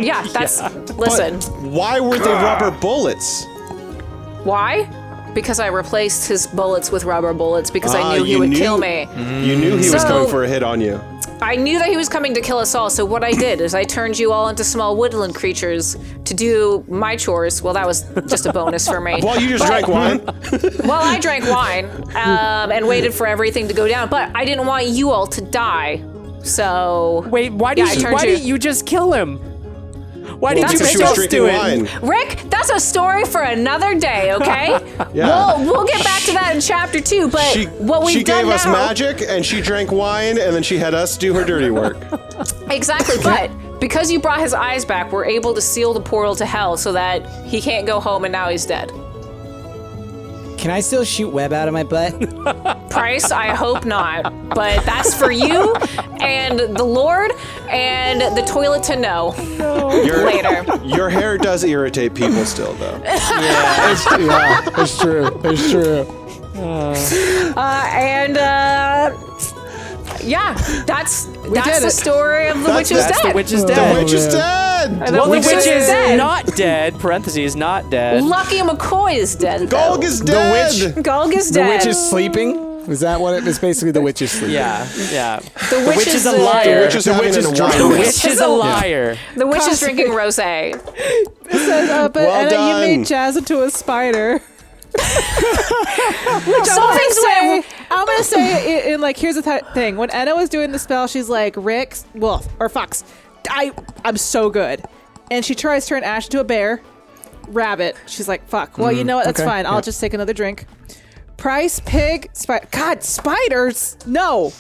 Yeah, that's listen. Why were they rubber bullets? Why? Because I replaced his bullets with rubber bullets because I knew he you would knew- kill me. You knew he was So- coming for a hit on you. I knew that he was coming to kill us all, so what I did is I turned you all into small woodland creatures to do my chores. Well, that was just a bonus for me. Well, you just drank wine. Well, I drank wine and waited for everything to go down, but I didn't want you all to die. So Wait, why Yeah, I didn't turned you just kill him? Why did you Because make she was us drinking do it? wine. Rick, that's a story for another day, okay? Yeah. We'll get back to that in chapter 2, but what we've She done gave us now, magic, and she drank wine, and then she had us do her dirty work. Exactly, but because you brought his eyes back, we're able to seal the portal to hell so that he can't go home and now he's dead. Can I still shoot web out of my butt? Price, I hope not, but that's for you and the Lord and the toilet to know later. Your hair does irritate people still, though. It's true. It's true. That's the story of the witch is That's dead. the witch is The dead. witch is dead! The Well, the witch witch is is dead. not dead. Parentheses, not dead. Lucky McCoy is dead. though. Golg is dead! Golg is The dead. witch is sleeping? Is that what it is? Basically, the witch is sleeping. Yeah. The witch is a The liar. Witch is having an The wine. witch is a liar. The witch is drinking rosé. But Well and then you done. made Jazz into a spider. I'm gonna say in like here's the thing. When Enna was doing the spell, she's like Rick, wolf or fox. I'm so good, and she tries to turn Ash into a bear, rabbit. She's like fuck. Well, you know what? That's okay, fine. I'll just take another drink. Price, pig, God, spiders, no.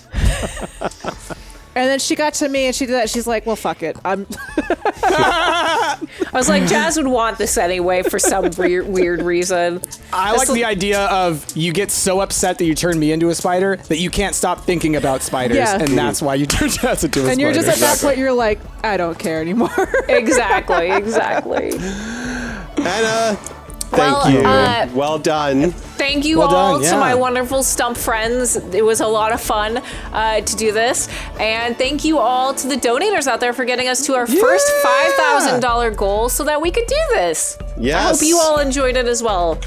And then she got to me and she did that. She's like, well, fuck it. I was like, Jazz would want this anyway for some weird reason. I like the idea of you get so upset that you turn me into a spider that you can't stop thinking about spiders, Yeah. and that's why you turn Jazz into a spider. And you're just at that point, you're like, I don't care anymore. Exactly. Anna, thank you. Well done. Thank you Well all done, to yeah. my wonderful Stump friends. It was a lot of fun to do this. And thank you all to the donators out there for getting us to our first $5,000 goal so that we could do this. Yes. I hope you all enjoyed it as well.